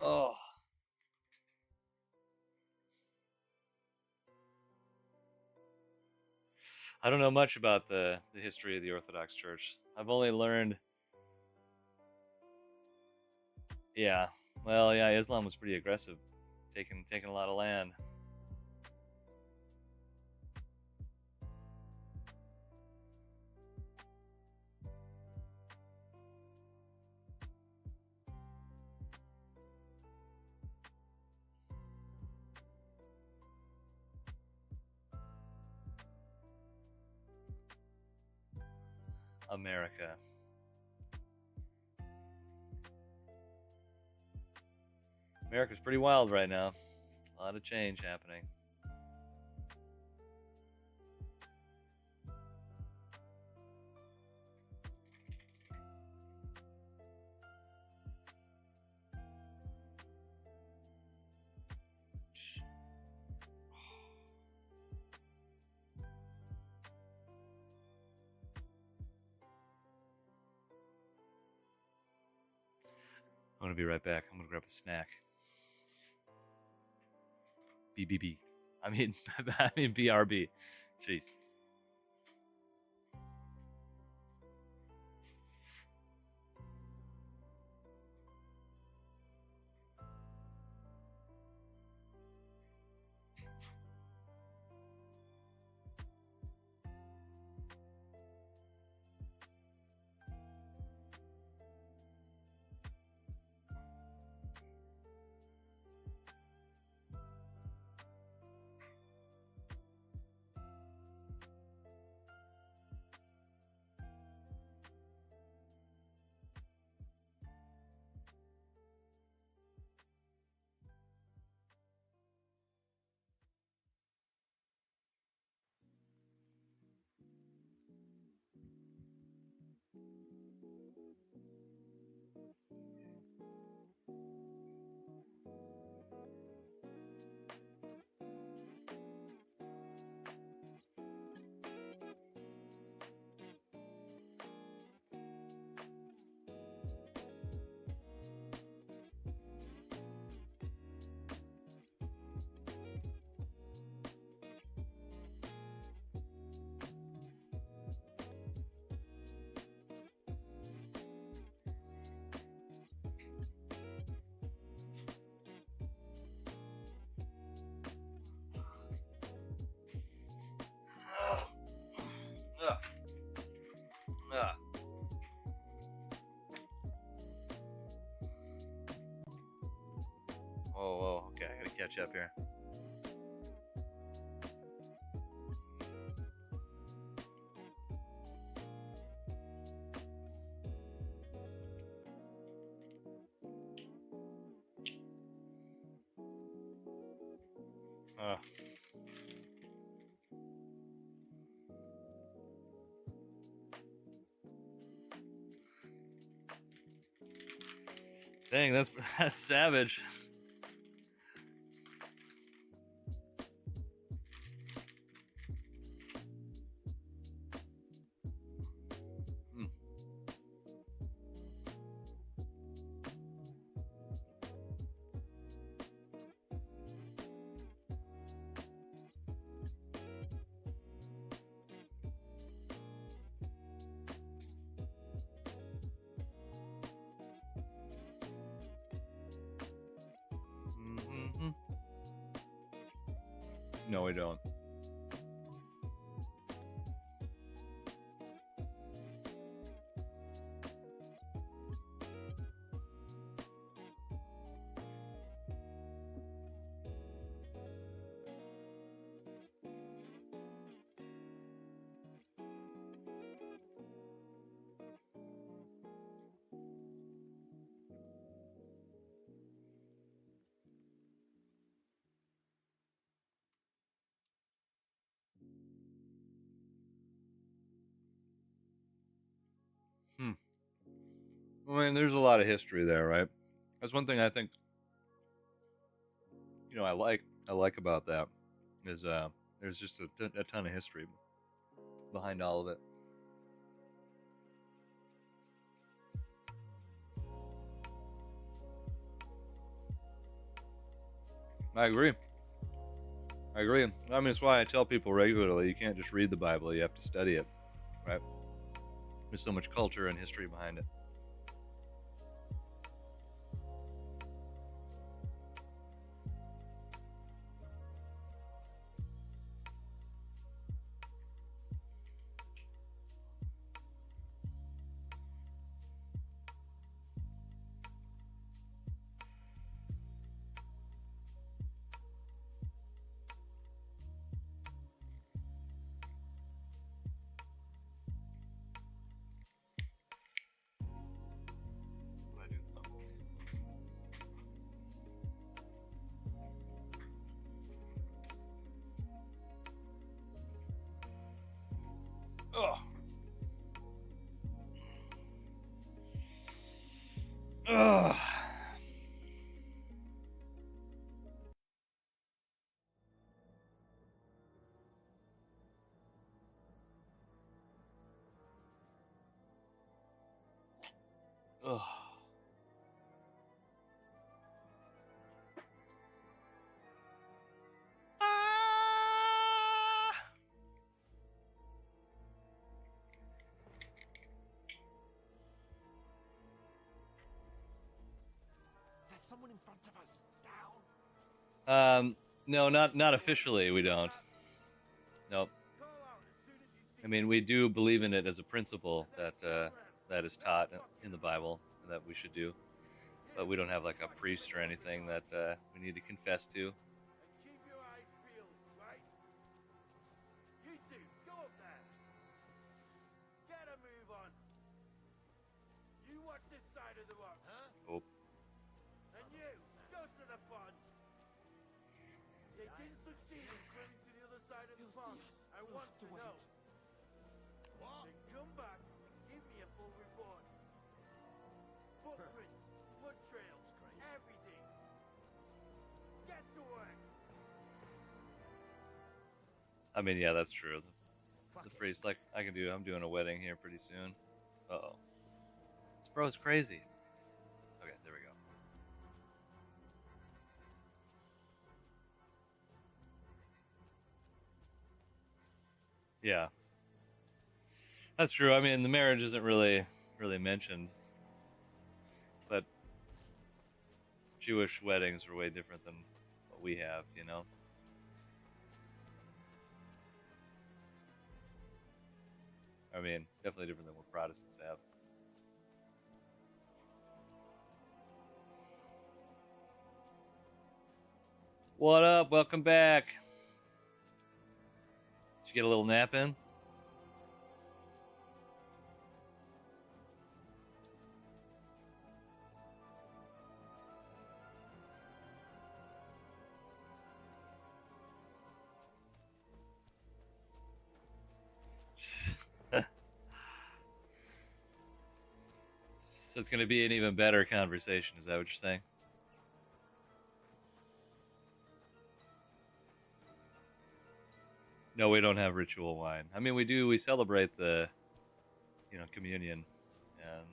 Oh. I don't know much about the history of the Orthodox Church. I've only learned. Yeah. Well, yeah, Islam was pretty aggressive, taking a lot of land. America. America's pretty wild right now. A A lot of change happening. I'm gonna be right back. I'm gonna grab a snack. BBB. I mean, BRB. Jeez. Whoa. Okay, I gotta catch up here. Dang, that's savage. No, we don't. I mean, there's a lot of history there, right? That's one thing I think, I like about that is there's just a ton of history behind all of it. I agree. I mean, it's why I tell people regularly, you can't just read the Bible, you have to study it, right? There's so much culture and history behind it. Oh. Ugh. Ugh. There's someone in front of us. Down. No, not officially. We don't. Nope. I mean, we do believe in it as a principle that that is taught in the Bible that we should do, but we don't have like a priest or anything that we need to confess to. Keep your eyes peeled, right? You two, go up there. Get a move on. You watch this side of the rock, huh? Oh. And you, go to the pond. You didn't succeed in swimming to the other side of the pond. I want to know. What? Then come back and give me a full report. Footprints, blood trails, everything. Get to work. I mean, yeah, that's true. The priest, like, I'm doing a wedding here pretty soon. Uh-oh. This bro's crazy. Okay, there we go. Yeah. That's true. I mean, the marriage isn't really mentioned. But Jewish weddings are way different than what we have, you know? I mean, definitely different than what Protestants have. What up? Welcome back. Did you get a little nap in? So it's going to be an even better conversation. Is that what you're saying? No, we don't have ritual wine. I mean, we celebrate the, communion, and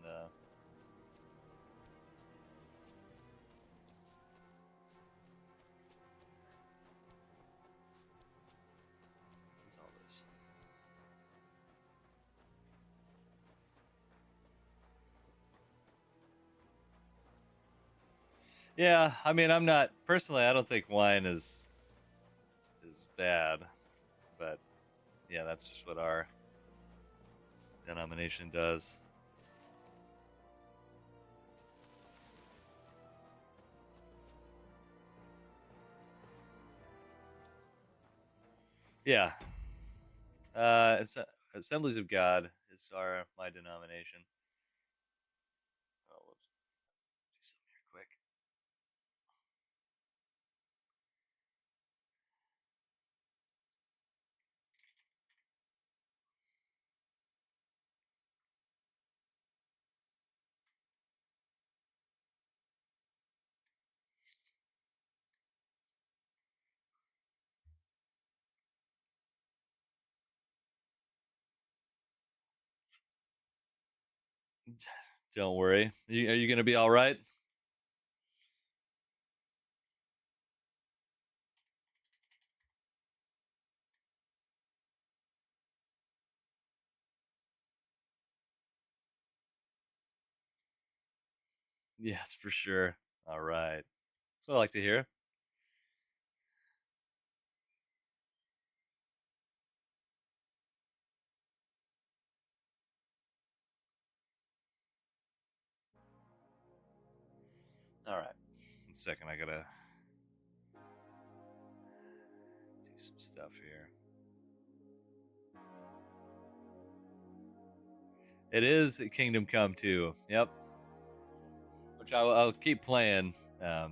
what's all this? Yeah, I mean, I don't think wine is bad, but yeah, that's just what our denomination does. Yeah. Assemblies of God is my denomination. Oh, whoops. Do something here quick. Don't worry. Are you going to be all right? Yes, for sure. All right. That's what I like to hear. All right. 1 second. I got to do some stuff here. It is Kingdom Come 2. Yep. Which I'll keep playing in a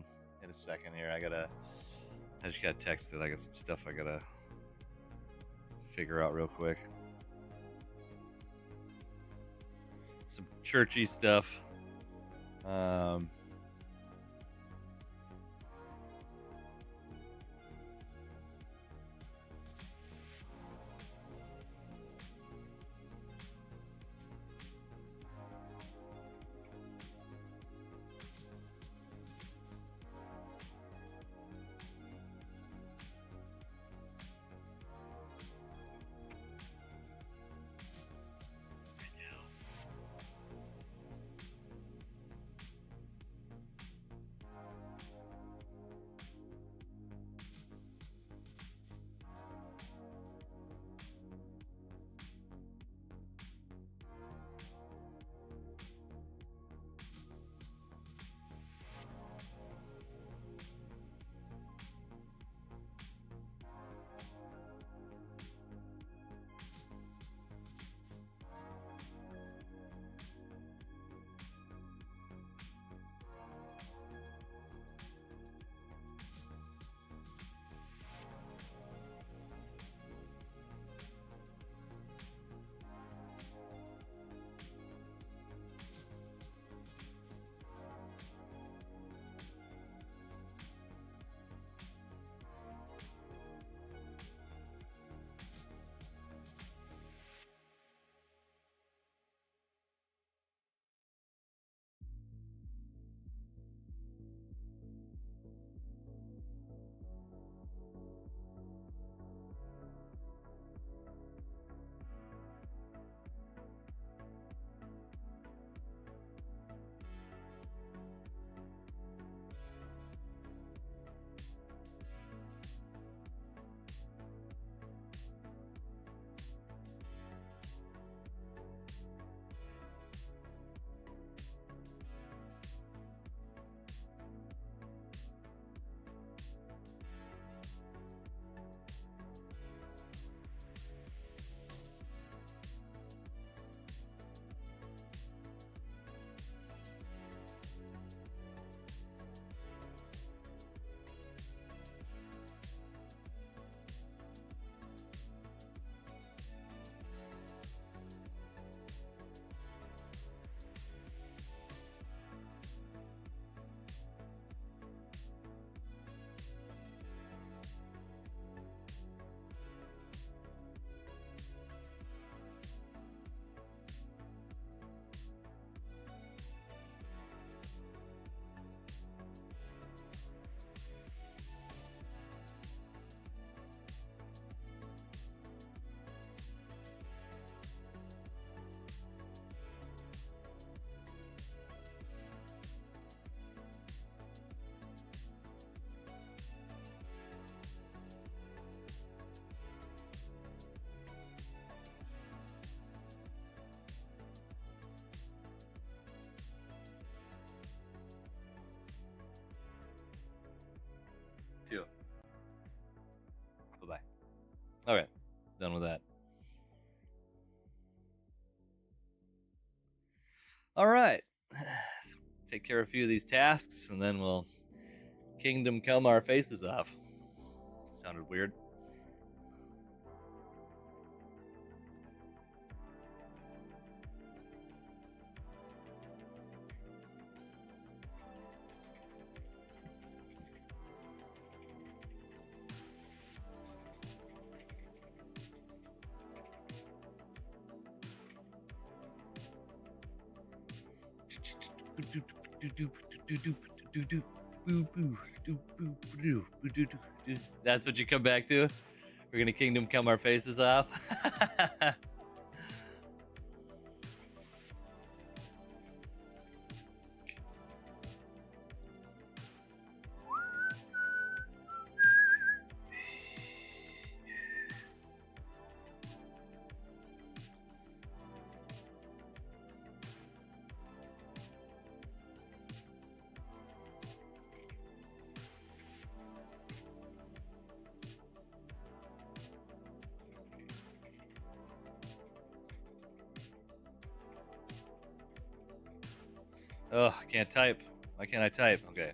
second here. I just got texted. I got some stuff I got to figure out real quick. some churchy stuff. Too. Bye-bye. Okay, done with that. All right. Take care of a few of these tasks, and then we'll kingdom come our faces off. Sounded weird. That's what you come back to? We're gonna kingdom come our faces off? Oh, I can't type. Why can't I type? Okay.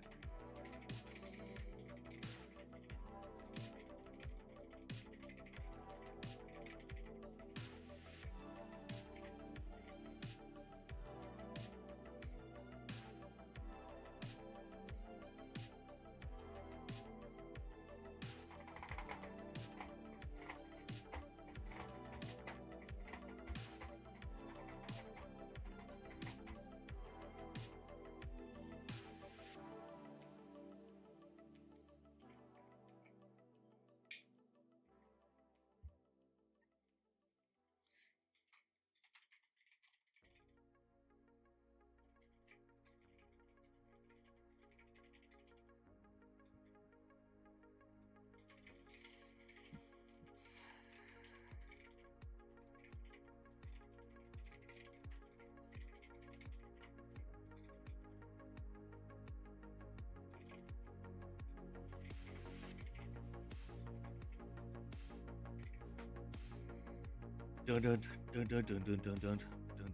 Dun dun dun dun dun dun dun dun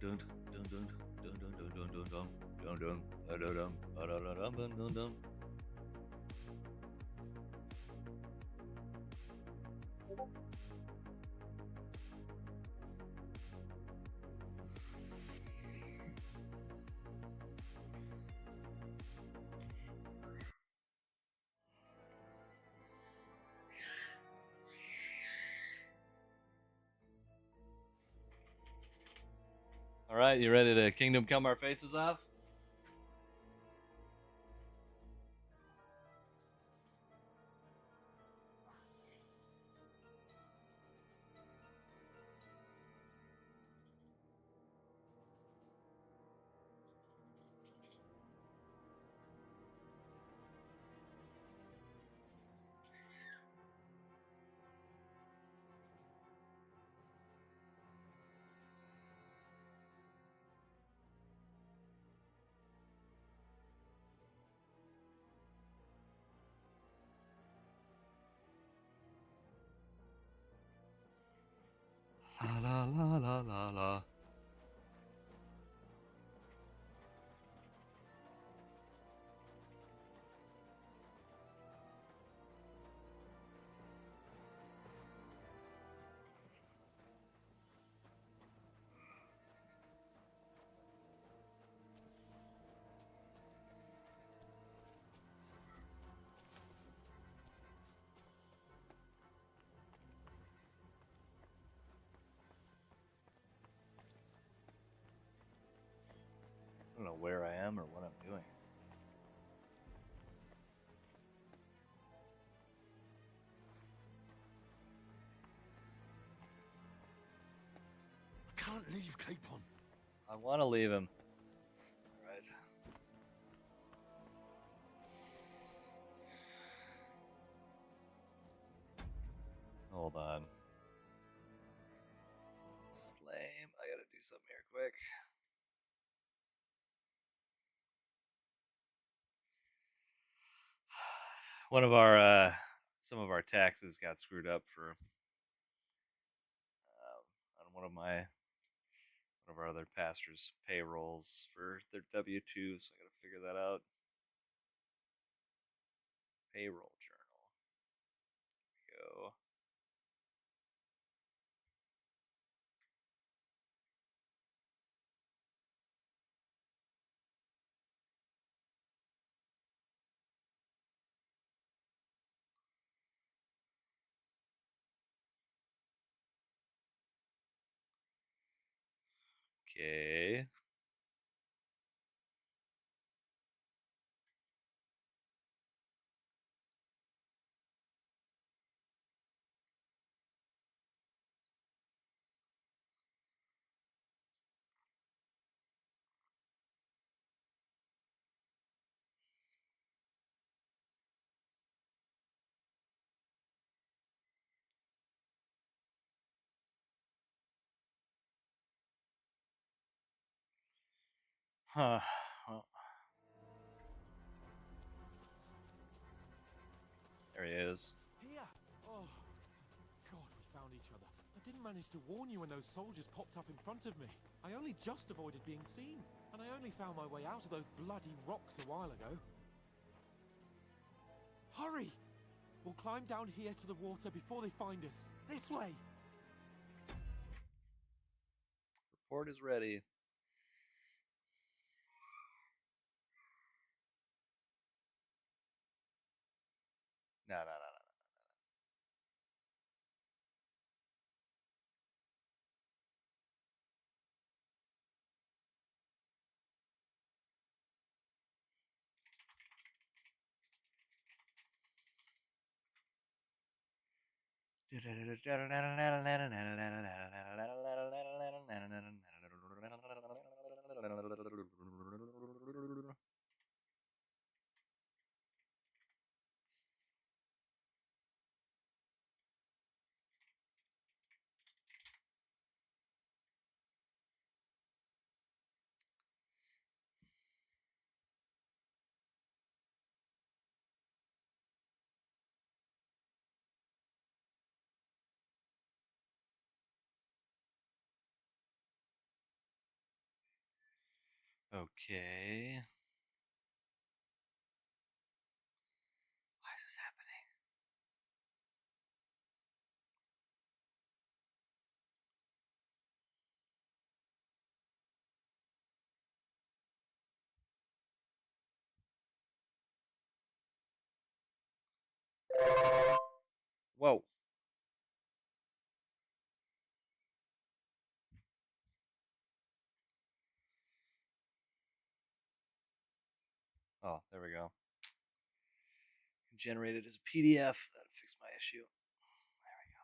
dun dun dun dun dun dun dun dun dun dun dun dun ba-da-dum, ba-da-da-dum, dun dun dun. All right, you ready to Kingdom Come our faces off? La la la la la. I don't know where I am or what I'm doing. I can't leave Capon. I want to leave him. All right. Hold on. This is lame. I gotta do something here quick. One of our some of our taxes got screwed up for on one of our other pastors' payrolls for their W-2, so I gotta figure that out. Payroll journal. There we go. Okay. Huh. Well, there he is. Here! Oh, God, we found each other. I didn't manage to warn you when those soldiers popped up in front of me. I only just avoided being seen, and I only found my way out of those bloody rocks a while ago. Hurry! We'll climb down here to the water before they find us. This way! Report is ready. No, no, no, no. Okay. Why is this happening? Whoa. Oh, there we go. Generated as a PDF. That fixed my issue. There we go.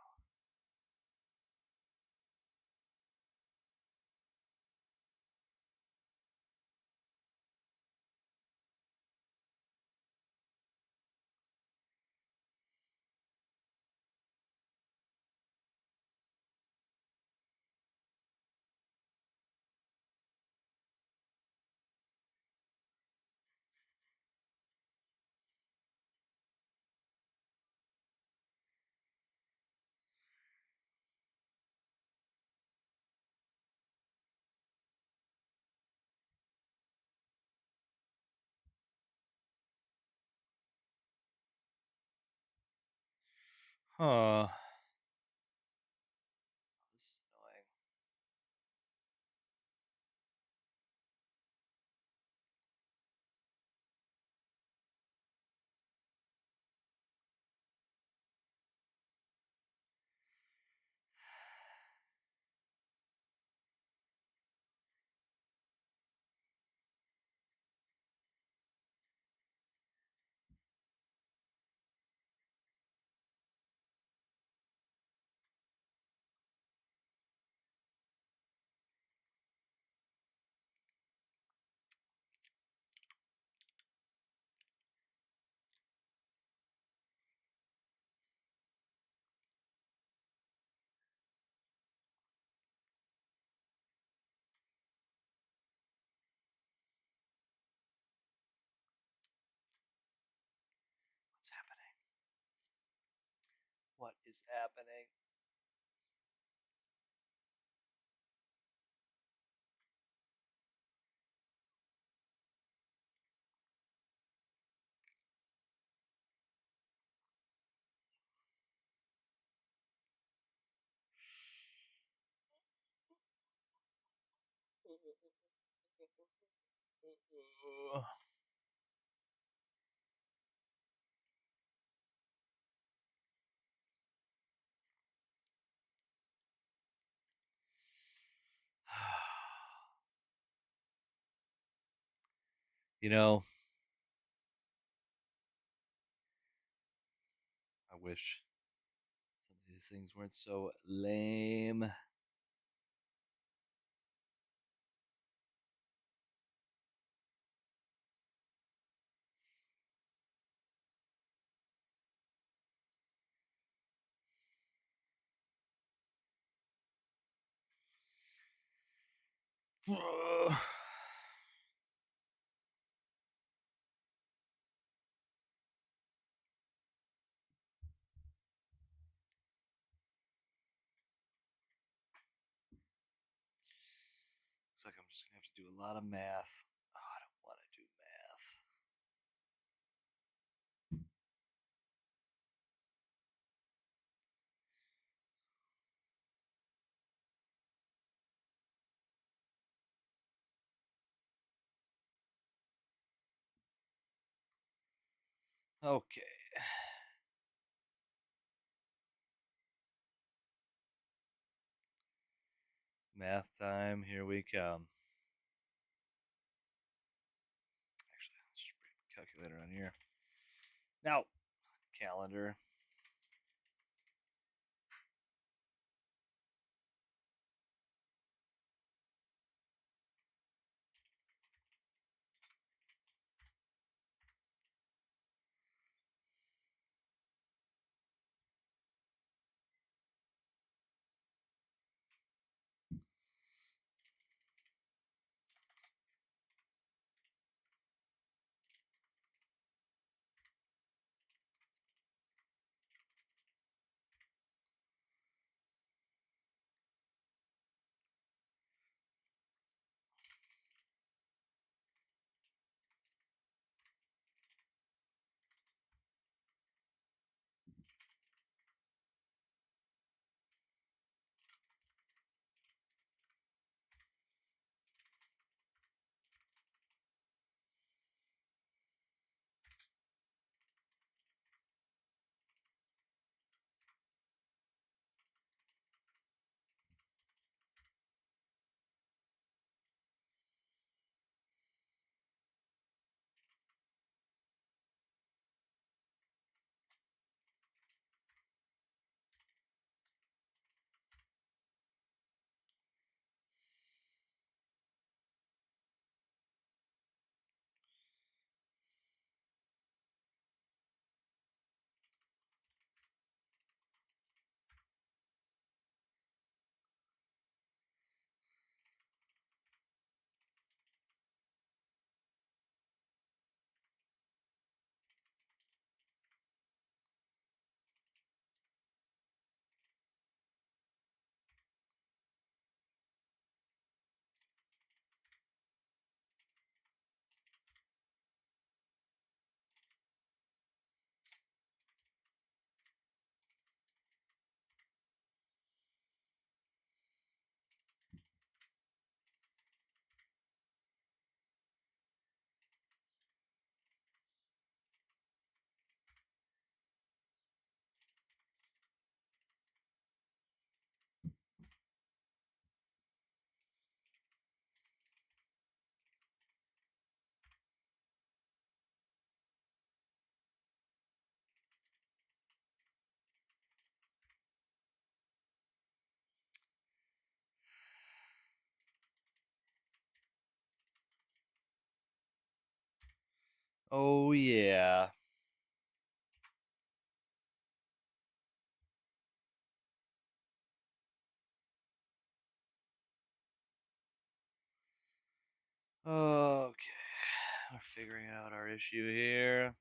Huh. This is annoying. What's happening? What is happening? You know, I wish some of these things weren't so lame. Looks like I'm just gonna have to do a lot of math. Oh, I don't want to do math. Okay. Math time, here we come. Actually, let's just bring the calculator on here. Now, calendar. Oh, yeah. Okay. We're figuring out our issue here.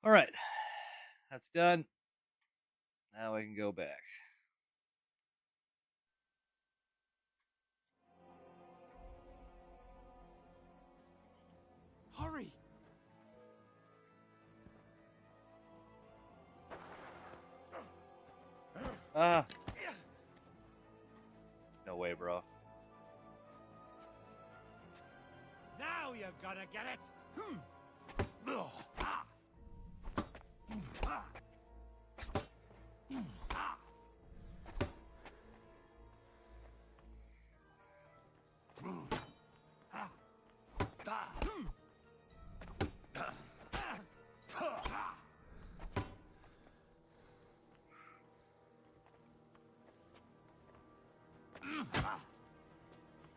All right. That's done. Now we can go back. Hurry! Ah. No way, bro. Now you're gonna get it!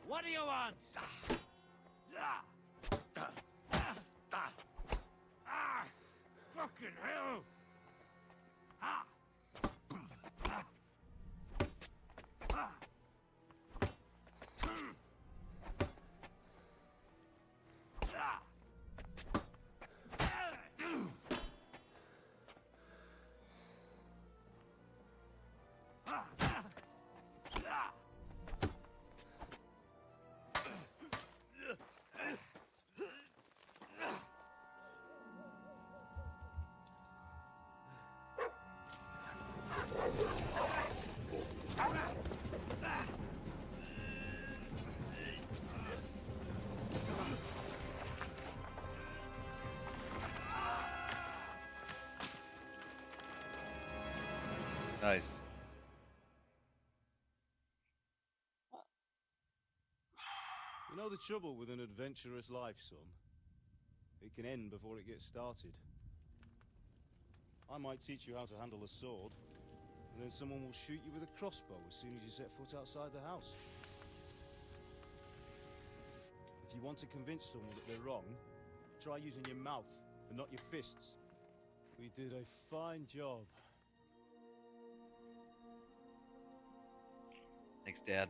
What do you want? Fucking hell! Nice. You know the trouble with an adventurous life, son? It can end before it gets started. I might teach you how to handle a sword, and then someone will shoot you with a crossbow as soon as you set foot outside the house. If you want to convince someone that they're wrong, try using your mouth and not your fists. We did a fine job. Thanks, Dad.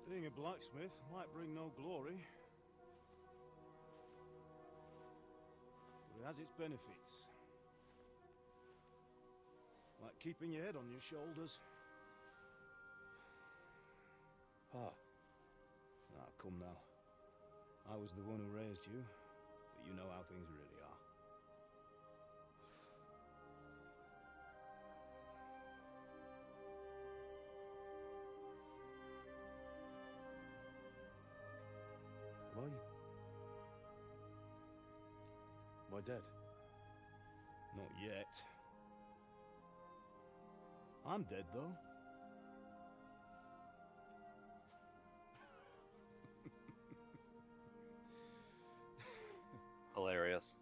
Being a blacksmith might bring no glory, but it has its benefits. Like keeping your head on your shoulders. Pa. Ah, come now. I was the one who raised you, but you know how things really are. My dad? Not yet. I'm dead, though. Hilarious.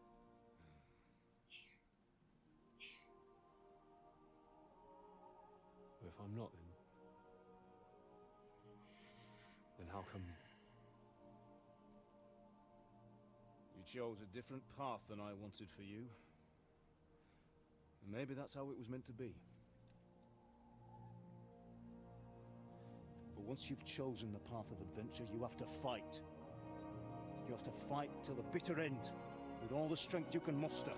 If I'm not, then how come? You chose a different path than I wanted for you. And maybe that's how it was meant to be. But once you've chosen the path of adventure, you have to fight. You have to fight till the bitter end, with all the strength you can muster.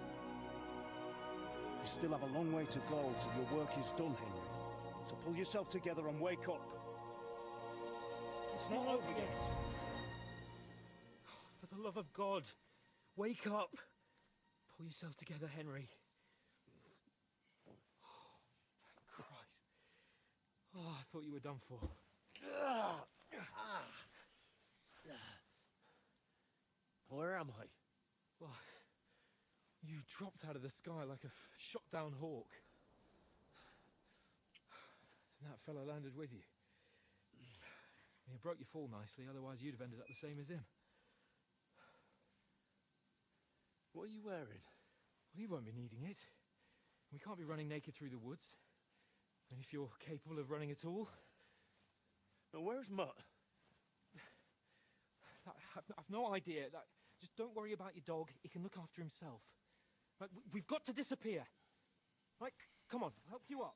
You still have a long way to go till your work is done, Henry. So pull yourself together and wake up. It's not over yet. For the love of God, wake up. Pull yourself together, Henry. Thank Christ. Oh, I thought you were done for. Where am I? Well, you dropped out of the sky like a shot-down hawk. And that fella landed with you. You broke your fall nicely, otherwise you'd have ended up the same as him. What are you wearing? Well, you won't be needing it. We can't be running naked through the woods. And if you're capable of running at all... Now, where's Mutt? I've no idea. Just don't worry about your dog. He can look after himself. Right, we've got to disappear. Right, come on, I'll help you up.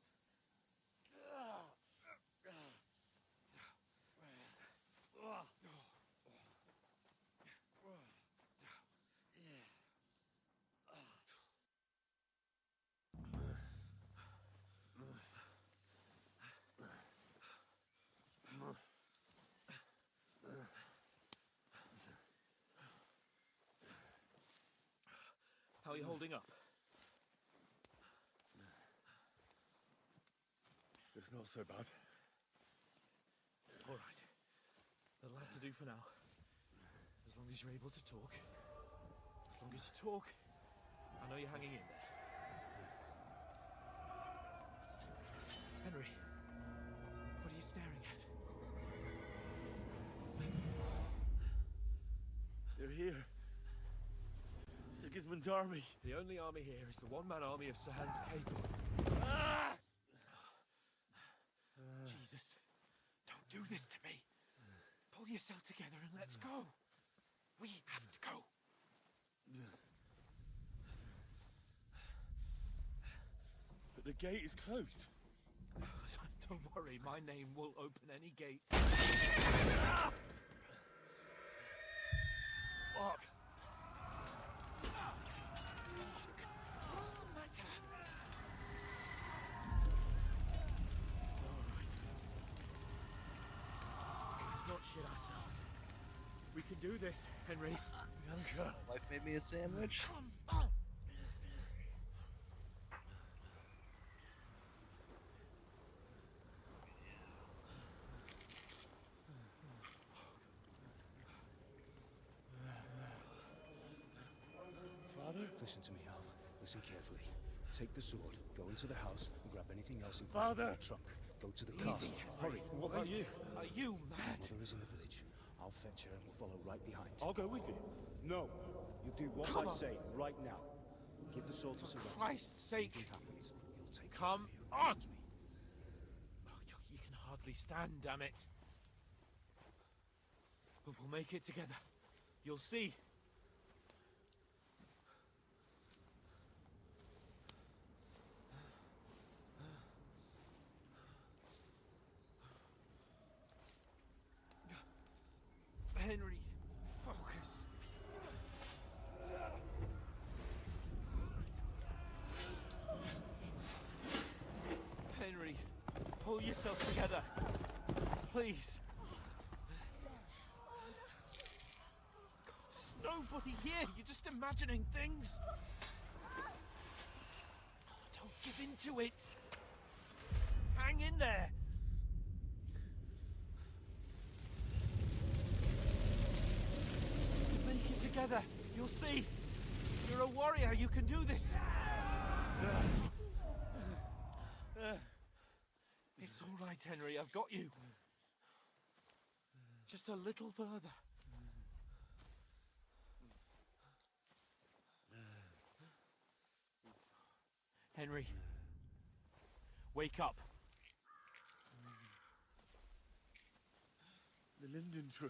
How are you holding up? It's not so bad. All right. That'll have to do for now. As long as you're able to talk. As long as you talk, I know you're hanging in there. Henry, what are you staring at? They're here. Sigismund's army. The only army here is the one-man army of Sir Hans Capel. Jesus, don't do this to me. Pull yourself together and let's go. We have to go. But the gate is closed. Don't worry, my name will open any gate. Fuck. What's the matter? Let's not shit ourselves. We can do this, Henry. Bianca. Wife made me a sandwich. Come on. Father? Listen to me, Al. Listen carefully. Take the sword, go into the house, and grab anything else in front of Father! your trunk. Go to the castle. Hurry. What about you? Are you mad? Mother is in the village. I'll fetch her and we'll follow right behind. I'll go with you. No. You do what Come I on. say right now. Give the sword to Sir For Rex. Christ's sake. Anything happens, he'll take Come care on. of you. Oh, you can hardly stand, damn it. But we'll make it together. You'll see. Henry, focus. Henry, pull yourself together. Please. God, there's nobody here. You're just imagining things. Oh, don't give in to it. Hang in there. Make it together. You'll see. You're a warrior. You can do this. It's all right, Henry. I've got you. Just a little further. Henry, wake up. The linden tree.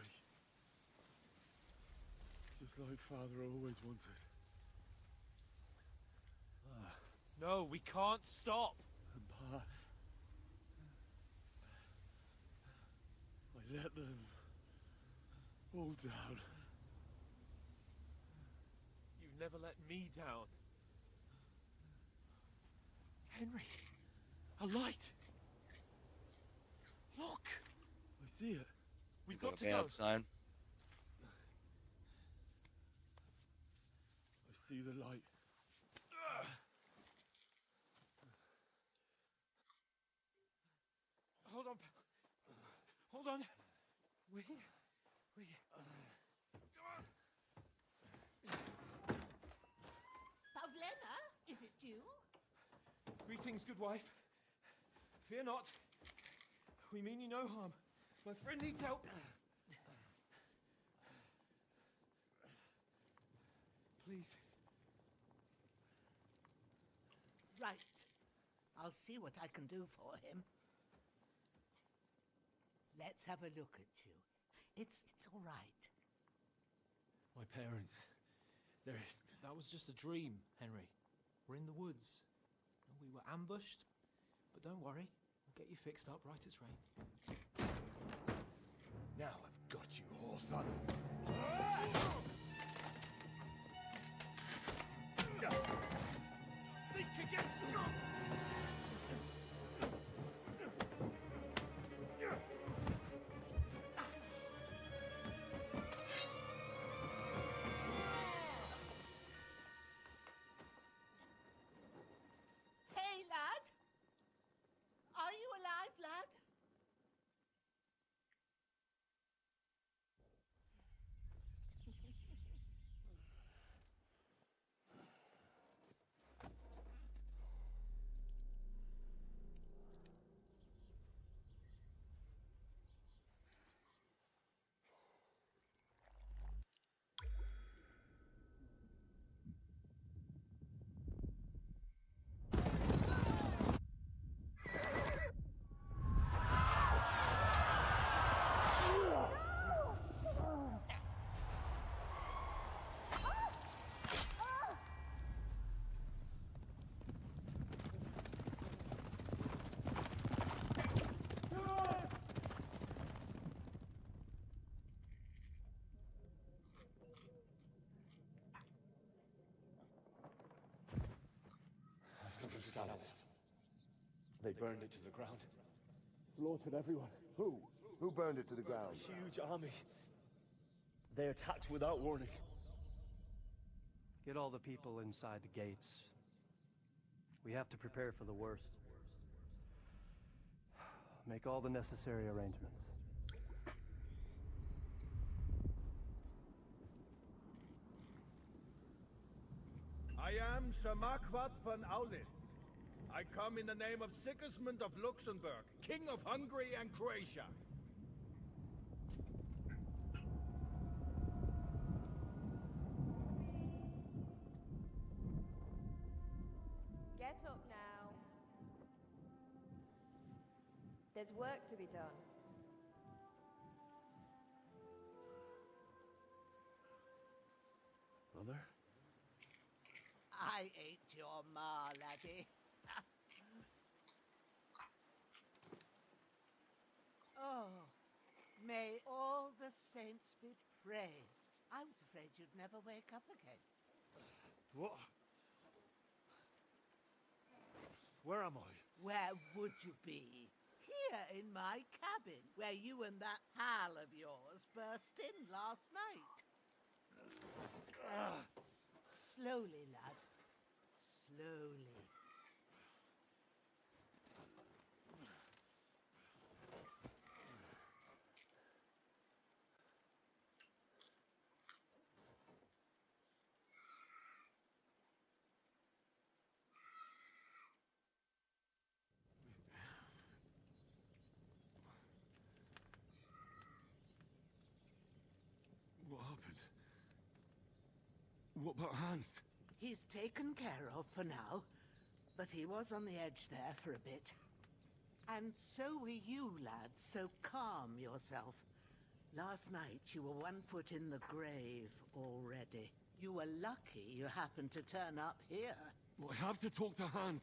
Just like Father always wanted. No, we can't stop. Pa, I let them all down. You've never let me down. Henry, a light. Look. I see it. We've Got got a to go. bad sign. I see the light. Hold on. Hold on. We're here. We're here. Pavlena, is it you? Greetings, good wife. Fear not. We mean you no harm. My friend needs help. Please. Right. I'll see what I can do for him. Let's have a look at you. It's all right. My parents. That was just a dream, Henry. We're in the woods. We were ambushed, but don't worry. We'll get you fixed up right as rain. Now I've got you, whore sons. Think again, Scott! Hey, lad. Are you alive, lad? They burned it to the ground. Slaughtered everyone. Who? Who burned it to the ground? A huge army. They attacked without warning. Get all the people inside the gates. We have to prepare for the worst. Make all the necessary arrangements. I am Sir Marquardt von Aulitz. I come in the name of Sigismund of Luxembourg, King of Hungary and Croatia. Get up now. There's work to be done. Mother? I ain't your ma, laddie. Oh, may all the saints be praised. I was afraid you'd never wake up again. What? Where am I? Where would you be? Here in my cabin, where you and that pal of yours burst in last night. Slowly, lad. Slowly. What about Hans? He's taken care of for now, but he was on the edge there for a bit. And so were you, lads, so calm yourself. Last night you were 1 foot in the grave already. You were lucky you happened to turn up here. Well, I have to talk to Hans.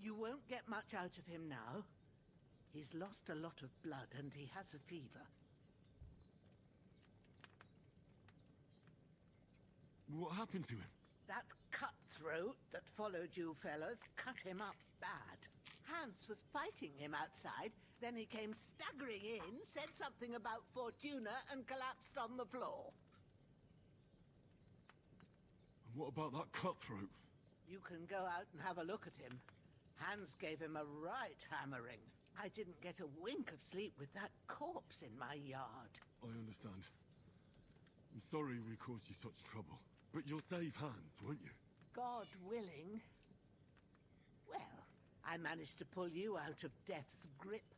You won't get much out of him now. He's lost a lot of blood and he has a fever. What happened to him? That cutthroat that followed you fellas cut him up bad. Hans was fighting him outside, then he came staggering in, said something about Fortuna, and collapsed on the floor. And what about that cutthroat? You can go out and have a look at him. Hans gave him a right hammering. I didn't get a wink of sleep with that corpse in my yard. I understand. I'm sorry we caused you such trouble. But you'll save Hans, won't you? God willing. Well, I managed to pull you out of death's grip,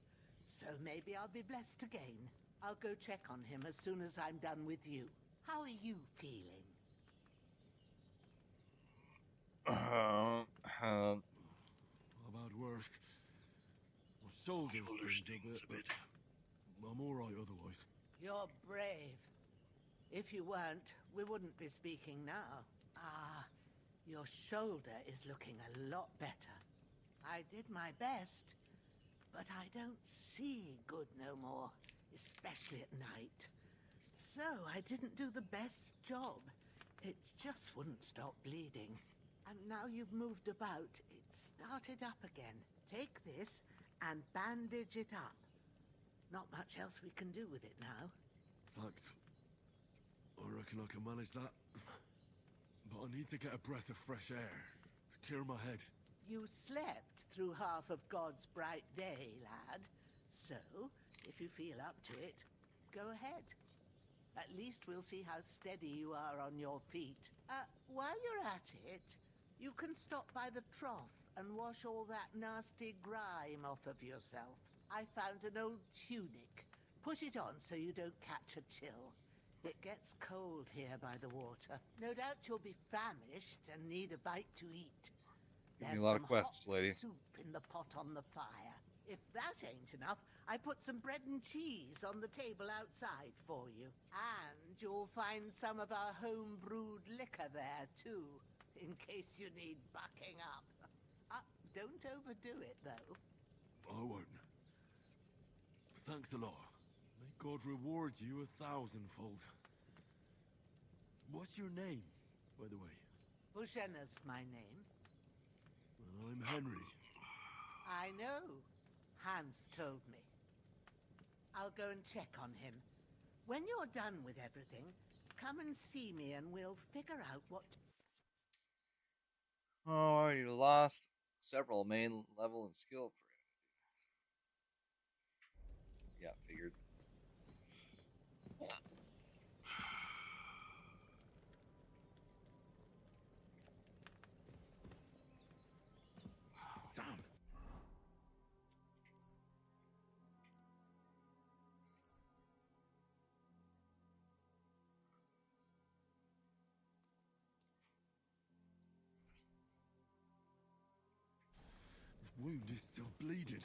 so maybe I'll be blessed again. I'll go check on him as soon as I'm done with you. How are you feeling? How about worse? My shoulder's a bit. I'm alright otherwise. You're brave. If you weren't, we wouldn't be speaking now. Ah, your shoulder is looking a lot better. I did my best, but I don't see good no more, especially at night. So I didn't do the best job. It just wouldn't stop bleeding. And now you've moved about, it started up again. Take this and bandage it up. Not much else we can do with it now. Thanks. I reckon I can manage that. But I need to get a breath of fresh air to clear my head. You slept through half of God's bright day, lad. So, if you feel up to it, go ahead. At least we'll see how steady you are on your feet. While you're at it, you can stop by the trough and wash all that nasty grime off of yourself. I found an old tunic. Put it on so you don't catch a chill. It gets cold here by the water. No doubt you'll be famished and need a bite to eat. Give me a lot of quests, lady. Soup in the pot on the fire. If that ain't enough, I put some bread and cheese on the table outside for you. And you'll find some of our home-brewed liquor there, too, in case you need bucking up. Don't overdo it, though. I won't. Thanks a lot. May God reward you 1,000-fold. What's your name, by the way? Bushenna's my name. Well, I'm Henry. I know. Hans told me. I'll go and check on him. When you're done with everything, come and see me and we'll figure out what... Oh, you lost several main level and skill. Yeah, figured. Damn. This wound is still bleeding.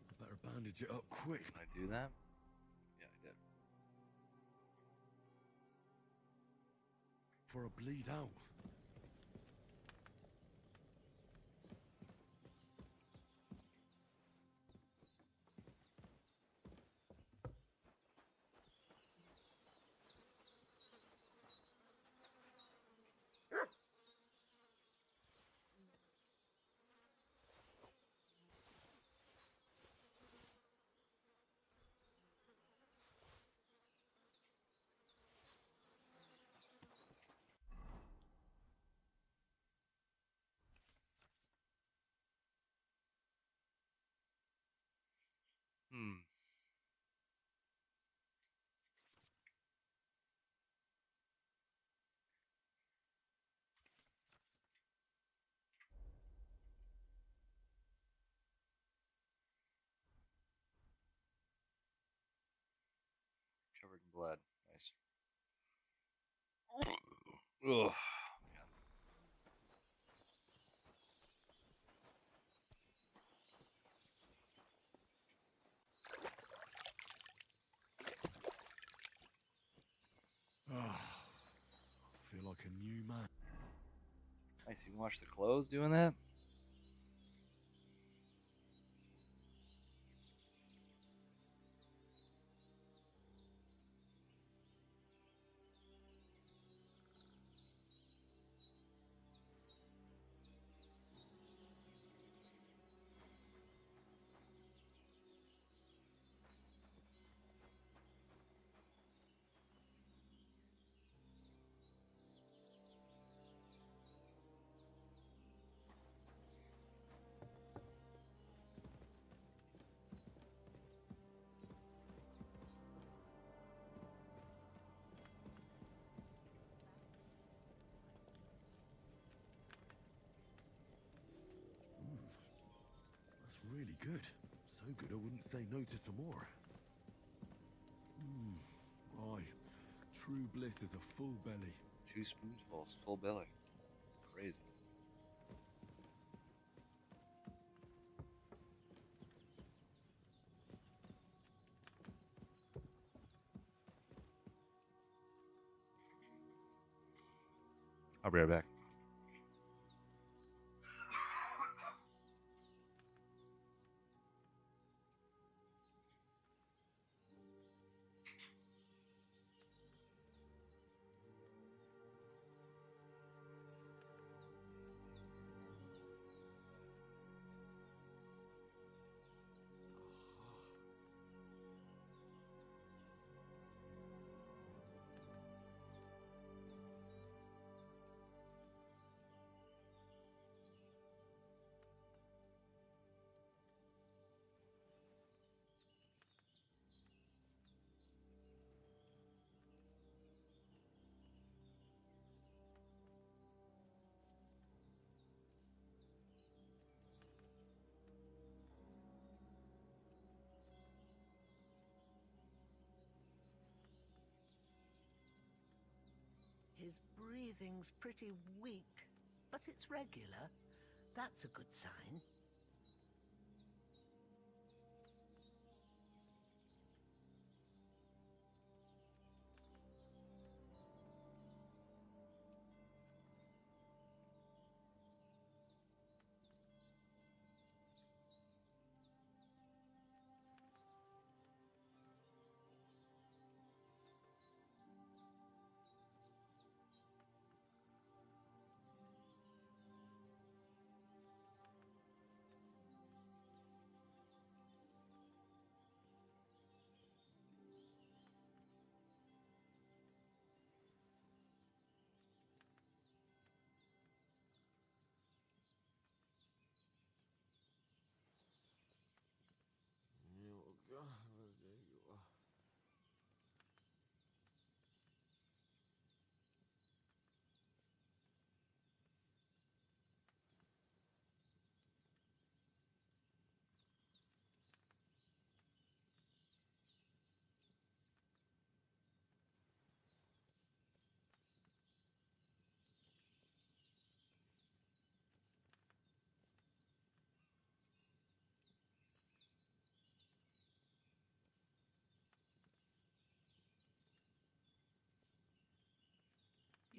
I better bandage it up quick. Can I do that? Yeah, I did. For a bleed out. Covered in blood. Nice. Ugh. I feel like a new man. Nice, you can wash the clothes doing that? That's really good. So good I wouldn't say no to some more. Aye. True bliss is a full belly. 2 spoonfuls, full belly. Crazy. I'll be right back. His breathing's pretty weak, but it's regular. That's a good sign.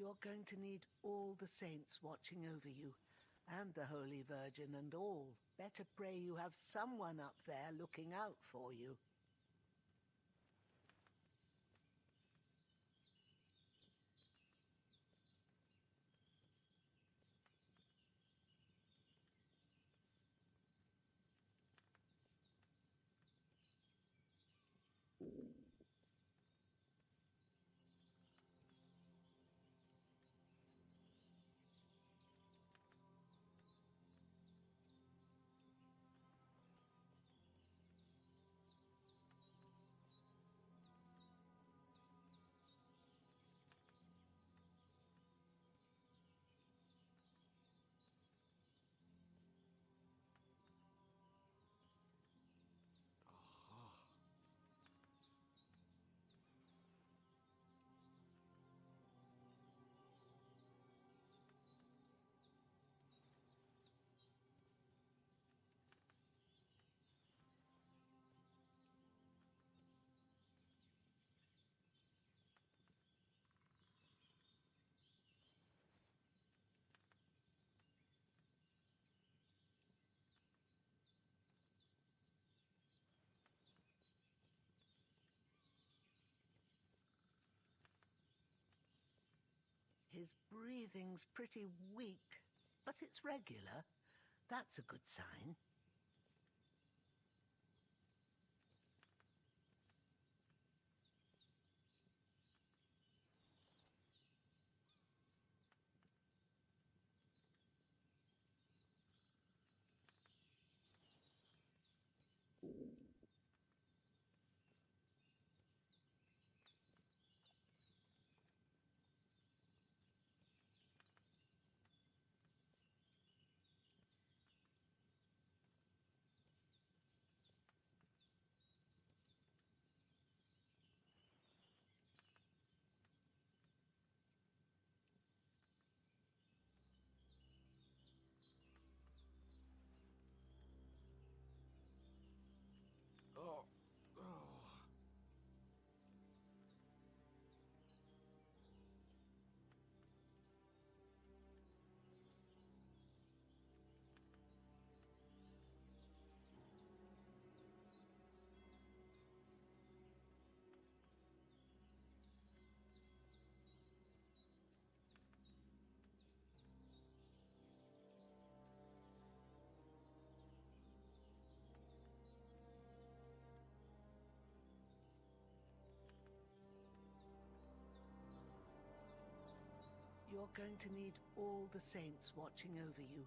You're going to need all the saints watching over you, and the Holy Virgin and all. Better pray you have someone up there looking out for you. His breathing's pretty weak, but it's regular. That's a good sign. Oh. Oh. You're going to need all the saints watching over you,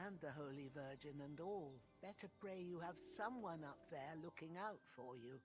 and the Holy Virgin and all. Better pray you have someone up there looking out for you.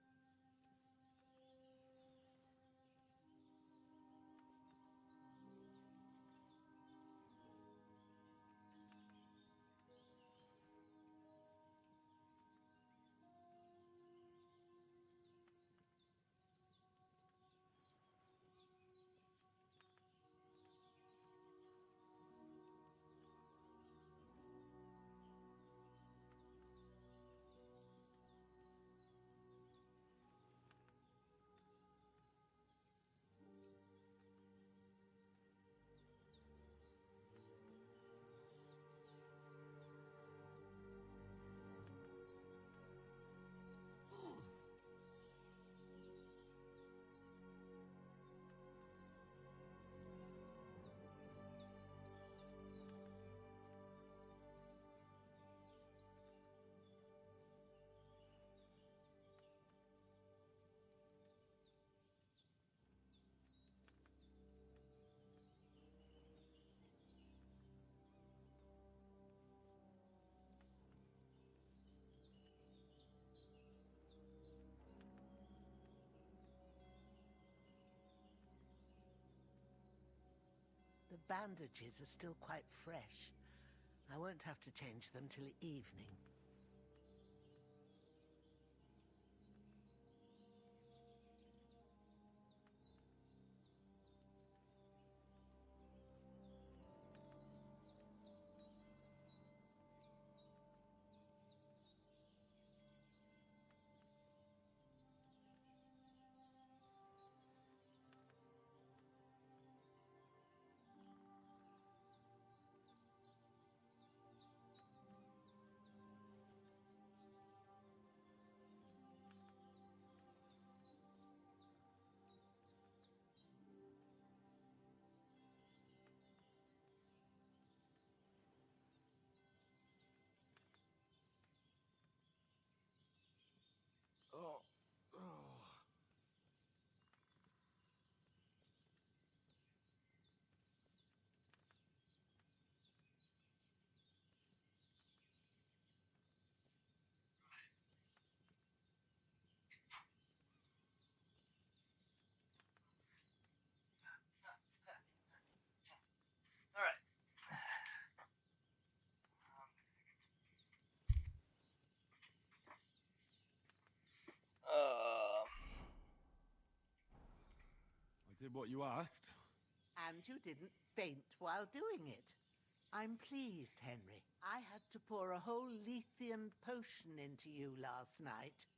The bandages are still quite fresh. I won't have to change them till evening. Oh. Oh. All right. I did what you asked. And you didn't faint while doing it. I'm pleased, Henry. I had to pour a whole Lethean potion into you last night.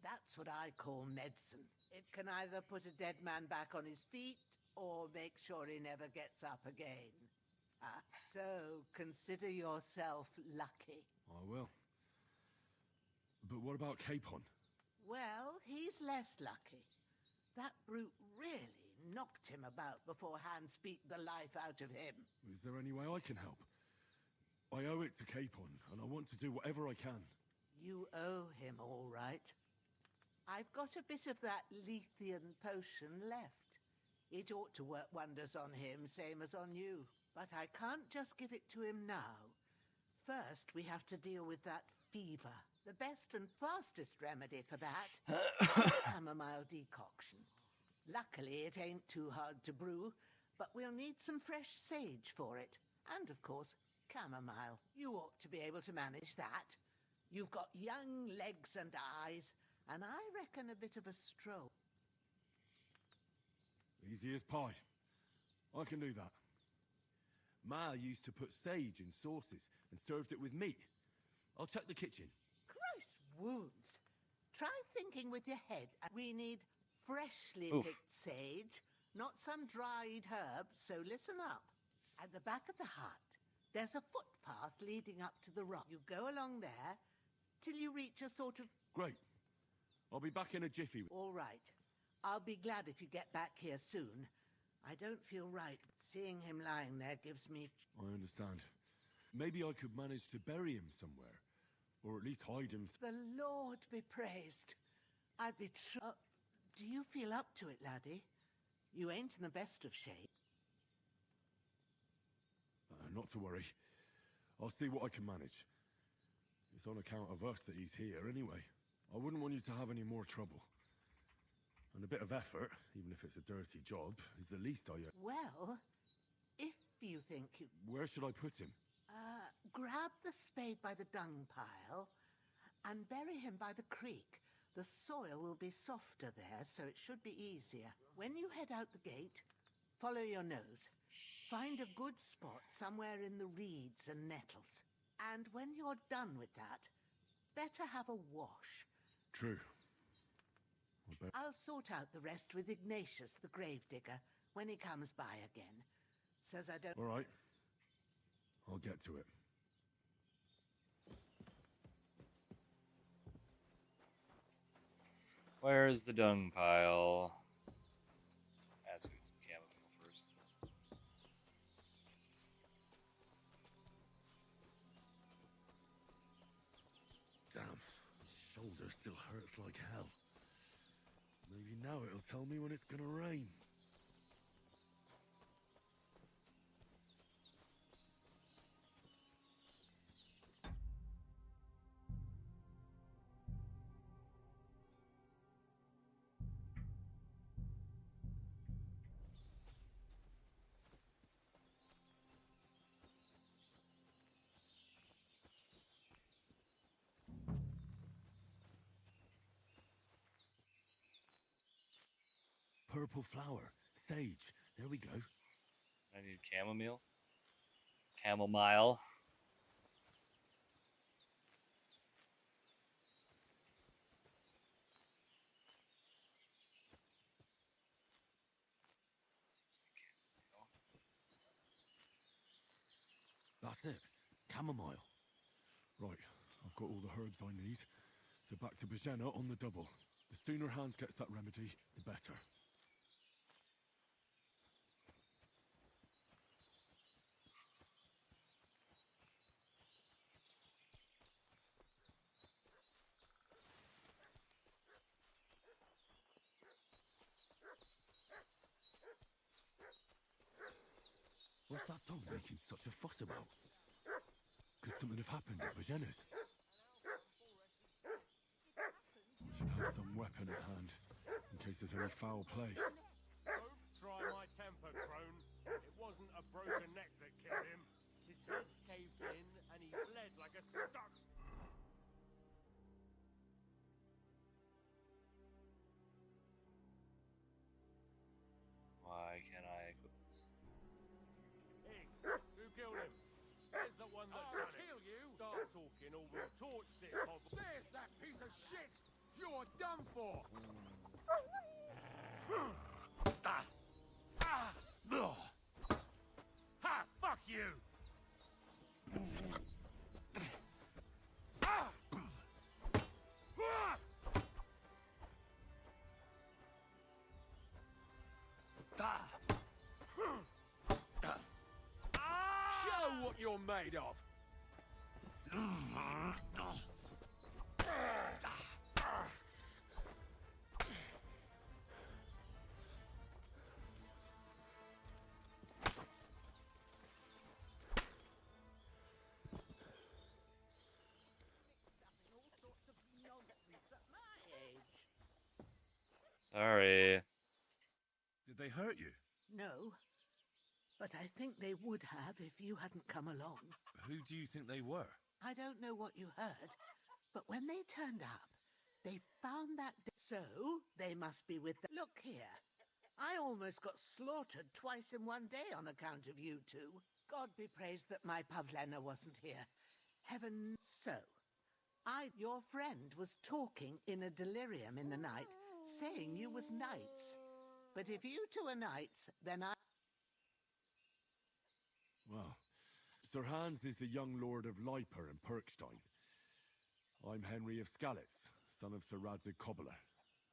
That's what I call medicine. It can either put a dead man back on his feet, or make sure he never gets up again. So consider yourself lucky. I will. But what about Capon? Well, he's less lucky. That brute really knocked him about before Hans beat the life out of him. Is there any way I can help? I owe it to Capon, and I want to do whatever I can. You owe him, all right. I've got a bit of that Lethean potion left. It ought to work wonders on him, same as on you. But I can't just give it to him now. First, we have to deal with that fever. The best and fastest remedy for that is chamomile decoction. Luckily, it ain't too hard to brew, but we'll need some fresh sage for it. And, of course, chamomile. You ought to be able to manage that. You've got young legs and eyes, and I reckon a bit of a stroke. Easy as pie. I can do that. Ma used to put sage in sauces and served it with meat. I'll check the kitchen. Christ wounds. Try thinking with your head. We need freshly Oof. picked sage, not some dried herb, so listen up. At the back of the hut, there's a footpath leading up to the rock. You go along there till you reach a sort of... Great. I'll be back in a jiffy. All right. I'll be glad if you get back here soon. I don't feel right. Seeing him lying there gives me... I understand. Maybe I could manage to bury him somewhere. Or at least hide him. The Lord be praised. I'd be do you feel up to it, laddie? You ain't in the best of shape. Not to worry. I'll see what I can manage. It's on account of us that he's here anyway. I wouldn't want you to have any more trouble. And a bit of effort, even if it's a dirty job, is the least I... Well, if you think you... Where should I put him? Grab the spade by the dung pile and bury him by the creek. The soil will be softer there, so it should be easier. When you head out the gate, follow your nose. Find a good spot somewhere in the reeds and nettles. And when you're done with that, better have a wash. True. I'll sort out the rest with Ignatius, the gravedigger, when he comes by again. Says I don't... All right. I'll get to it. Where's the dung pile? Let's get some chamomile first. Damn, his shoulder still hurts like hell. Maybe now it'll tell me when it's gonna rain. Purple flower, sage. There we go. I need chamomile. Chamomile. That's it. Chamomile. Right, I've got all the herbs I need. So back to Bajena on the double. The sooner Hans gets that remedy, the better. What's that dog making such a fuss about? Could something have happened at Bajena's? I should have some weapon at hand, in case there's any foul play. Don't try my temper, crone. It wasn't a broken neck that killed him. His head's caved in, and he bled like a stuck... Why can't I equip this? Hey, who killed him? There's the one that done it. Kill you? Start talking or we'll torch this hovel. There's that piece of shit! You're done for! Ha! Fuck you! Show what you're made of. Sorry. Did they hurt you? No, but I think they would have if you hadn't come along. Who do you think they were? I don't know what you heard, but when they turned up, they found that... So, they must be with the... Look here. I almost got slaughtered twice in one day on account of you two. God be praised that my Pavlena wasn't here. Heaven... So, your friend was talking in a delirium in the night, saying you was knights. But if you two are knights, then I... Well, Sir Hans is the young lord of Leiper and Perkstein. I'm Henry of Skalitz, son of Sir Radzig Cobbler,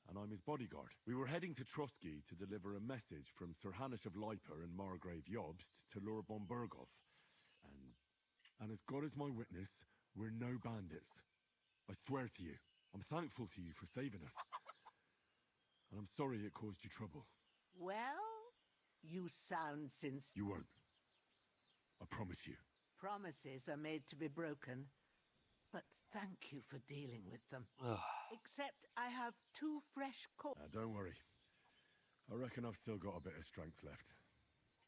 and I'm his bodyguard. We were heading to Trotsky to deliver a message from Sir Hanush of Leiper and Margrave Jobst to Lord von Berghoff. And as God is my witness, we're no bandits. I swear to you, I'm thankful to you for saving us. And I'm sorry it caused you trouble. Well, you sound sincere. You weren't. I promise you. Promises are made to be broken, but thank you for dealing with them. Except I have 2 fresh Don't worry. I reckon I've still got a bit of strength left.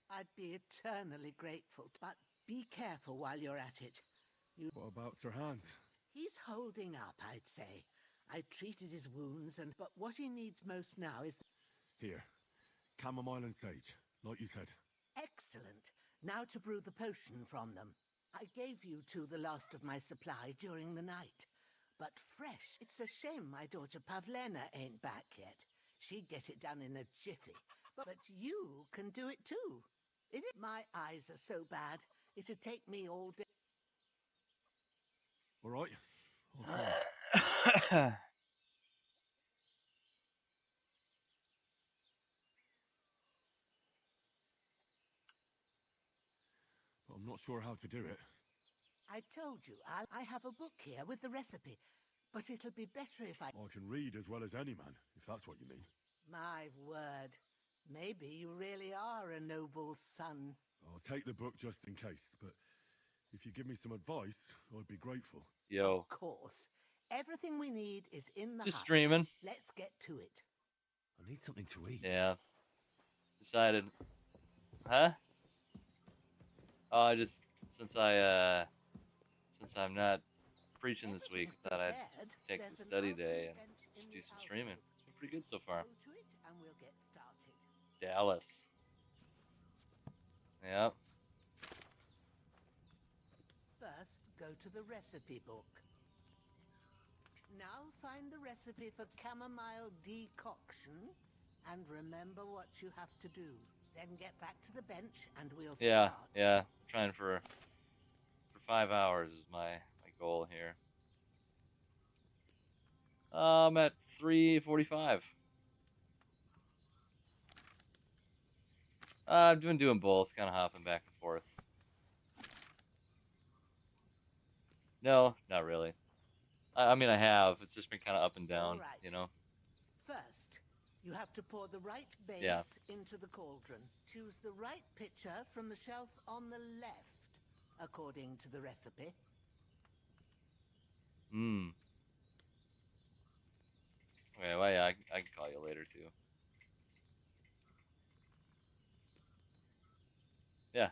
I'd be eternally grateful, but be careful while you're at it. What about Sir Hans? He's holding up, I'd say. I treated his wounds, but what he needs most now is... Here. Chamomile and sage, like you said. Excellent. Now to brew the potion from them. I gave you two the last of my supply during the night. But fresh, it's a shame my daughter Pavlena ain't back yet. She'd get it done in a jiffy. But you can do it too. My eyes are so bad, it'd take me all day. All right. I'll try. But I'm not sure how to do it. I told you, I have a book here with the recipe, but it'll be better if I can read as well as any man, if that's what you mean. My word. Maybe you really are a noble son. I'll take the book just in case, but if you give me some advice, I'd be grateful. Yo. Of course. Everything we need is in the Just hut. streaming. Let's get to it. I need something to eat. Yeah. Decided. Huh? Oh, I just since I'm not preaching this week, I thought I'd take the study day and just do some streaming. It's been pretty good so far. Go to it and we'll get started. Dallas. Yep. First, go to the recipe book. Now find the recipe for chamomile decoction and remember what you have to do. Then get back to the bench and we'll Yeah, start. yeah. Trying for 5 hours is my goal here. I'm at 3:45. I've been doing both, kind of hopping back and forth. No, not really. I mean, I have. It's just been kind of up and down, Alright. you know. First, you have to pour the right base Yeah. into the cauldron. Choose the right pitcher from the shelf on the left, according to the recipe. Hmm. Okay, well, yeah, I can call you later, too. Yeah.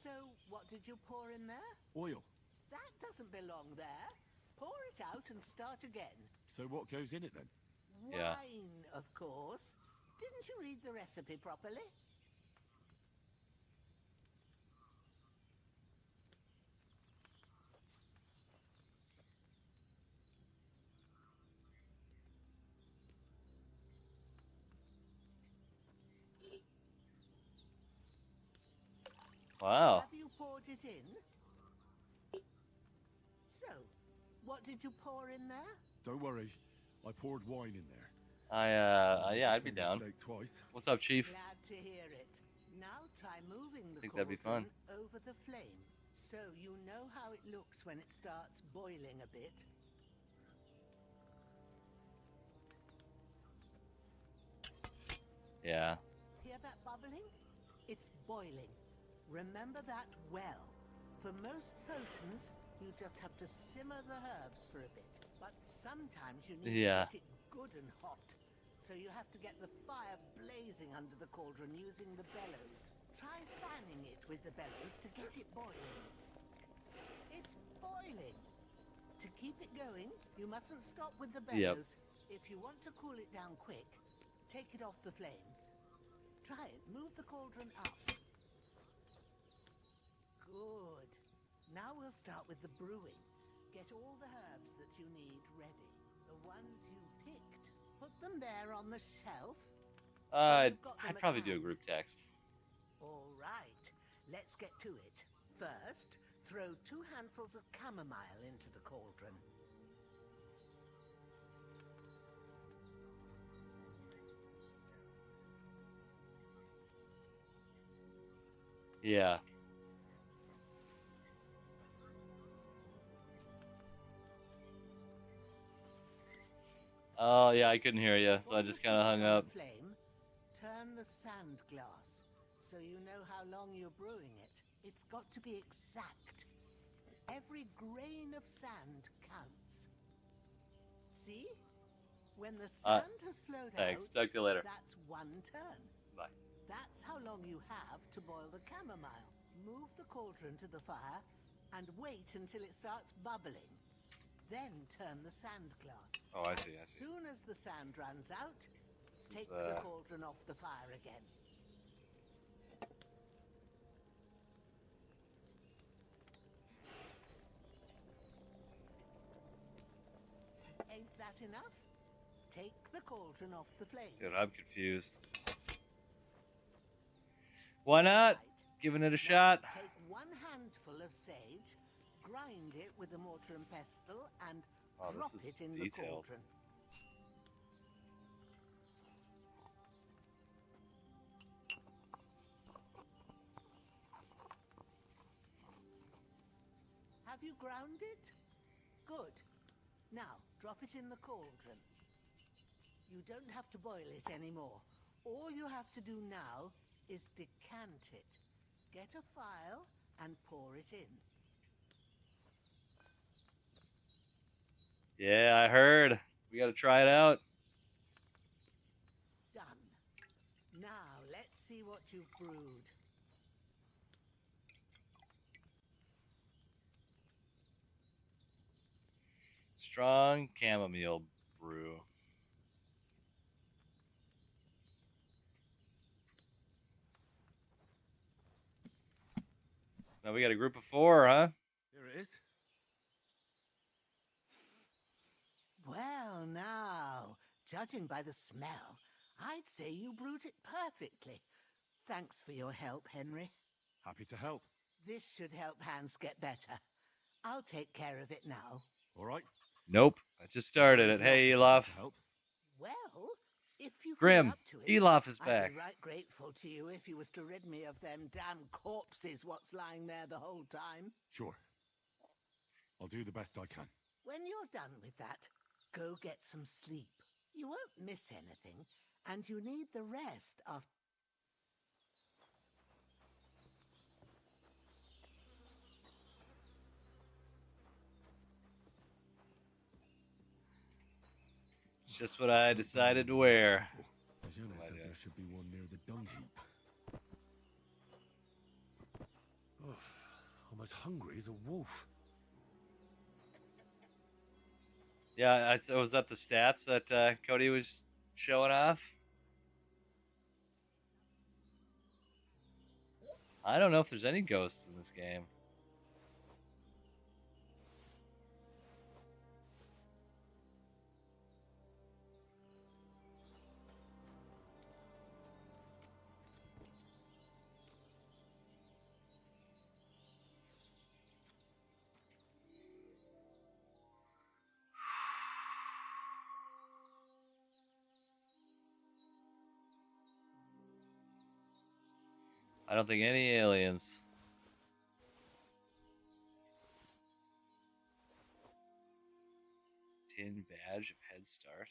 So, what did you pour in there? Oil. That doesn't belong there. Pour it out and start again. So what goes in it then? Yeah. Wine, of course. Didn't you read the recipe properly? Wow. Have you poured it in? So, what did you pour in there? Don't worry, I poured wine in there. Yeah, I'd be Same down. mistake twice. What's up, Chief? Glad to hear it. Now try moving the Think that'd be fun. cauldron over the flame, so you know how it looks when it starts boiling a bit. Yeah. Hear that bubbling? It's boiling. Remember that well. For most potions, you just have to simmer the herbs for a bit. But sometimes you need Yeah. to get it good and hot. So you have to get the fire blazing under the cauldron using the bellows. Try fanning it with the bellows to get it boiling. It's boiling. To keep it going, you mustn't stop with the Yep. bellows. If you want to cool it down quick, take it off the flames. Try it. Move the cauldron up. Good. Now we'll start with the brewing. Get all the herbs that you need ready. The ones you picked. Put them there on the shelf. I'd probably do a group text. All right. Let's get to it. First, throw 2 handfuls of chamomile into the cauldron. Yeah. Oh, yeah, I couldn't hear you, so I just kind of hung up. Flame, turn the sand glass so you know how long you're brewing it. It's got to be exact. Every grain of sand counts. See? When the sand has flowed Thanks. out, Talk to you later. that's 1 turn. Bye. That's how long you have to boil the chamomile. Move the cauldron to the fire and wait until it starts bubbling. Then turn the sand glass. Oh, I see, I see. As soon as the sand runs out, This take is, the cauldron off the fire again. Ain't that enough? Take the cauldron off the flame. Dude, I'm confused. Why not? Giving it a shot. Take 1 handful of sage, grind it with a mortar and pestle, and Oh, drop this is it in detailed. the cauldron. Have you ground it? Good. Now, drop it in the cauldron. You don't have to boil it anymore. All you have to do now is decant it. Get a file and pour it in. Yeah, I heard. We got to try it out. Done. Now, let's see what you've brewed. Strong chamomile brew. So now we got a group of 4, huh? Here it is. Well, now, judging by the smell, I'd say you brewed it perfectly. Thanks for your help, Henry. Happy to help. This should help Hans get better. I'll take care of it now. All right. Nope. I just started it. Hey, Elof. Well, if you Grim, feel up to it, Elof is I'd back. be right grateful to you if you was to rid me of them damn corpses what's lying there the whole time. Sure. I'll do the best I can. When you're done with that, go get some sleep. You won't miss anything, and you need the rest after. Just what I decided to wear. Jana said there should be one near the dung heap. Oof, I'm as hungry as a wolf. Yeah, was that the stats that Cody was showing off? I don't know if there's any ghosts in this game. I don't think any aliens. Tin badge of Head Start.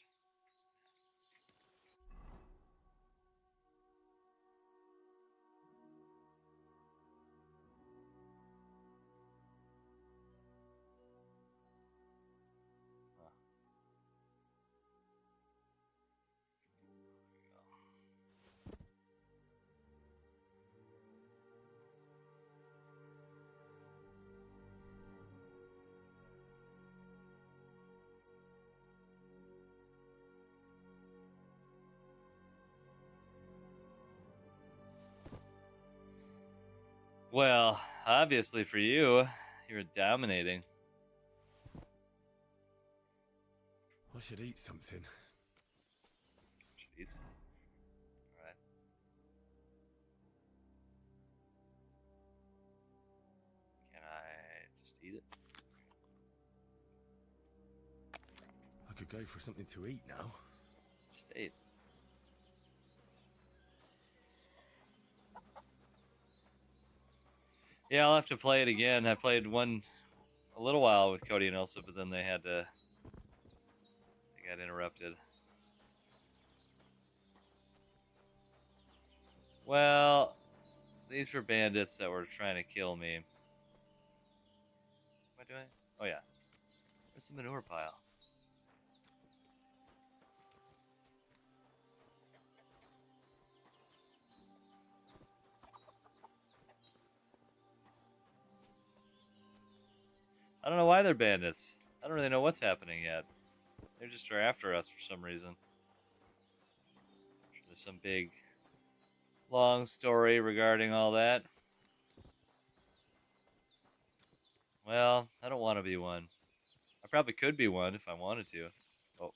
Well, obviously for you, you're dominating. I should eat something. Should eat something. All right. Can I just eat it? I could go for something to eat now. Just ate. Yeah, I'll have to play it again. I played one a little while with Cody and Elsa, but then they got interrupted. Well, these were bandits that were trying to kill me. What am I doing? Oh yeah. There's the manure pile. I don't know why they're bandits. I don't really know what's happening yet. They just are after us for some reason. I'm sure there's some big, long story regarding all that. Well, I don't want to be one. I probably could be one if I wanted to. Oh.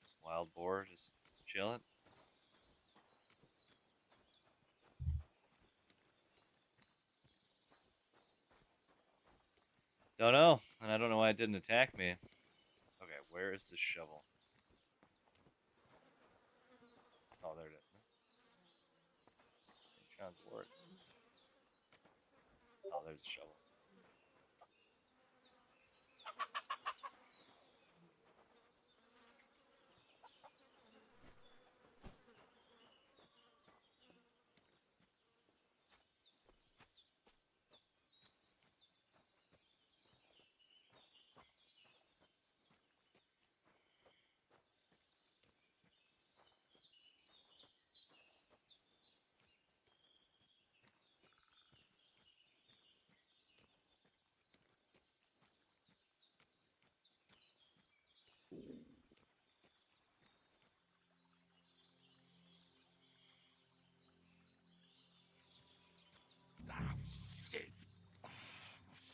This wild boar just chilling. Don't know, and I don't know why it didn't attack me. Okay, where is the shovel? Oh, there it is. St. John's Wort. Oh, there's the shovel. Shit.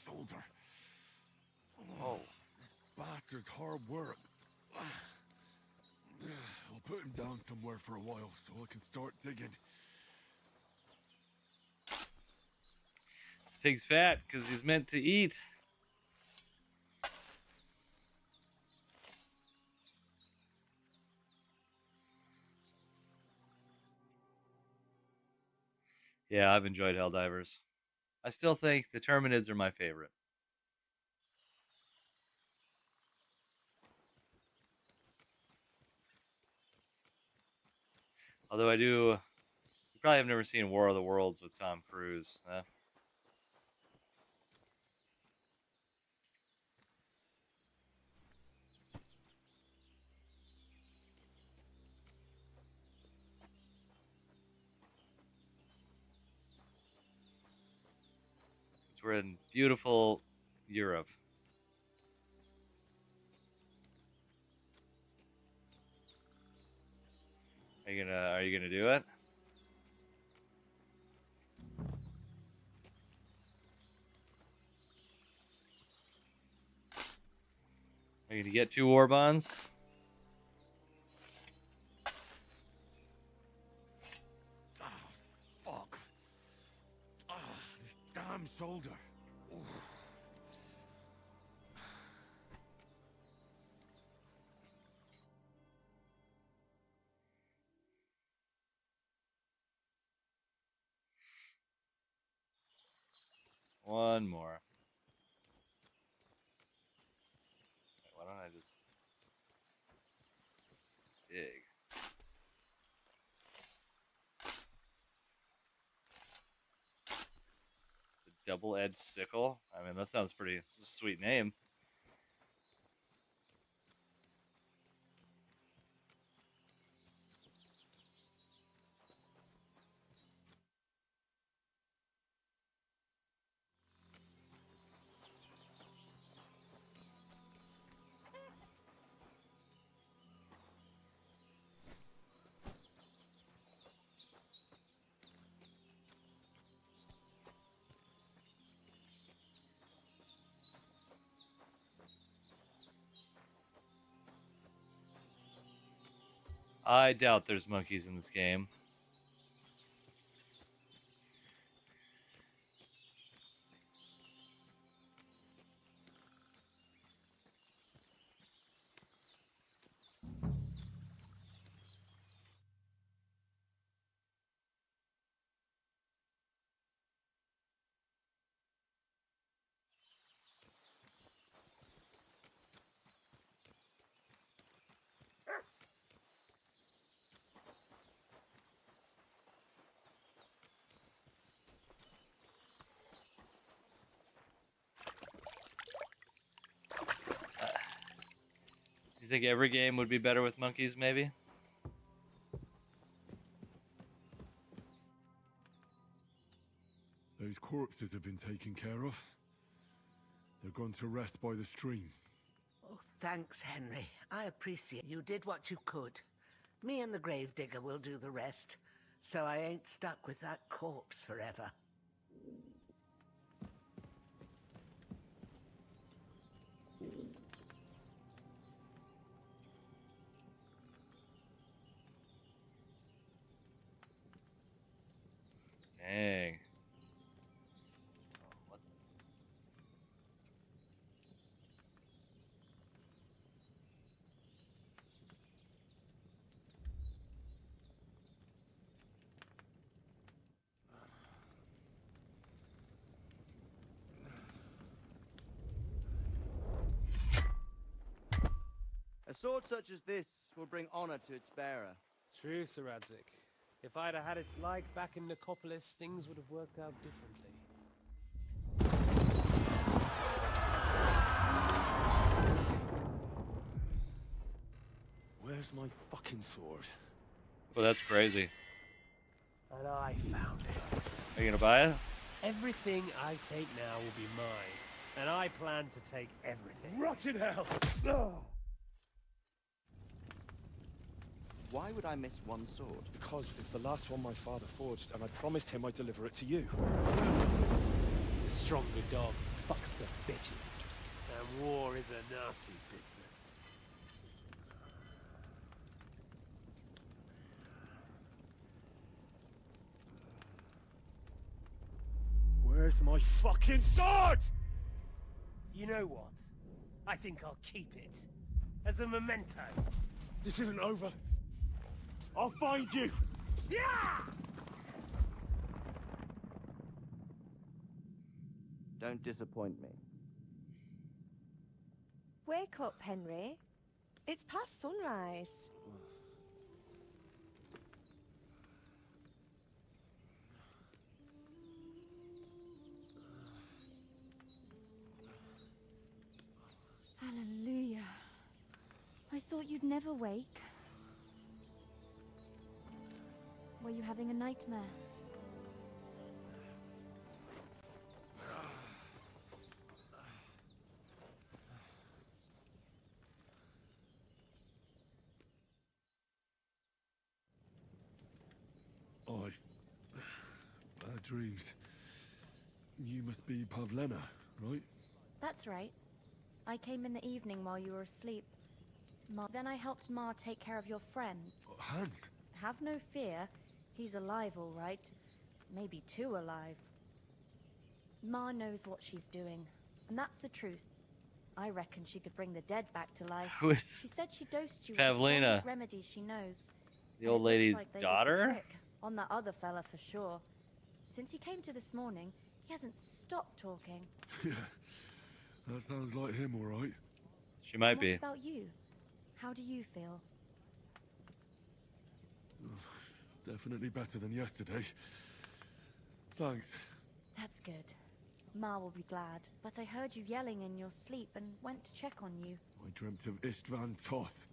Shoulder. Oh. This bastard's hard work. I'll put him down somewhere for a while so I can start digging. Pig's fat because he's meant to eat. Yeah, I've enjoyed Helldivers. I still think the Terminids are my favorite. Although you probably have never seen War of the Worlds with Tom Cruise. Huh? We're in beautiful Europe. Are you gonna do it? Are you gonna get 2 war bonds? Fuck. This damn shoulder. One more. Why don't I just dig? The double-edged sickle. I mean, that sounds pretty. It's a sweet name. I doubt there's monkeys in this game. You think every game would be better with monkeys, maybe? Those corpses have been taken care of. They're gone to rest by the stream. Oh, thanks, Henry. I appreciate you did what you could. Me and the gravedigger will do the rest, so I ain't stuck with that corpse forever. Dang. A sword such as this will bring honor to its bearer. True, Sir Radzig. If I'd have had it like back in Nicopolis, things would have worked out differently. Where's my fucking sword? Well, that's crazy. And I found it. Are you gonna buy it? Everything I take now will be mine. And I plan to take everything. Rotted hell! Why would I miss one sword? Because it's the last one my father forged, and I promised him I'd deliver it to you. The stronger dog fucks the bitches. And war is a nasty business. Where's my fucking sword? You know what? I think I'll keep it. As a memento. This isn't over. I'll find you! Yeah! Don't disappoint me. Wake up, Henry. It's past sunrise. Hallelujah. I thought you'd never wake. Were you having a nightmare? Bad dreams. You must be Pavlena, right? That's right. I came in the evening while you were asleep. Then I helped Ma take care of your friend. Hans? Have no fear. He's alive, all right. Maybe too alive. Ma knows what she's doing, and that's the truth. I reckon she could bring the dead back to life. Who is- She said she dosed you Pavlena. with the strongest remedies she knows. The And old it looks lady's like they did the daughter? trick on that other fella for sure. Since he came to this morning, He hasn't stopped talking. Yeah, that sounds like him, all right. She might What be. about you? How do you feel? Definitely better than yesterday. Thanks. That's good. Ma will be glad, but I heard you yelling in your sleep and went to check on you. I dreamt of Istvan Toth,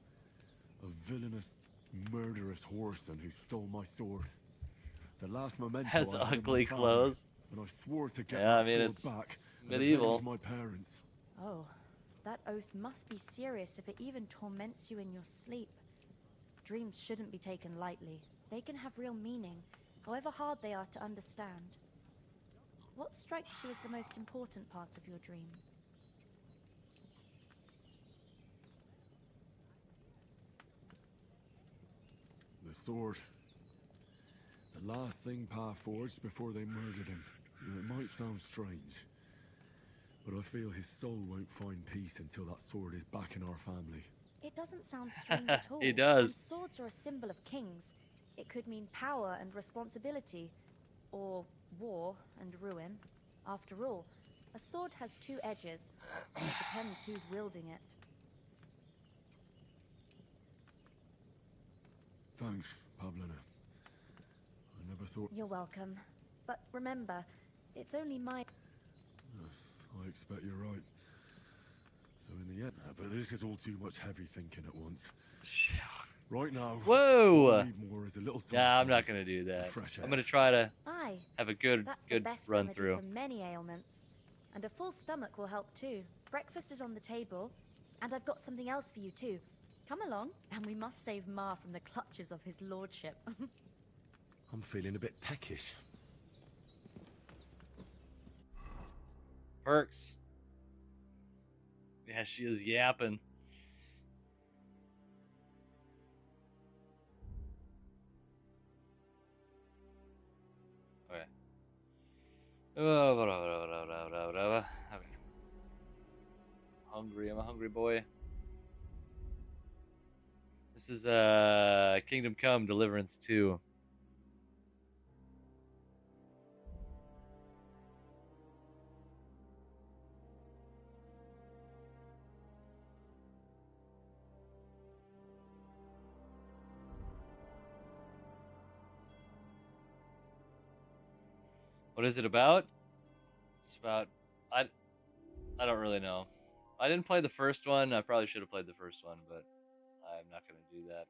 a villainous, murderous whoreson who stole my sword. The last memento Has I had of my ugly father, clothes. and I swore to get Yeah, I that mean, sword it's back and medieval. avenge my parents. Oh, that oath must be serious if it even torments you in your sleep. Dreams shouldn't be taken lightly. They can have real meaning, however hard they are to understand. What strikes you as the most important part of your dream? The sword. The last thing Pa forged before they murdered him. It might sound strange, but I feel his soul won't find peace until that sword is back in our family. It doesn't sound strange at all. He does. And swords are a symbol of kings. It could mean power and responsibility, or war and ruin. After all, a sword has two edges. It depends who's wielding it. Thanks, Pavlina. I never thought... You're welcome. But remember, it's only my... I expect you're right. So in the end... But this is all too much heavy thinking at once. Right now... Whoa! all I need more is a little Yeah, I'm sunshine not gonna do that. and fresh air. I'm gonna try to Aye. have a good That's the best run remedy through. for many ailments. And a full stomach will help too. Breakfast is on the table, and I've got something else for you too. Come along, and we must save Ma from the clutches of his lordship. I'm feeling a bit peckish. Perks. Yeah, she is yapping. Okay. Okay. Hungry. I'm a hungry boy. This is Kingdom Come Deliverance 2. What is it about? It's about I don't really know. I didn't play the first one. I probably should have played the first one, but I'm not going to do that.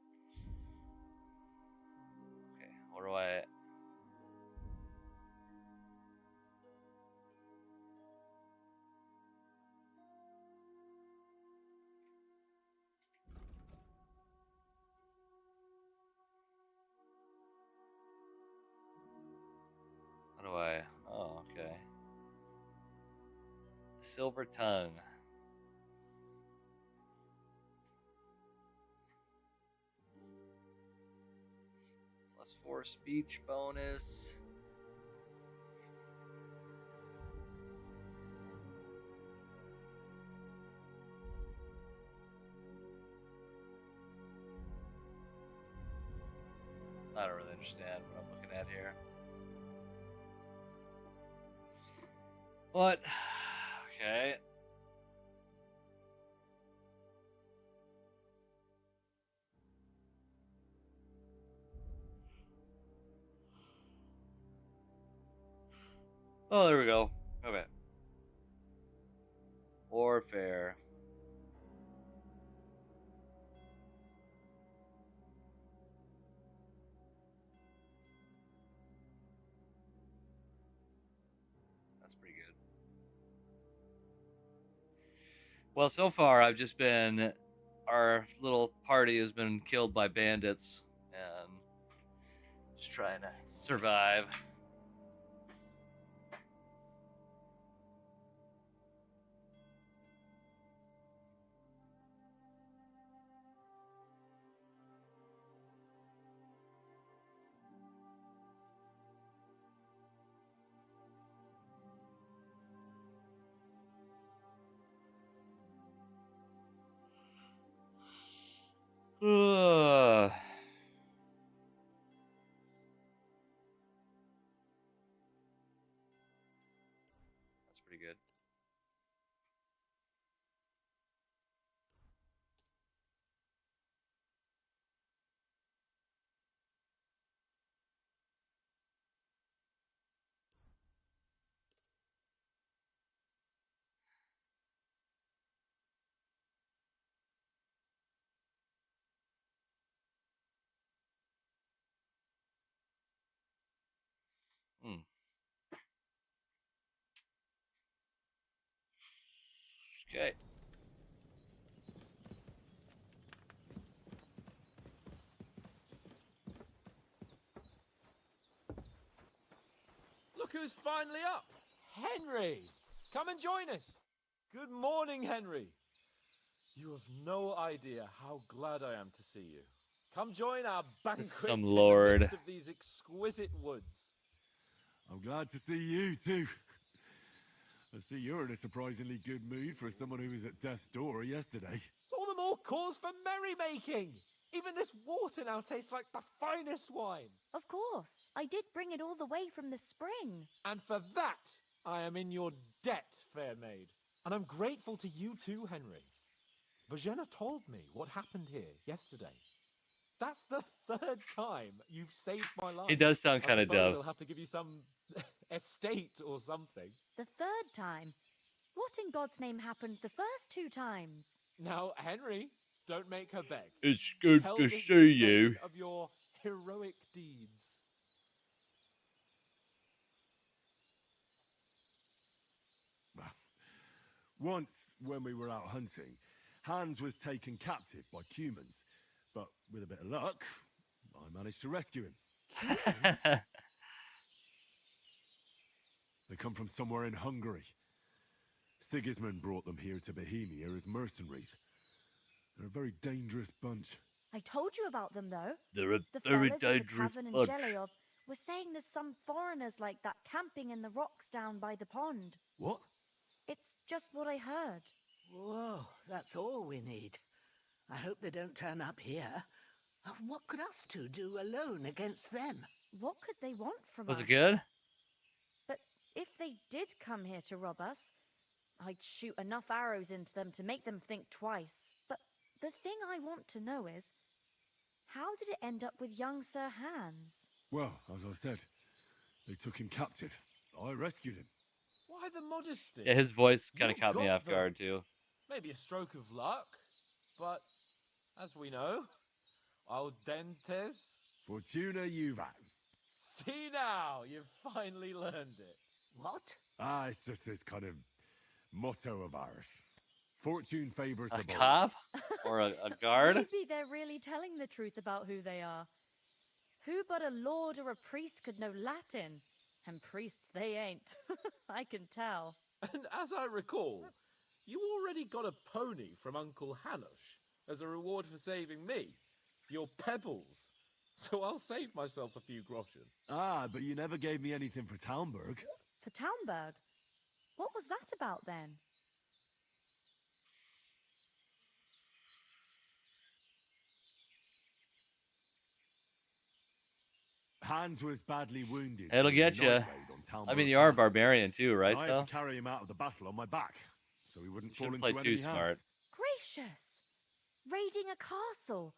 Okay, what do I... How do I... Oh, okay. Silver Tongue. +4 speech bonus. I don't really understand what I'm looking at here. What? Okay. Oh, there we go. Okay. Warfare. That's pretty good. Well, so far I've just been... Our little party has been killed by bandits. And just trying to survive. Ugh. good. Hmm. Okay. Look who's finally up! Henry! Come and join us! Good morning, Henry! You have no idea how glad I am to see you. Come join our banquet Some in the lord. midst of these exquisite woods. I'm glad to see you, too. I see you're in a surprisingly good mood for someone who was at death's door yesterday. It's all the more cause for merrymaking! Even this water now tastes like the finest wine. Of course. I did bring it all the way from the spring. And for that, I am in your debt, fair maid. And I'm grateful to you too, Henry. Bojena told me what happened here yesterday. That's the third time you've saved my life. He does sound I kinda suppose dumb. I'll have to give you some estate or something. The third time? What in God's name happened the first 2 times? Now, Henry, don't make her beg. It's good Tell to this see maid you. of your heroic deeds. Once, when we were out hunting, Hans was taken captive by humans. But with a bit of luck, I managed to rescue him. They come from somewhere in Hungary. Sigismund brought them here to Bohemia as mercenaries. They're a very dangerous bunch. I told you about them, though. They're a The very fellas at the dangerous tavern in bunch. Zhelyov were saying there's some foreigners like that camping in the rocks down by the pond. What? It's just what I heard. Whoa, that's all we need. I hope they don't turn up here. What could us two do alone against them? What could they want from Was us? it good? But if they did come here to rob us, I'd shoot enough arrows into them to make them think twice. But the thing I want to know is, how did it end up with young Sir Hans? Well, as I said, they took him captive. I rescued him. Why the modesty? Yeah, his voice kind You of caught me got off them. guard too. Maybe a stroke of luck, but as we know, audentes. Fortuna juvat. See now, you've finally learned it. What? Ah, it's just this kind of motto of ours. Fortune favors A the bold. cop or a guard? Maybe they're really telling the truth about who they are. Who but a lord or a priest could know Latin? And priests they ain't. I can tell. And as I recall, you already got a pony from Uncle Hanush as a reward for saving me. Your pebbles. So I'll save myself a few groschen. Ah, but you never gave me anything for Talmberg. For Talmberg? What was that about then? Hans was badly wounded. It'll during get the you. night raid on I mean, Talmberg you are a Castle. barbarian too, right? And I Though had to carry him out of the battle on my back, so he wouldn't fall shouldn't into play too enemy smart. hands. Gracious! Raiding a castle?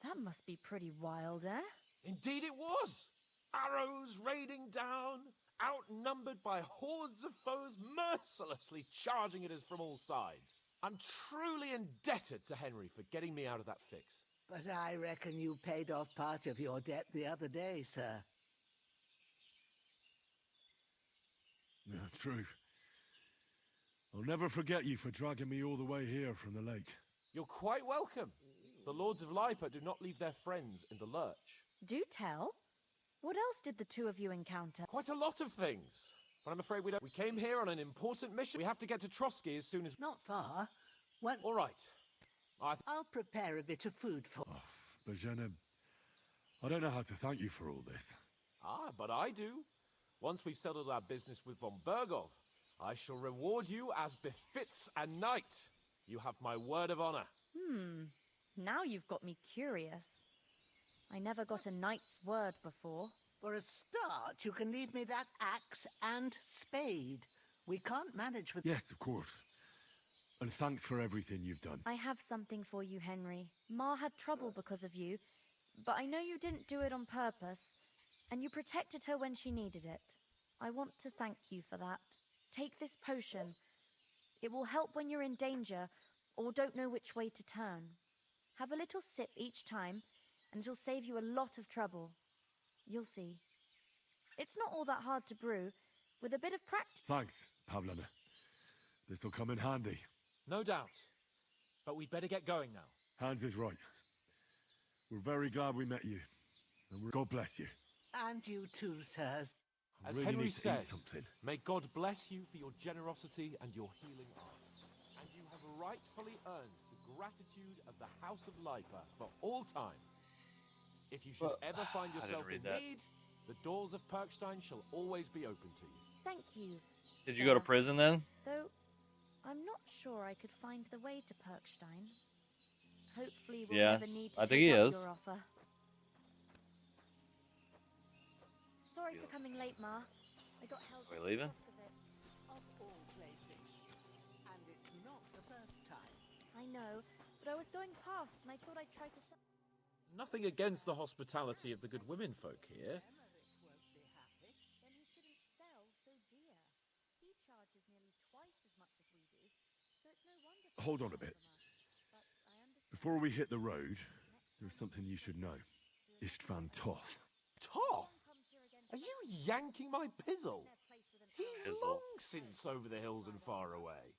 That must be pretty wild, eh? Indeed it was! Arrows raining down, outnumbered by hordes of foes mercilessly charging at us from all sides. I'm truly indebted to Henry for getting me out of that fix. But I reckon you paid off part of your debt the other day, sir. Yeah, true. I'll never forget you for dragging me all the way here from the lake. You're quite welcome. The Lords of Lipa do not leave their friends in the lurch. Do tell. What else did the two of you encounter? Quite a lot of things. But I'm afraid we don't. We came here on an important mission. We have to get to Trotsky as soon as. Not far. All right. I'll prepare a bit of food for. Bojena, I don't know how to thank you for all this. Ah, but I do. Once we've settled our business with von Bergov, I shall reward you as befits a knight. You have my word of honor. Now you've got me curious. I never got a knight's word before. For a start, you can leave me that axe and spade. We can't manage with... Yes, of course. And thanks for everything you've done. I have something for you, Henry. Ma had trouble because of you, but I know you didn't do it on purpose, and you protected her when she needed it. I want to thank you for that. Take this potion. It will help when you're in danger or don't know which way to turn. Have a little sip each time, and it'll save you a lot of trouble. You'll see. It's not all that hard to brew. With a bit of practice... Thanks, Pavlana. This'll come in handy. No doubt. But we'd better get going now. Hans is right. We're very glad we met you. And God bless you. And you too, sirs. I As really Henry need to eat says, something. may God bless you for your generosity and your healing arts. And you have rightfully earned the gratitude of the House of Lipa for all time. If you should ever find yourself in need, the doors of Perkstein shall always be open to you. Thank you. Did you go to sir. prison then? Though, I'm not sure I could find the way to Perkstein. Hopefully we'll Yes, never need to I think take he up is. your offer. Sorry for coming late, Ma. I got held Are we leaving? Of all places. And it's not the first time. I know, but I was going past and I thought I'd try to... Nothing against the hospitality of the good women folk here. Then he shouldn't sell so dear. He charges nearly twice as much as we do, so it's no wonder... Hold on a bit. Before we hit the road, there's something you should know. Istvan Toth. Toth? Are you yanking my pizzle? He's Pizzle. long since over the hills and far away.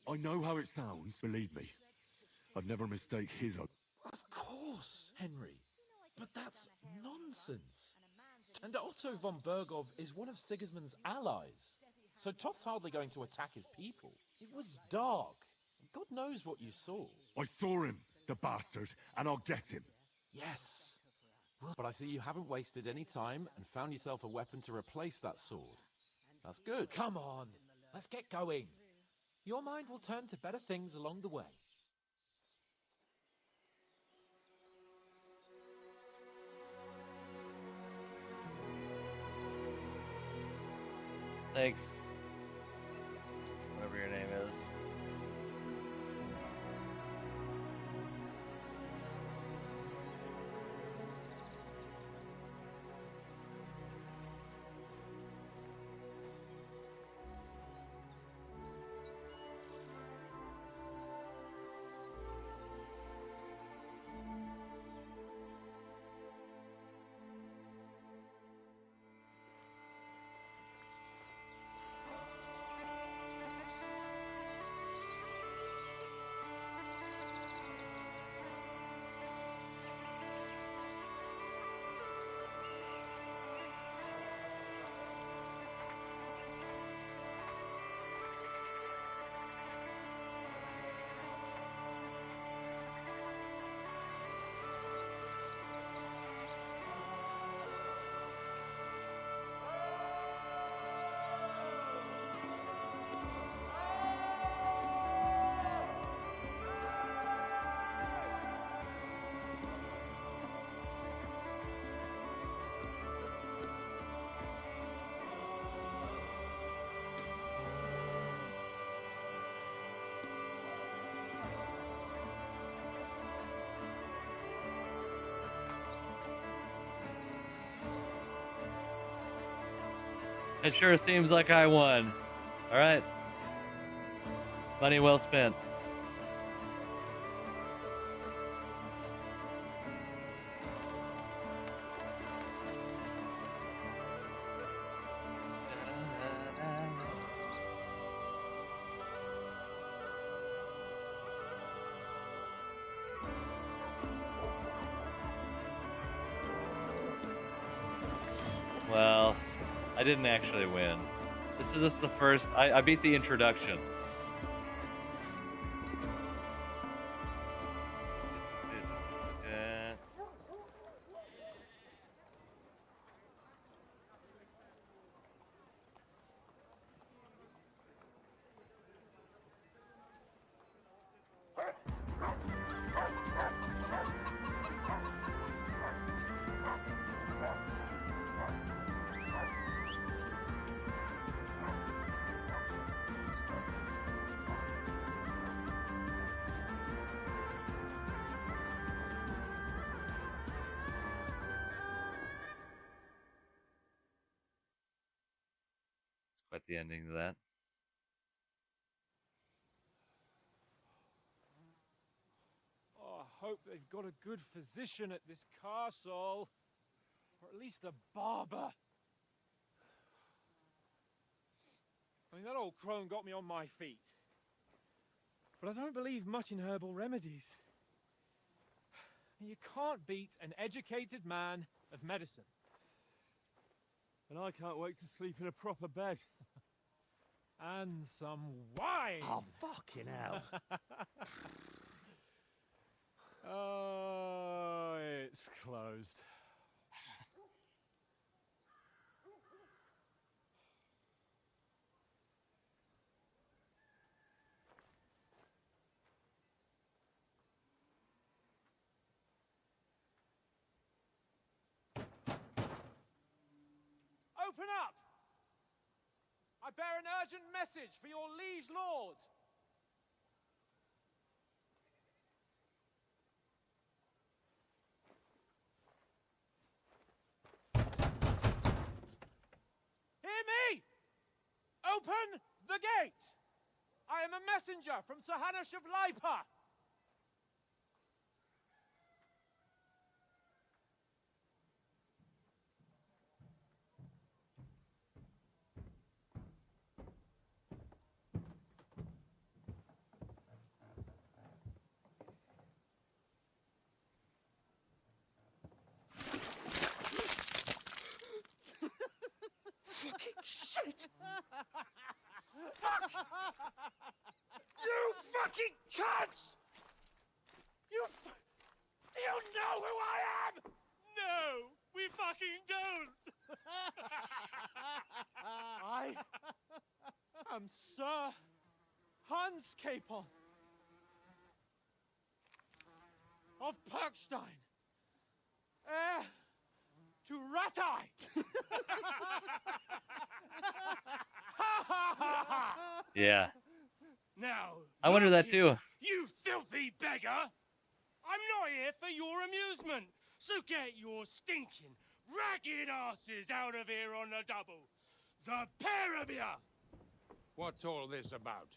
I know how it sounds, believe me. I'd never mistake his... Of course, Henry. But that's nonsense. And Otto von Bergov is one of Sigismund's allies. So Toth's hardly going to attack his people. It was dark. God knows what you saw. I saw him, the bastard, and I'll get him. Yes. But I see you haven't wasted any time and found yourself a weapon to replace that sword. That's good. Come on, let's get going. Your mind will turn to better things along the way. Thanks. Whatever your name is. It sure seems like I won. All right. Money well spent. Well, I didn't actually win. This is just the first. I beat the introduction. Quite the ending to that. Oh, I hope they've got a good physician at this castle. Or at least a barber. I mean, that old crone got me on my feet. But I don't believe much in herbal remedies. You can't beat an educated man of medicine. And I can't wait to sleep in a proper bed. And some wine! Oh, fucking hell. Oh, it's closed. Open up! I bear an urgent message for your liege lord. Hear me! Open the gate! I am a messenger from Sir Hanush of Lipa. Fucking shit! Fuck! You fucking cunts! Do you know who I am? No, we fucking don't! I am Sir Hans Capon of Perkstein, heir to Ratai! Yeah. Now, I wonder that too. you filthy beggar! I'm not here for your amusement, so get your stinking, ragged asses out of here on the double. The pair of you! What's all this about?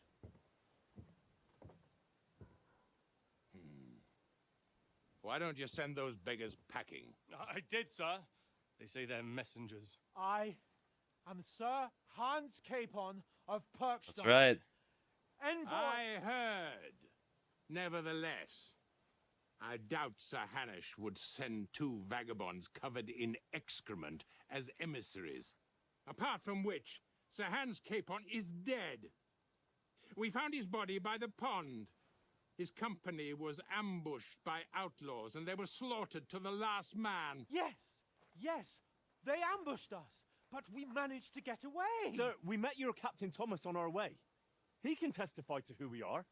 Why don't you send those beggars packing? I did, sir. They say they're messengers. I am Sir Hans Capon of Perkstein. That's right. Envoy. I heard. Nevertheless, I doubt Sir Hanush would send two vagabonds covered in excrement as emissaries. Apart from which, Sir Hans Capon is dead. We found his body by the pond. His company was ambushed by outlaws, and they were slaughtered to the last man. Yes, they ambushed us, but we managed to get away. Sir, we met your Captain Thomas on our way. He can testify to who we are.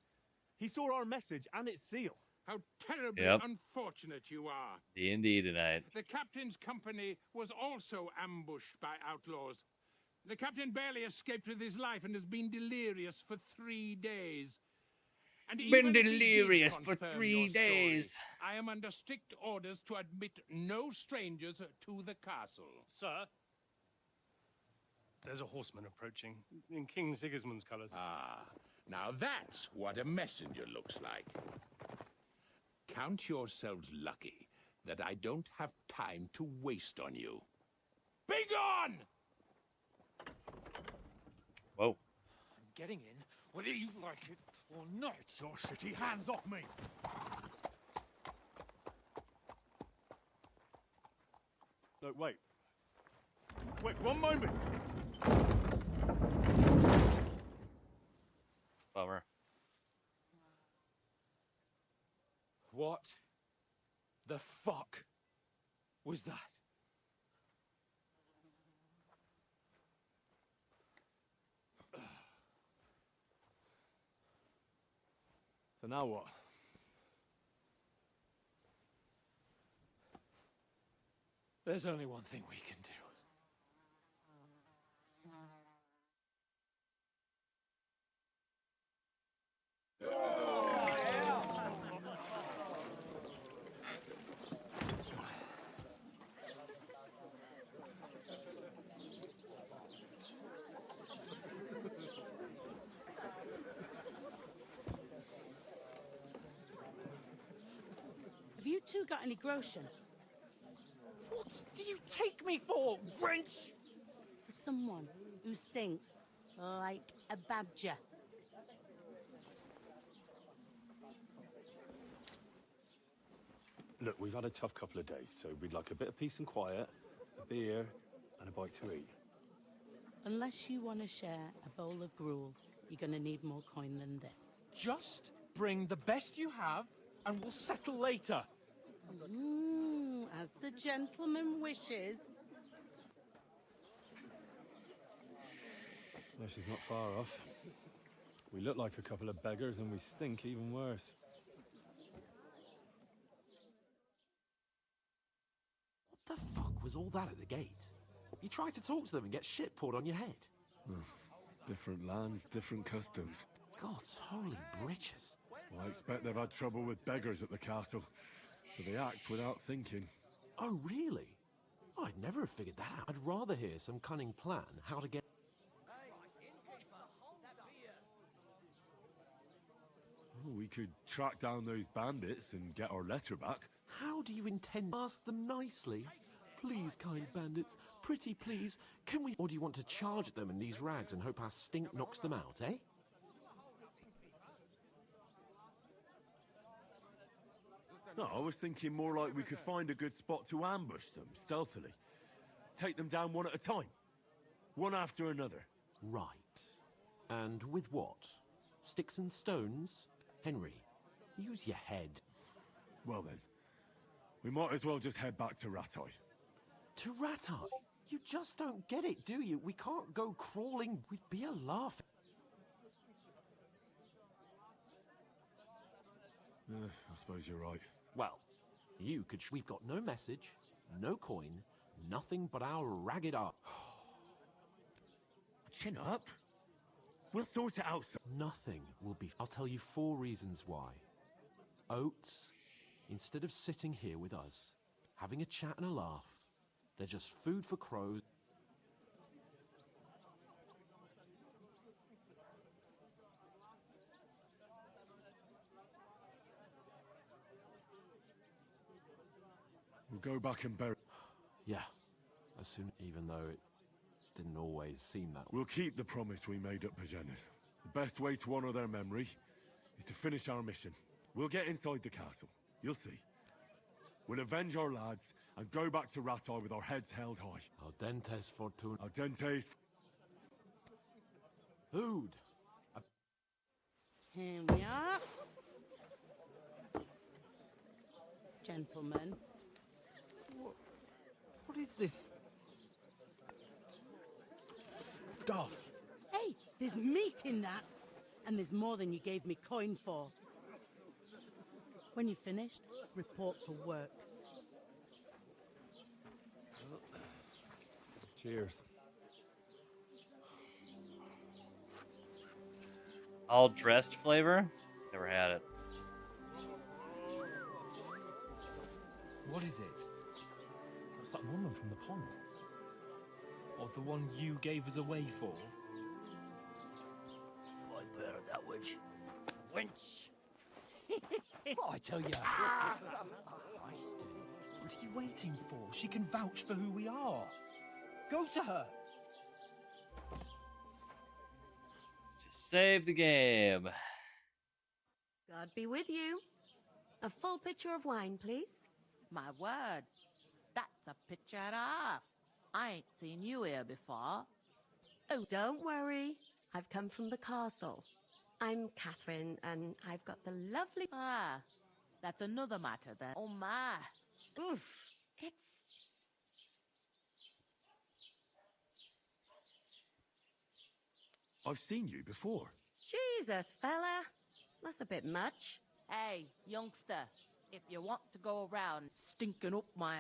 He saw our message and its seal. How terribly Yep. unfortunate you are. D&D tonight. The captain's company was also ambushed by outlaws. The captain barely escaped with his life and has been delirious for 3 days. And Been even if he did delirious for confirm 3 your story, days. I am under strict orders to admit no strangers to the castle. Sir, there's a horseman approaching in King Sigismund's colours. Ah, now that's what a messenger looks like. Count yourselves lucky that I don't have time to waste on you. Be gone! Whoa. I'm getting in, whether you like it or not. Your shitty hands off me! No, wait. Wait, one moment! Bummer. What the fuck was that? So now what? There's only one thing we can do. got any groschen? What do you take me for, wench? For someone who stinks like a badger. Look, we've had a tough couple of days, so we'd like a bit of peace and quiet, a beer, and a bite to eat. Unless you want to share a bowl of gruel, you're going to need more coin than this. Just bring the best you have, and we'll settle later. As the gentleman wishes. No, she's not far off. We look like a couple of beggars, and we stink even worse. What the fuck was all that at the gate? You tried to talk to them and get shit poured on your head. Different lands, different customs. God's holy britches. Well, I expect they've had trouble with beggars at the castle, so they act without thinking. Oh, really? I'd never have figured that out. I'd rather hear some cunning plan how to get... Oh, we could track down those bandits and get our letter back. How do you intend to ask them nicely? Please, kind bandits, pretty please, can we... Or do you want to charge at them in these rags and hope our stink knocks them out, eh? No, I was thinking more like we could find a good spot to ambush them, stealthily. Take them down one at a time. One after another. Right. And with what? Sticks and stones? Henry, use your head. Well then, we might as well just head back to Rattay. To Rattay? You just don't get it, do you? We can't go crawling. We'd be a laugh. I suppose you're right. Well, you could... We've got no message, no coin, nothing but our ragged art. Chin up. We'll sort it out. Nothing will be... I'll tell you 4 reasons why. Oats, instead of sitting here with us, having a chat and a laugh, they're just food for crows. We'll go back and bury... Yeah, as soon... Even though it didn't always seem that way. We'll keep the promise we made at Pagenis. The best way to honor their memory is to finish our mission. We'll get inside the castle. You'll see. We'll avenge our lads and go back to Rattay with our heads held high. Audentes fortuna. Audentes. Food. Here we are. Gentlemen. What is this stuff? Hey, there's meat in that. And there's more than you gave me coin for. When you're finished, report for work. Cheers. All dressed flavor? Never had it. What is it? That's that woman from the pond. Or the one you gave us away for? I bear that witch. Wench. I tell you. What are you waiting for? She can vouch for who we are. Go to her. Just save the game. God be with you. A full pitcher of wine, please. My word. That's a picture and a half. I ain't seen you here before. Oh, don't worry. I've come from the castle. I'm Catherine, and I've got the lovely... Ah, that's another matter then. Oh my. Oof. It's... I've seen you before. Jesus, fella. That's a bit much. Hey, youngster. If you want to go around stinking up my...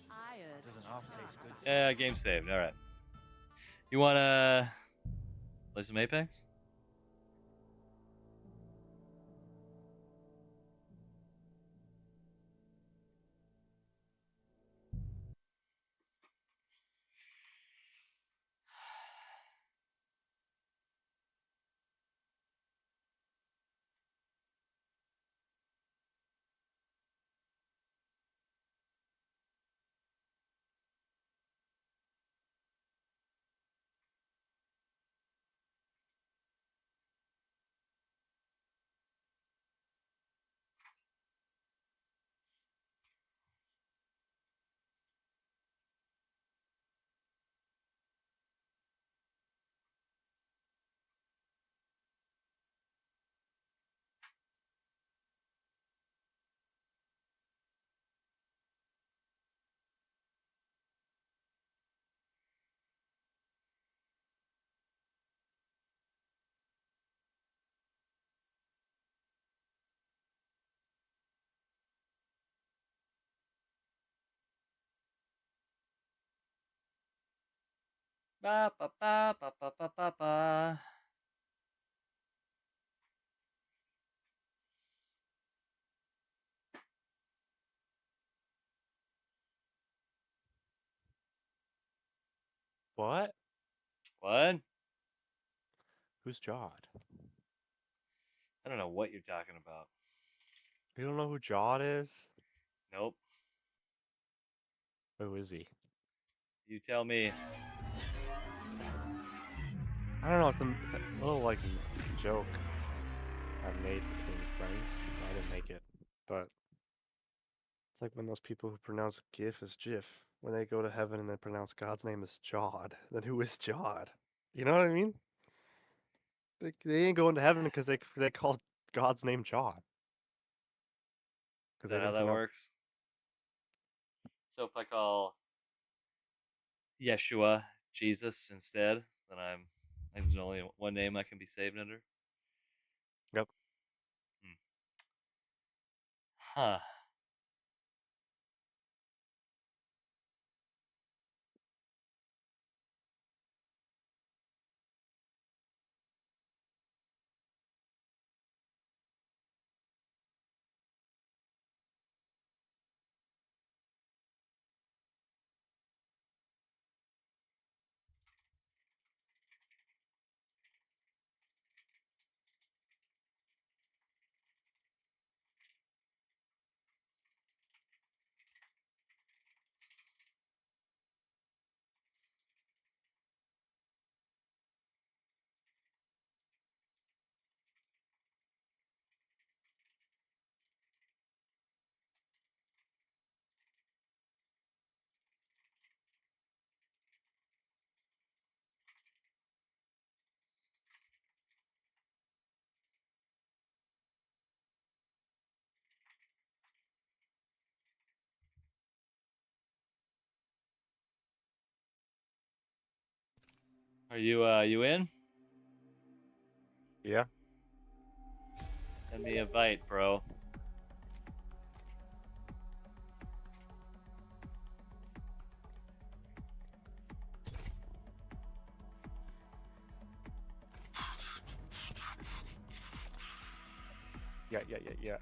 Tired. Doesn't half taste good. Yeah, game saved. All right. You want to play some Apex? Ba ba ba ba ba ba ba ba. What? What? Who's Jod? I don't know what you're talking about. You don't know who Jod is? Nope. Who is he? You tell me. I don't know. It's a little like joke I made between friends. I didn't make it, but it's like when those people who pronounce GIF as GIF, when they go to heaven and they pronounce God's name as Jod. Then who is Jod? You know what I mean? They ain't going to heaven because they call God's name Jod. Is They that how didn't that pronounce. works? So if I call Yeshua Jesus instead, then I think there's only one name I can be saved under. Yep. Huh. Are you in? Yeah. Send me a invite, bro. Yeah.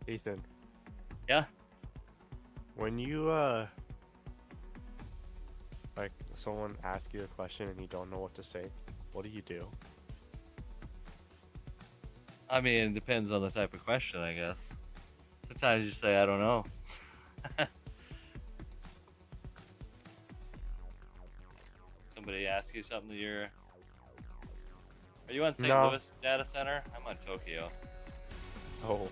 Ethan. Yeah? When you like someone asks you a question and you don't know what to say, what do you do? I mean, it depends on the type of question, I guess. Sometimes you say, I don't know. Somebody asks you something that you're... Are you on St. No. Louis data center? I'm on Tokyo. Oh.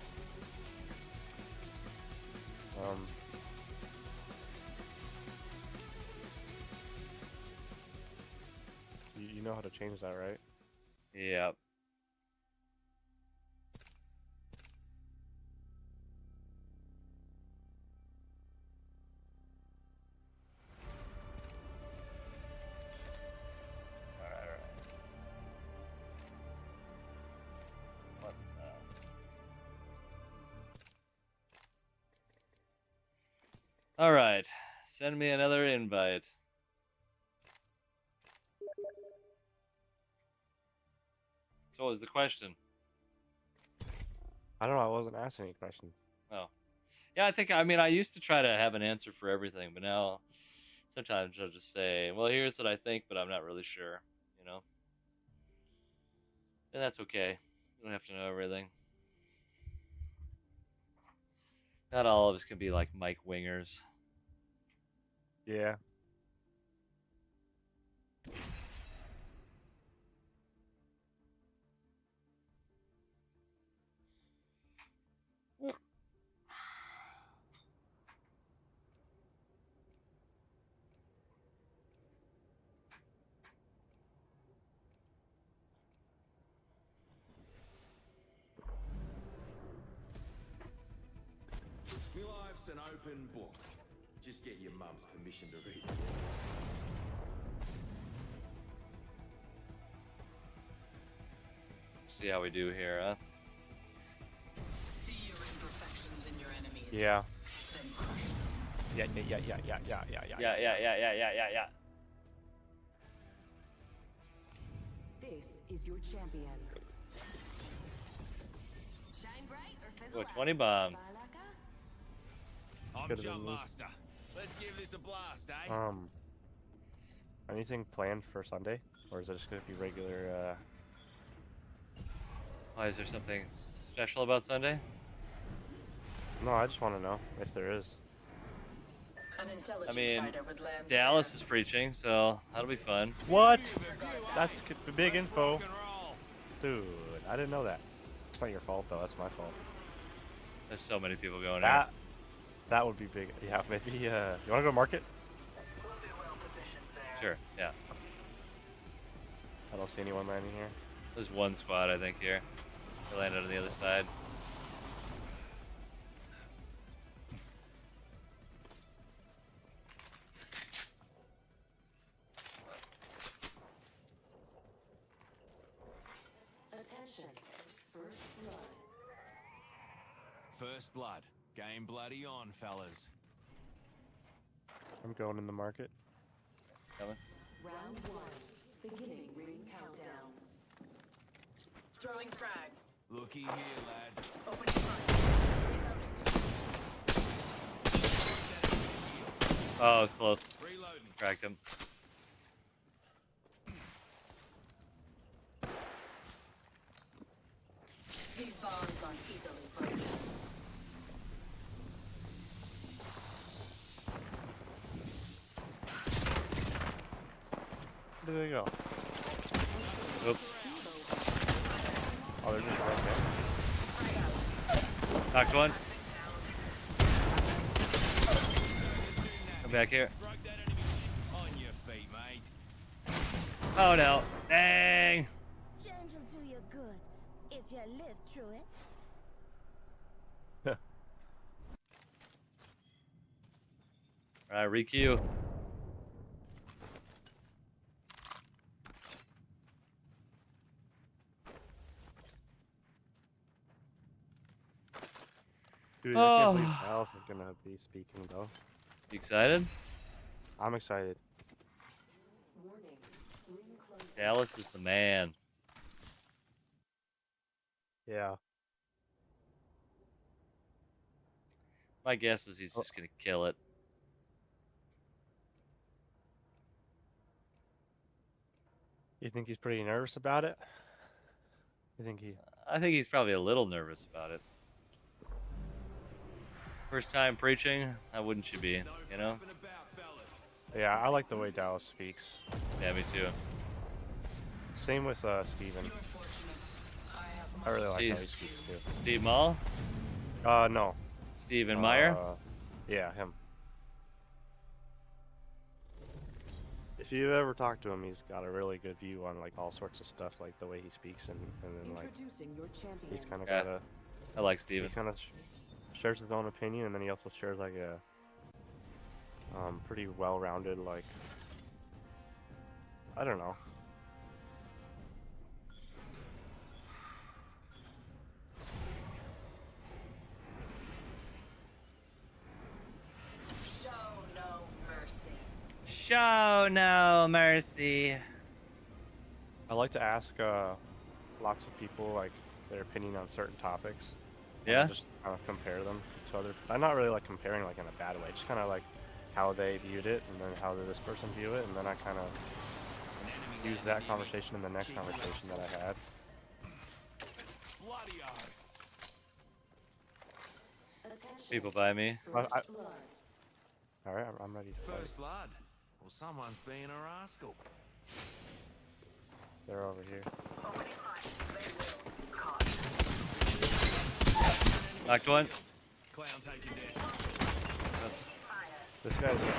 You know how to change that, right? Yep. What the... All right. Send me another invite. So what was the question? I don't know. I wasn't asking any questions. Oh. Yeah, I mean, I used to try to have an answer for everything, but now sometimes I'll just say, well, here's what I think, but I'm not really sure, you know? And that's okay. You don't have to know everything. Not all of us can be like Mike Wingers. Yeah. life's an open book. Just get your mum's permission to read it. See how we do here, huh? See your imperfections in your enemies. Yeah. Then crush them. Yeah. Yeah. This is your champion. Shine bright or fizzle What, 20 bomb? I'm Could've Jump been me. Master. Let's give this a blast, eh? Anything planned for Sunday, or is it just gonna be regular? Why, is there something special about Sunday? No, I just want to know if there is. An intelligent I mean, fighter would land Dallas is preaching, so that'll be fun. What? That's big info. Dude, I didn't know that. It's not your fault though. That's my fault. There's so many people going That would be big. Yeah, maybe. You want to go market? Sure, yeah. I don't see anyone landing here. There's one squad, I think, here. They landed on the other side. Attention. First blood. First blood. Game bloody on, fellas. I'm going in the market. Coming. Round 1. Beginning ring countdown. Throwing frag. Looky here, lads. Opening fire. Oh, it was close. Reloading. Cracked him. These bombs aren't easily broken. Where did they go? Oops. Oh, they're just right there. Knocked one. Come back here. On your feet, mate. Oh no. Dang. Change will do you good if you live through it. Alright, re-queue. Dude, I can't believe Dallas is gonna be speaking though. You excited? I'm excited. Dallas is the man. Yeah. My guess is he's just gonna kill it. You think he's pretty nervous about it? You think he? I think he's probably a little nervous about it. First time preaching, how wouldn't you be, you know? Yeah, I like the way Dallas speaks. Yeah, me too. Same with Steven. I really like how he speaks too. Steve Mall? No. Steven Meyer? Yeah, him. If you ever talk to him, he's got a really good view on like all sorts of stuff, like the way he speaks, and then like Introducing your champion. he's kind of Yeah, got a. I like Steven. He kind of shares his own opinion, and then he also shares like a pretty well-rounded, like, I don't know. Show no mercy. Show no mercy. I like to ask lots of people like their opinion on certain topics. and Yeah? just kind of compare them to other. I'm not really like comparing like in a bad way. Just kind of like how they viewed it, and then how did this person view it, and then I kind of use that conversation in the next conversation that I had. People by me. All right, I'm ready to fight. First blood. Well, someone's being a rascal. They're over here. Knocked one. Clown taken dead. This guy's over here.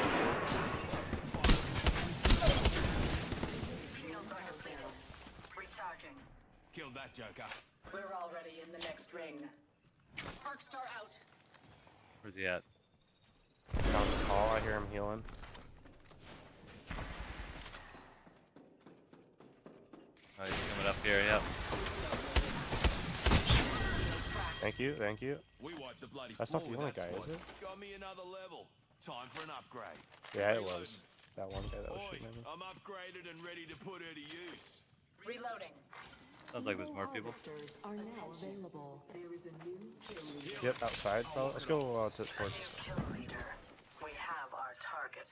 Recharging. Killed that joker. We're already in the next ring. Arc star out. Where's he at? call. I hear him healing. Oh, he's coming up here. Yep. Thank you, thank you. We wiped the bloody That's not the floor only with that guy, is squad. it? Got me another level. Time for an upgrade. Yeah, it was. That one guy that was Oi, shooting at me. I'm upgraded and ready to put her to use. Reloading. Sounds like there's more people. Are now available. There is a new kill leader. Yep, outside. Oh, let's go towards this. Kill leader. We have our target.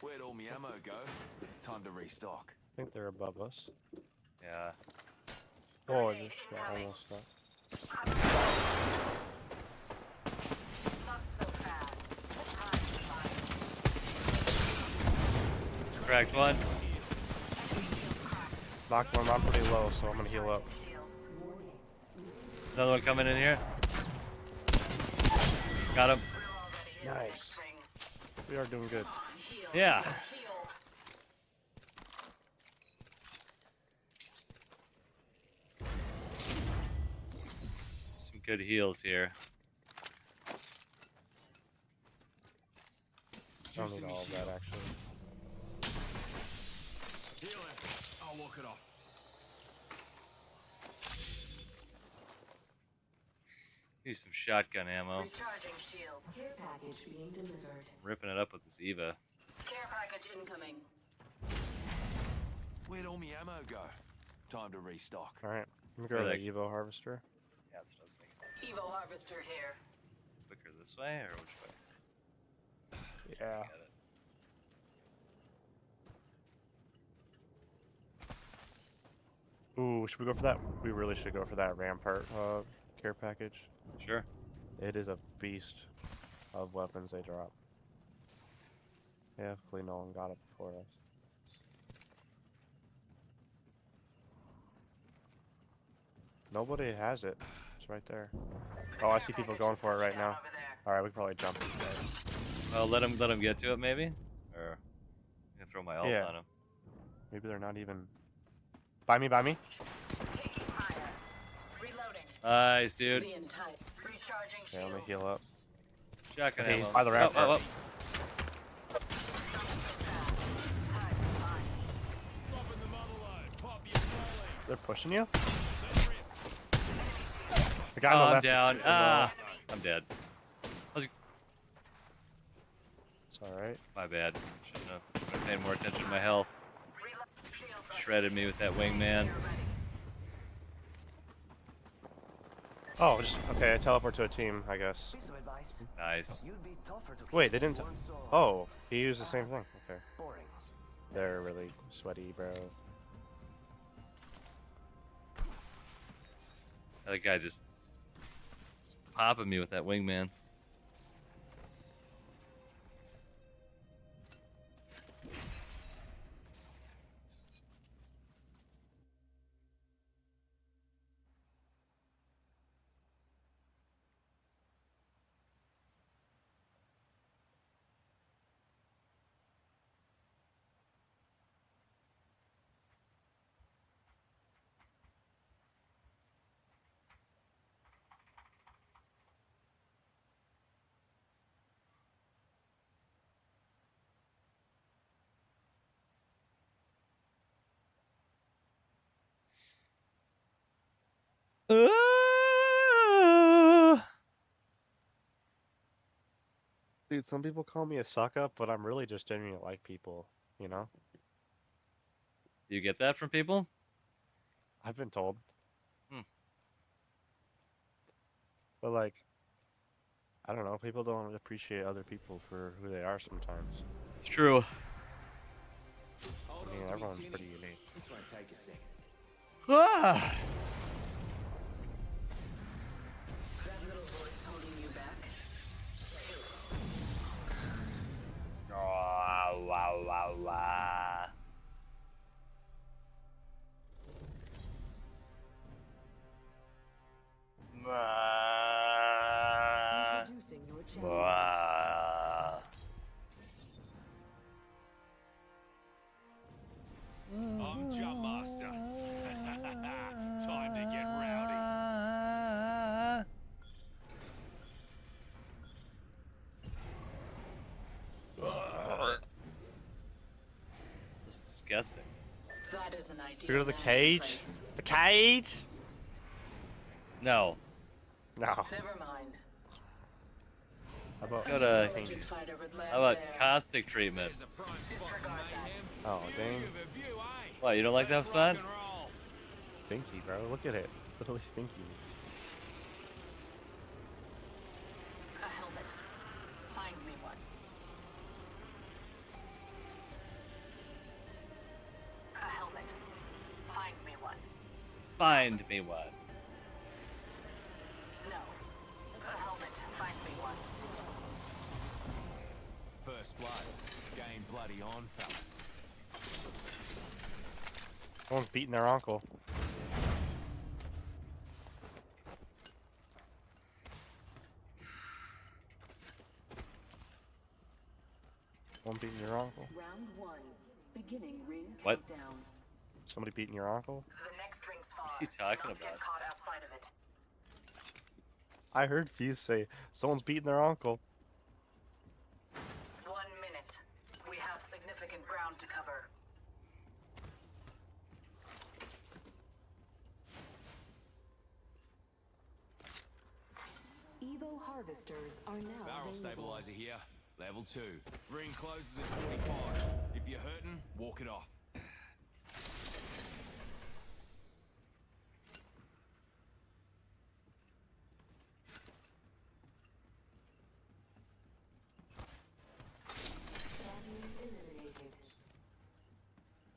Where'd all my ammo go? Time to restock. I think they're above us. Yeah. Oh, I just got almost got. Cracked one. Knocked one. I'm pretty low, so I'm gonna heal up. Another one coming in here. Got him. Nice. We are doing good. Yeah. Some good heals here. Don't need all of that actually. Heal it. I'll walk it off. Use some shotgun ammo. Recharging shields. Care package being delivered. Ripping it up with this Eva. Care package incoming. Where'd all my ammo go? Time to restock. Alright, let me go to the Evo Harvester. Yeah, that's what I was thinking. Evo harvester here. Quicker this way or which way? Yeah. Got it. Ooh, should we go for that? We really should go for that Rampart care package. Sure. It is a beast of weapons they drop. Yeah, hopefully no one got it before us. Nobody has it. It's right there. Oh, I see people going for it right now. Alright, we can probably jump these guys. Well, let him get to it maybe? Or I'm gonna throw my ult Yeah. on him. Maybe they're not even... By me, by me. Reloading. Nice, dude. Being tight. Recharging Okay, let me shields. heal up. Shotgun Okay, he's ammo. by the Rampart. They're pushing you? The guy on the I'm left down. is Ah, I'm dead. It's alright. My bad. Shouldn't have paid more attention to my health. Shredded me with that wingman. Oh, just okay. I teleport to a team, I guess. Nice. Wait, they didn't. Oh, he used the same thing. Okay. They're really sweaty, bro. That guy just popping me with that wingman. Dude, some people call me a suck up, but I'm really just genuinely like people, you know? Do you get that from people? I've been told. Hmm. But like, I don't know, people don't appreciate other people for who they are sometimes. It's true. I mean, everyone's pretty unique. This won't take a second. Ah! That little voice holding you back. Wow, wow, wow, wow. Introducing your champion. I'm Jamal. disgusting. That is an idea. Go to the cage. The cage. No. No. Never mind. How Let's about go to. Legend fighter would land How about there. caustic treatment? Disregard that. Oh dang. What, you don't like that fun? Stinky, bro. Look at it. Literally stinky. A helmet. Find me one. A helmet. Find me one. Find me one. No. A helmet. Find me one. First blood. Game bloody on, fellas. Someone's beating their uncle. Someone beating your uncle. Round 1. Beginning ring What? countdown. Somebody beating your uncle? The next ring's far. What's he talking Don't about? get caught outside of it. I heard Fuse say someone's beating their uncle. 1 minute. We have significant ground to cover. Evo harvesters are now Barrel available. stabilizer here. Level 2. Ring closes at 45. If you're hurting, walk it off.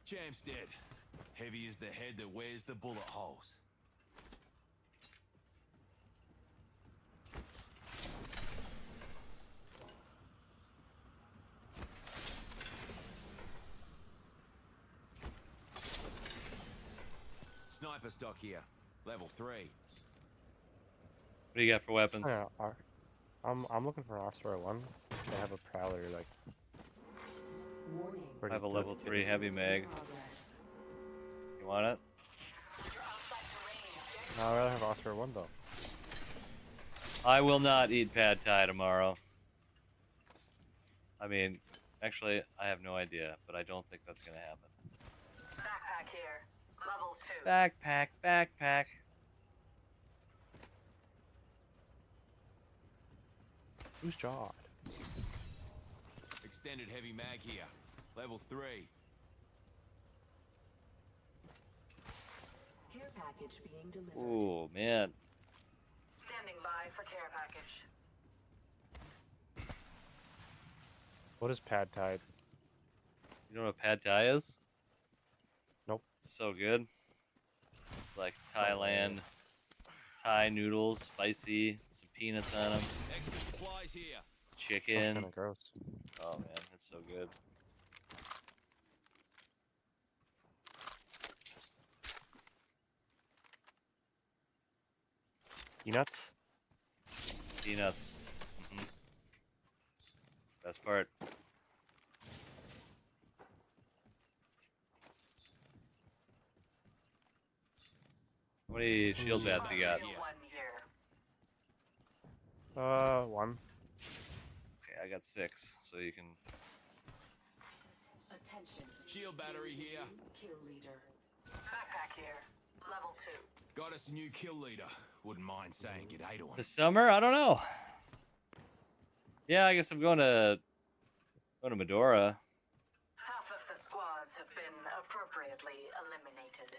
Champ's dead. Heavy is the head that wears the bullet holes. Sniper stock here. Level 3. What do you got for weapons? Yeah, I'm looking for an Osprey 1. They have a Prowler like. I have a level 3 heavy mag. You want it? No, I'd rather have Osprey 1 though. I will not eat pad thai tomorrow. I mean, actually, I have no idea, but I don't think that's gonna happen. Backpack here. Level 2. Backpack, backpack. Who's Jawed? Extended heavy mag here. Level 3. Care package being delivered. Ooh, man. Standing by for care package. What is Pad Thai? You know what pad thai is? Nope. It's so good. It's like Thailand Thai noodles, spicy, some peanuts on them, Extra supplies here. Sounds chicken. kind of gross. Oh man, it's so good. Peanuts? Peanuts. Mm-hmm. It's the best part. How many shield bats you got? One. Okay, I got 6, so you can. Attention. Shield battery here. Kill leader. Backpack here. Level 2. Got us a new kill leader. Wouldn't mind saying g'day to him. This summer? I don't know. Yeah, I guess I'm going to Medora. Half of the squads have been appropriately eliminated.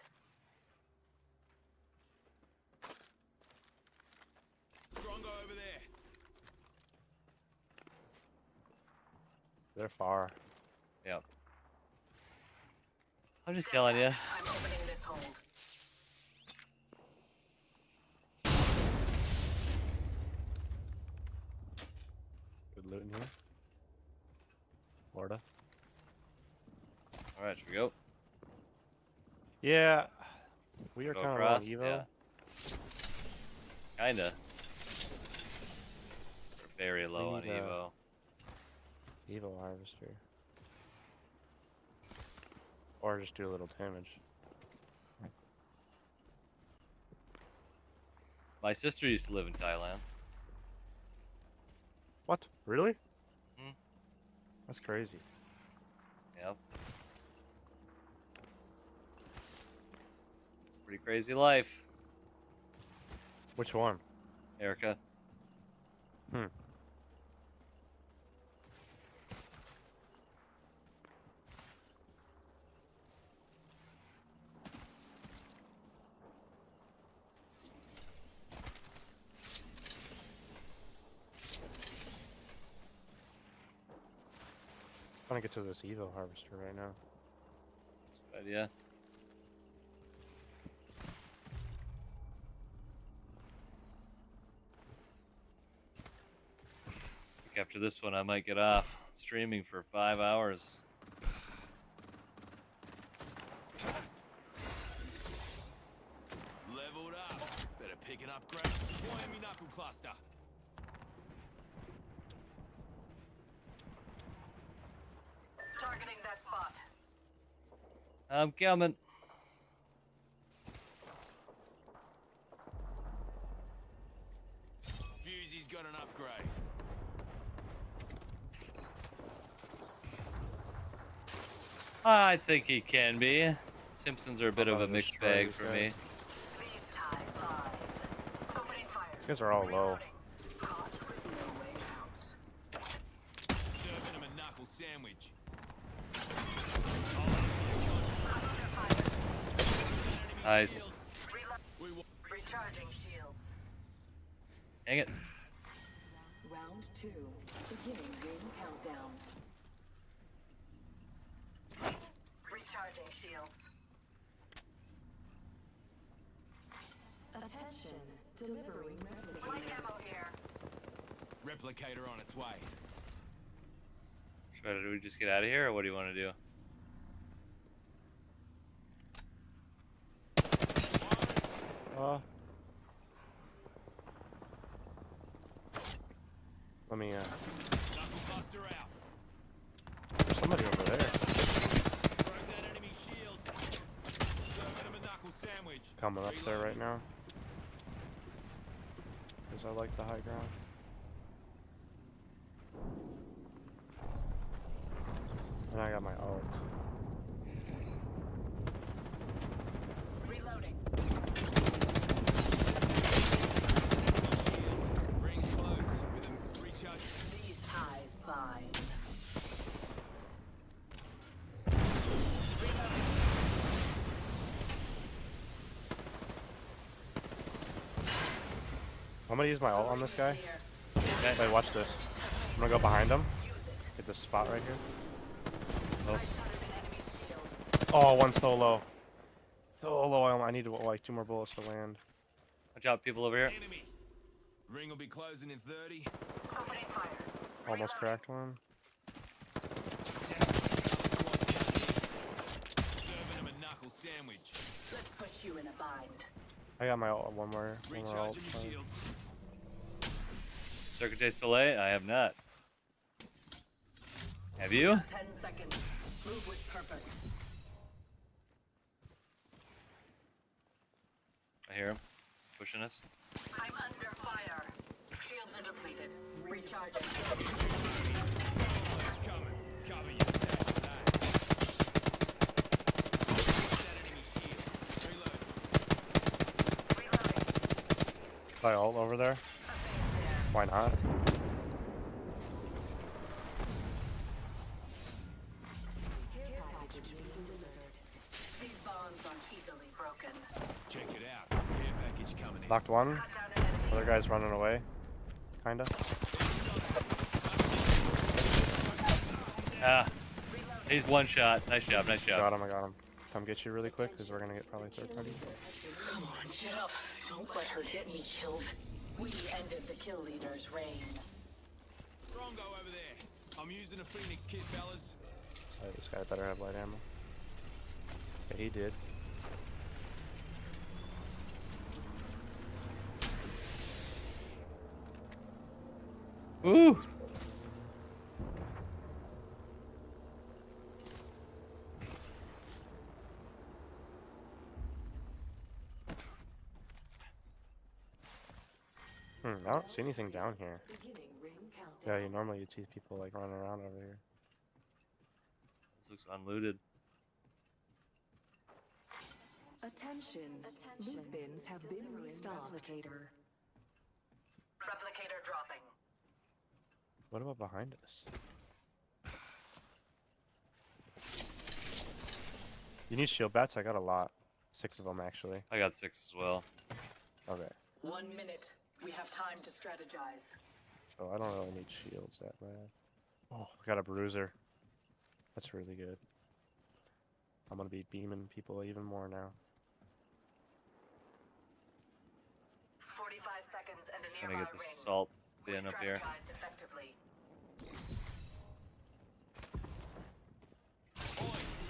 Drongo over there. They're far. Yep. I'm just telling you. I'm opening this hold. Good loot in here. Florida. All right, should we go? Yeah. We are Go kind of on across? Evo. Yeah. Kinda. We're very low on need, Evo. Evo harvester. Or just do a little damage. My sister used to live in Thailand. What? Really? Hmm. That's crazy. Yep. Pretty crazy life, Which one? Erica. Hmm. Trying to get to this Evo harvester right now. Good idea. After this one, I might get off streaming for 5 hours. Leveled up. Better pick an upgrade. Why me knuckle cluster? Targeting that spot. I'm coming. Fusey's got an upgrade. I think he can be. Simpsons are a bit of a I'll mixed destroy bag these for guys. me. These guys are all low. Serving him a knuckle sandwich. Nice. Recharging shield. Dang it. Round 2. Beginning ring countdown. Recharging shield. Attention, delivering replicator. Light ammo here. Replicator on its way. Shredder, do we just get out of here, or what do you want to do? Let me, Knuckle cluster out. there's somebody over there. Broke that enemy shield. Serving him a knuckle sandwich. Coming up there right now. Because I like the high ground. And I got my ult. Reloading. Ring close. With him recharge. These ties bind. I'm gonna use my ult on this guy. Okay. Wait, watch this. I'm gonna go behind him. Get this spot right here. Oh, oh one's so low. So low, I need like 2 more bullets to land. Watch out, people over here. Enemy. Ring will be closing in 30. Opening fire. Almost cracked one. Serving him a knuckle sandwich. Let's put you in a bind. I got my ult, one more ult. Recharging your shields. Circuit de Soleil? I have not. Have you? 10 seconds. Move with purpose. I hear him pushing us. I'm under fire. Shields are depleted. Recharging. It's coming. Cover yourself with that. That enemy shield. Reload. My ult over there. Why not? Care package being delivered. These bonds are easily broken. Check it out. Care package coming in. Knocked one. Other guy's running away. Kinda. Ah. He's one shot. Nice job, nice job. Got him, I got him. Come get you really quick, because we're gonna get probably third party. Come on, get up. Don't let her get me killed. We ended the kill leader's reign. Rongo over there. I'm using a Phoenix kit, fellas. Alright, this guy better have light ammo. Yeah, he did. Ooh. I don't see anything down here. Yeah, normally you'd see people like running around over here. This looks unlooted. Attention. Loot bins have been restocked. Replicator dropping. What about behind us? You need shield bats? I got a lot. 6 of them actually. I got 6 as well. Okay. 1 minute. We have time to strategize. So I don't really need shields that bad. Oh, I got a bruiser. That's really good. I'm gonna be beaming people even more now. 45 seconds and a Gonna nearby get this ring. assault bin up here. Strategized effectively.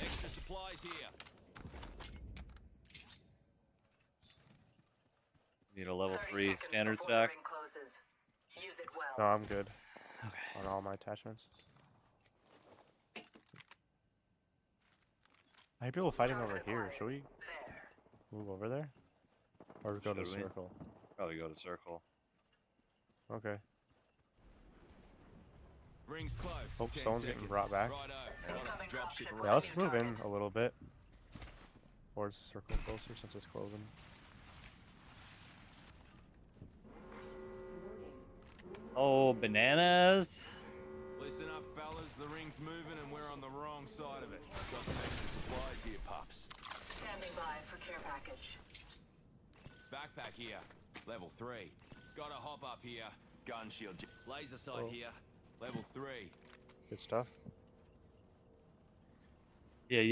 Extra supplies here. Need a level 3 standard stack. Use it well. No, I'm good. On all my attachments. I hear people fighting over here. Should we move over there? Or go to Should we? circle? Probably go to circle. Okay. Rings close. Hope 10 someone's seconds. getting brought back. Yeah, let's move in a little bit. Towards the circle closer since it's closing. Oh, bananas! Listen up, fellas. The ring's moving and we're on the wrong side of it. Got some extra supplies here, pups. Standing by for care package. Backpack here. Level 3. Got a hop up here. Gun shield. Laser sight Oh. here. Level 3. Good stuff. Yeah.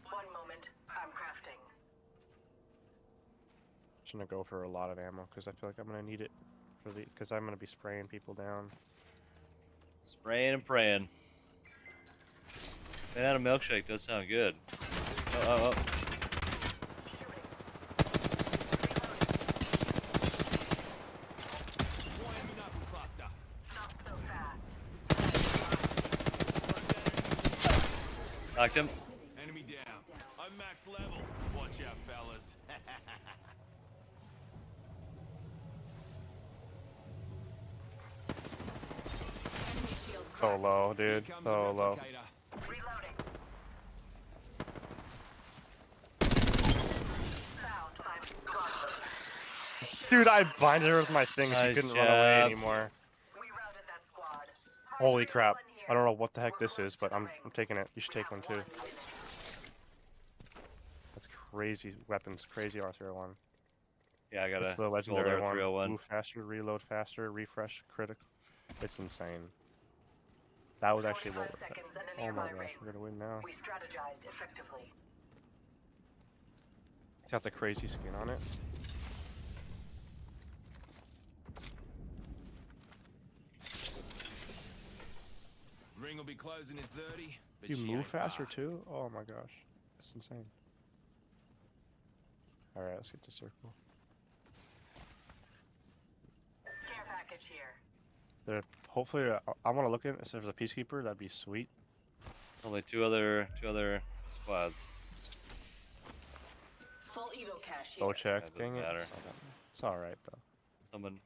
1 moment. I'm crafting. Just gonna go for a lot of ammo because I feel like I'm gonna need it for the because I'm gonna be spraying people down. Spraying and praying. Banana milkshake does sound good. Oh. Knocked him. Enemy down. I'm max level. Watch out, fellas. So low, dude. So low. Dude, I blinded her with my thing. Nice She couldn't run away job. anymore. Holy crap. I don't know what the heck this is, but I'm taking it. You should take one too. That's crazy weapons. Crazy R301. Yeah, I got It's a the gold legendary one. R301. Move faster, reload faster, refresh, critical. It's insane. That was actually what. Oh my gosh, we're gonna win now. We strategized effectively. It's got the crazy skin on it. Ring will be closing in 30. But You she move ain't faster far. too? Oh my gosh. That's insane. Alright, let's get to circle. Care package here. There, hopefully, I want to look at it. If there's a peacekeeper, that'd be sweet. Only two other squads. Full evo cache here. Go check. That doesn't Dang it. matter. It's alright though. Someone.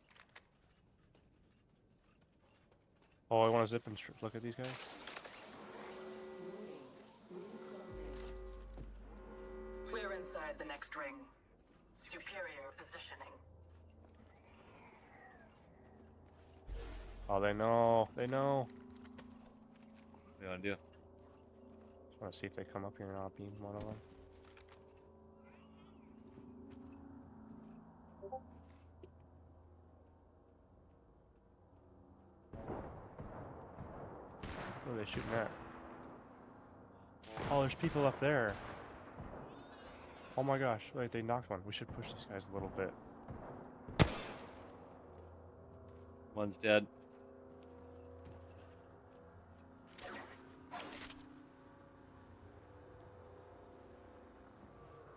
Oh, I want to zip and look at these guys. We're inside the next ring. Superior positioning. Oh, they know. They know. What do you want to do? Just want to see if they come up here and I'll beam one of them. What are they shooting at? Oh, there's people up there. Oh my gosh, wait, they knocked one. We should push these guys a little bit. One's dead.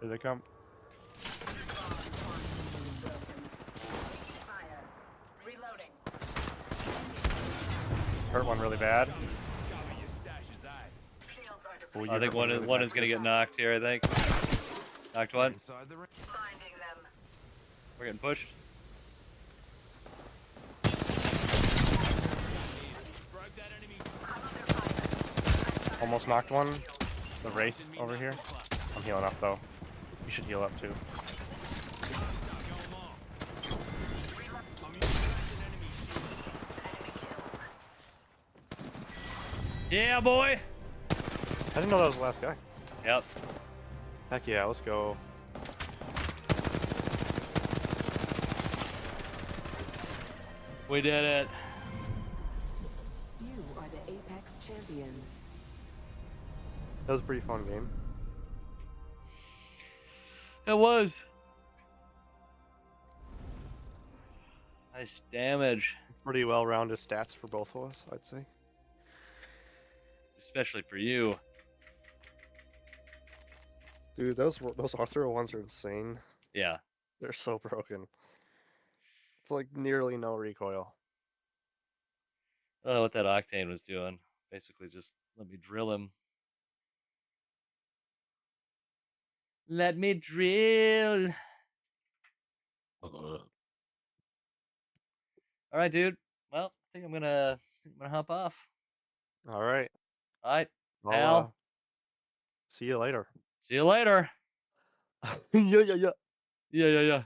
Here they come. Reloading. Hurt one really bad. Oh, you I think hurt one really one bad. is gonna get knocked here. I think. Knocked one. Inside the ring. Finding them. We're getting pushed. Almost knocked one. The Wraith over here. I'm healing up though. You should heal up too. Yeah, boy. I didn't know that was the last guy. Yep. Heck yeah, let's go. We did it. You are the Apex champions. That was a pretty fun game. It was. Nice damage. Pretty well-rounded stats for both of us, I'd say. Especially for you. Dude, those Arthur ones are insane. Yeah. They're so broken. It's like nearly no recoil. I don't know what that Octane was doing. Basically just let me drill him. Let me drill. All right, dude. Well, I think I'm gonna hop off. All right. All right, I'll, pal. see you later. See you later. Yeah. Yeah.